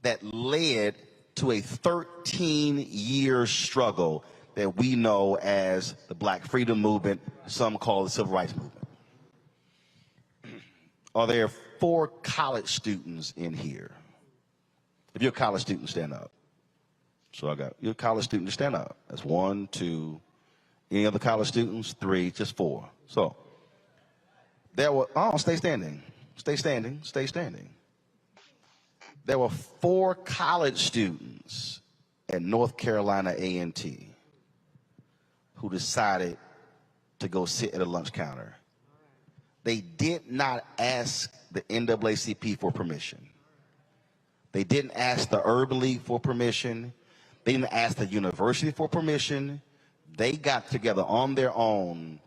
that led to a 13-year struggle that we know as the Black Freedom Movement, some call the Civil Rights Movement. Are there 4 college students in here? If you're a college student, stand up. So you're a college student, stand up. That's 1, 2, any other college students? 3, just 4. So there were, stay standing, stay standing, stay standing. There were 4 college students at North Carolina A&T who decided to go sit at a lunch counter. They did not ask the NAACP for permission. They didn't ask the Urban League for permission. They didn't ask the university for permission. They got together on their own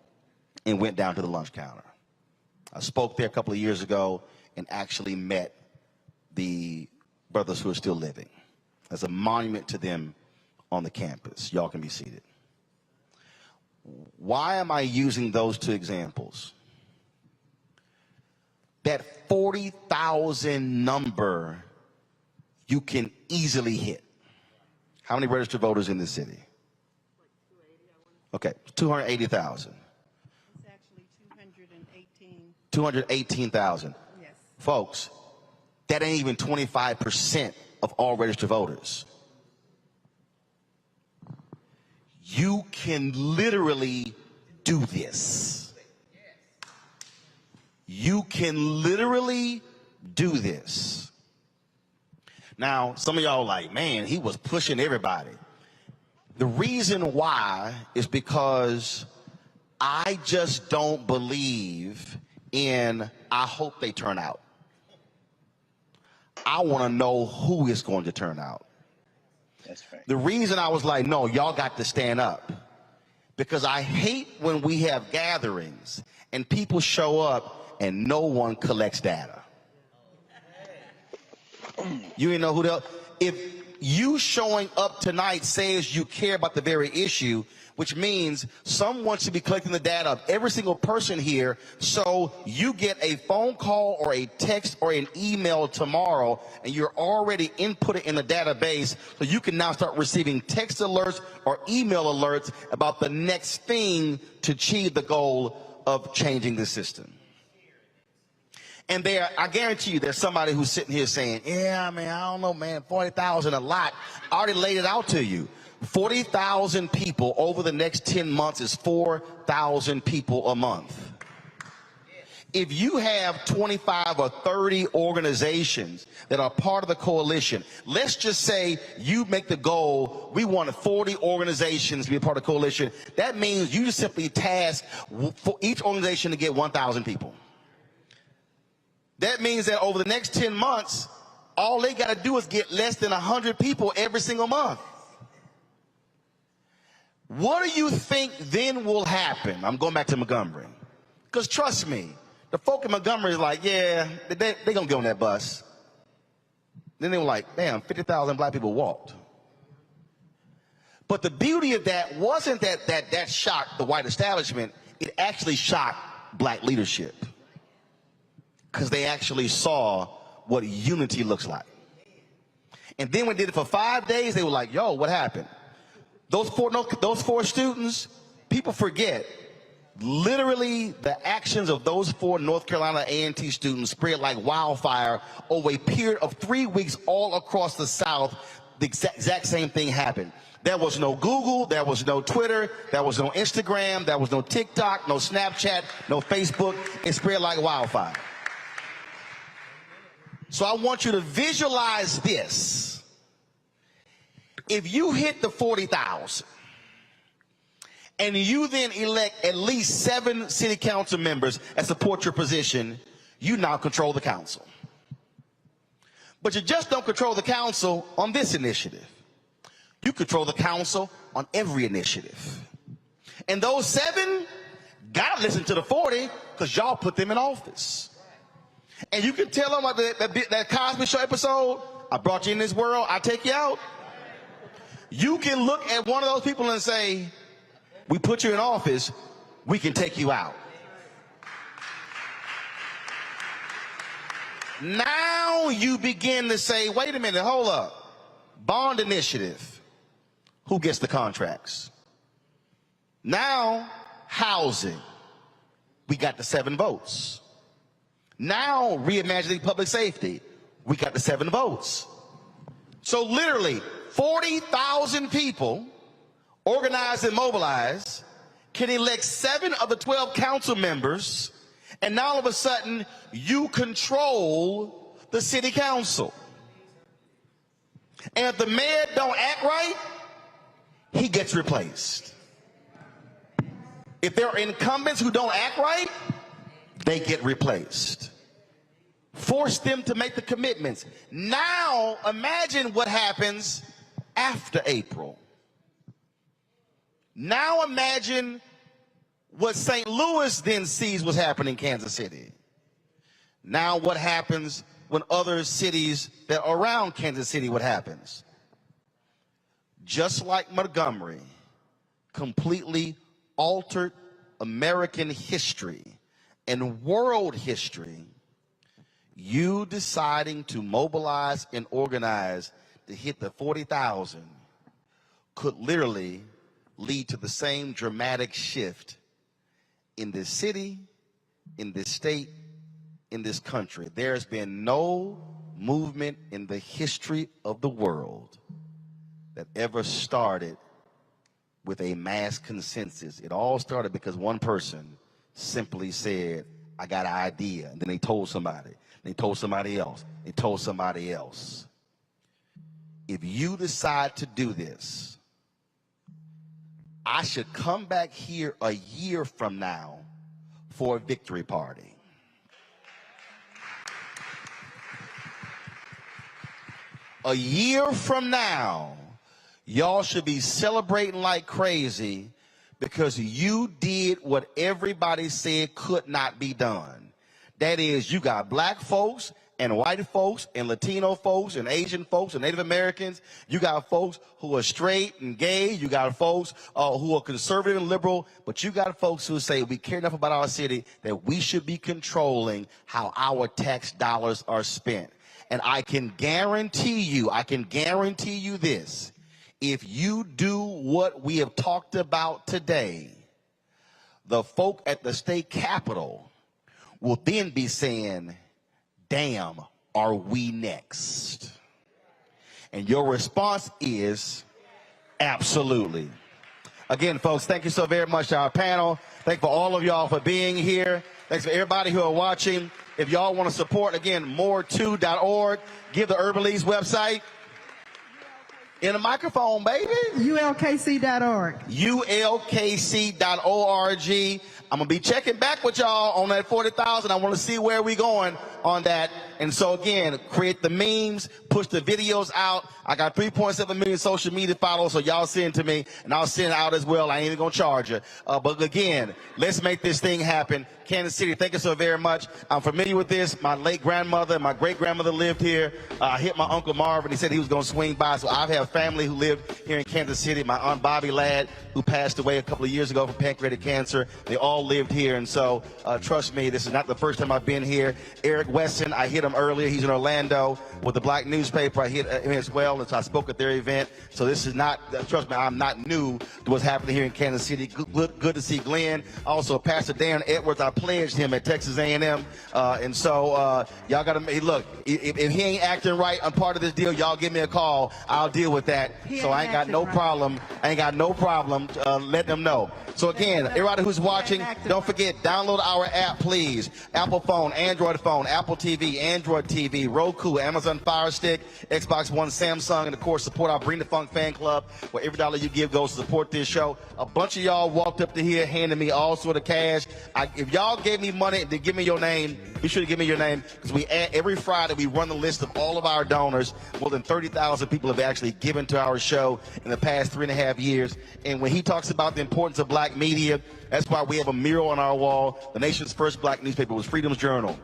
and went down to the lunch counter. I spoke there a couple of years ago and actually met the brothers who are still living. As a monument to them on the campus. Y'all can be seated. Why am I using those 2 examples? That 40,000 number you can easily hit. How many registered voters in this city? Okay, 280,000. It's actually 218. 218,000. Yes. Folks, that ain't even 25% of all registered voters. You can literally do this. You can literally do this. Now, some of y'all are like, man, he was pushing everybody. The reason why is because I just don't believe in, I hope they turn out. I want to know who is going to turn out. That's right. The reason I was like, no, y'all got to stand up, because I hate when we have gatherings and people show up and no one collects data. You ain't know who the, if you showing up tonight says you care about the very issue, which means someone should be collecting the data of every single person here, so you get a phone call or a text or an email tomorrow and you're already inputted in the database, so you can now start receiving text alerts or email alerts about the next thing to achieve the goal of changing the system. And there, I guarantee you there's somebody who's sitting here saying, yeah, man, I don't know, man, 40,000 a lot. I already laid it out to you. 40,000 people over the next 10 months is 4,000 people a month. If you have 25 or 30 organizations that are part of the coalition, let's just say you make the goal, we want 40 organizations to be a part of the coalition. That means you just simply task for each organization to get 1,000 people. That means that over the next 10 months, all they got to do is get less than 100 people every single month. What do you think then will happen? I'm going back to Montgomery. Because trust me, the folk in Montgomery is like, yeah, they're going to get on that bus. Then they were like, damn, 50,000 black people walked. But the beauty of that wasn't that shocked the white establishment. It actually shocked black leadership. Because they actually saw what unity looks like. And then when they did it for 5 days, they were like, yo, what happened? Those four students, people forget. Literally, the actions of those 4 North Carolina A&T students spread like wildfire over a period of 3 weeks all across the South. The exact same thing happened. There was no Google, there was no Twitter, there was no Instagram, there was no TikTok, no Snapchat, no Facebook. It spread like wildfire. So I want you to visualize this. If you hit the 40,000, and you then elect at least 7 city council members that support your position, you now control the council. But you just don't control the council on this initiative. You control the council on every initiative. And those 7 gotta listen to the 40 because y'all put them in office. And you can tell them about that Cosby Show episode, I brought you in this world, I take you out. You can look at one of those people and say, we put you in office, we can take you out. Now you begin to say, wait a minute, hold up. Bond initiative, who gets the contracts? Now, housing, we got the 7 votes. Now, reimagining public safety, we got the 7 votes. So literally, 40,000 people organized and mobilized can elect 7 of the 12 council members, and now all of a sudden you control the city council. And if the mayor don't act right, he gets replaced. If there are incumbents who don't act right, they get replaced. Force them to make the commitments. Now imagine what happens after April. Now imagine what St. Louis then sees what's happening in Kansas City. Now what happens when other cities that are around Kansas City, what happens? Just like Montgomery completely altered American history and world history, you deciding to mobilize and organize to hit the 40,000 could literally lead to the same dramatic shift in this city, in this state, in this country. There's been no movement in the history of the world that ever started with a mass consensus. It all started because one person simply said, I got an idea. And then they told somebody. They told somebody else. They told somebody else. If you decide to do this, I should come back here a year from now for a victory party. A year from now, y'all should be celebrating like crazy because you did what everybody said could not be done. That is, you got black folks and white folks and Latino folks and Asian folks and Native Americans. You got folks who are straight and gay. You got folks who are conservative and liberal. But you got folks who say we care enough about our city that we should be controlling how our tax dollars are spent. And I can guarantee you this. If you do what we have talked about today, the folk at the state capitol will then be saying, damn, are we next? And your response is absolutely. Again, folks, thank you so very much to our panel. Thank you for all of y'all for being here. Thanks for everybody who are watching. If y'all want to support, again, more2.org. Give the Urban League's website. In a microphone, baby. ULKC.org. ULKC.org. I'm going to be checking back with y'all on that 40,000. I want to see where we going on that. And so, again, create the memes, push the videos out. I got 3.7 million social media followers, so y'all send to me, and I'll send it out as well. I ain't even going to charge you. But, again, let's make this thing happen. Kansas City, thank you so very much. I'm familiar with this. My late grandmother and my great-grandmother lived here. I hit my Uncle Marvin. He said he was going to swing by. So I have family who lived here in Kansas City. My Aunt Bobby Ladd, who passed away a couple of years ago from pancreatic cancer. They all lived here. And so, trust me, this is not the first time I've been here. Eric Weston, I hit him earlier. He's in Orlando with the Black newspaper. I hit him as well. And so I spoke at their event. So this is not, trust me, I'm not new to what's happening here in Kansas City. Good to see Glenn. Also, Pastor Darren Edwards, I pledged him at Texas A&M. And so y'all got to, look, if he ain't acting right on part of this deal, y'all give me a call. I'll deal with that. So I ain't got no problem. I ain't got no problem letting them know. So again, everybody who's watching, don't forget, download our app, please. Apple phone, Android phone, Apple TV, Android TV, Roku, Amazon Fire Stick, Xbox One, Samsung, and of course, support our Bring the Funk fan club, where every dollar you give goes to support this show. A bunch of y'all walked up to here, handing me all sort of cash. If y'all gave me money, then give me your name. Be sure to give me your name, because every Friday we run the list of all of our donors. More than 30,000 people have actually given to our show in the past 3.5 years. And when he talks about the importance of black media, that's why we have a mural on our wall. The nation's first black newspaper was Freedom's Journal.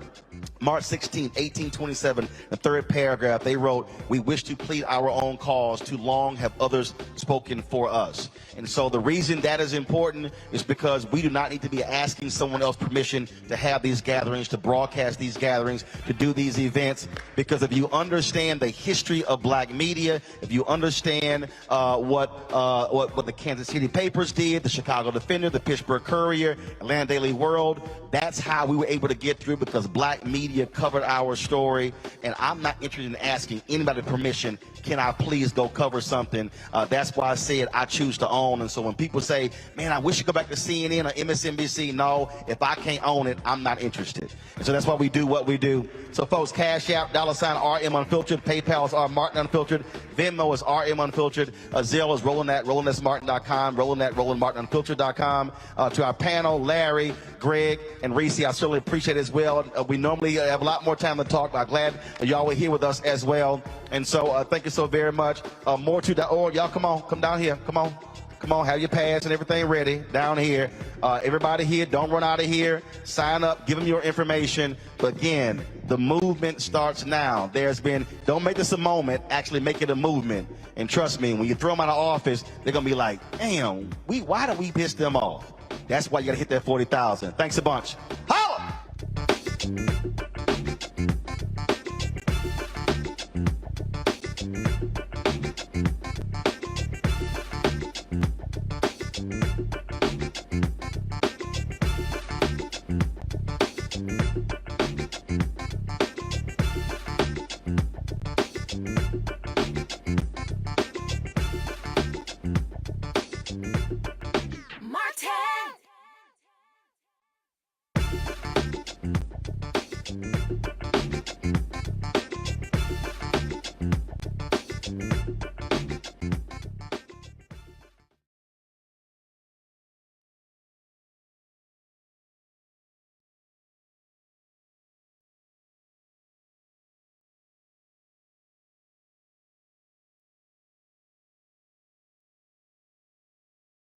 March 16, 1827, the third paragraph, they wrote, "We wish to plead our own cause. Too long have others spoken for us." And so the reason that is important is because we do not need to be asking someone else permission to have these gatherings, to broadcast these gatherings, to do these events. Because if you understand the history of black media, if you understand what the Kansas City papers did, the Chicago Defender, the Pittsburgh Courier, Atlanta Daily World, that's how we were able to get through, because black media covered our story. And I'm not interested in asking anybody permission, can I please go cover something? That's why I said I choose to own. And so when people say, man, I wish you go back to CNN or MSNBC, no, if I can't own it, I'm not interested. And so that's why we do what we do. So folks, Cash App, $RM Unfiltered, PayPal is R Martin Unfiltered, Venmo is RM Unfiltered, Zelle is Roland at RolandSMartin.com, Roland at RolandMartinUnfiltered.com. To our panel, Larry, Greg, and Reese, I certainly appreciate it as well. We normally have a lot more time to talk, but I'm glad y'all were here with us as well. And so thank you so very much. More2.org, y'all come on, come down here, come on. Come on, have your pass and everything ready down here. Everybody here, don't run out of here. Sign up, give them your information. But again, the movement starts now. Don't make this a moment, actually make it a movement. And trust me, when you throw them out of office, they're going to be like, damn, why do we piss them off? That's why you got to hit that 40,000. Thanks a bunch. Holla!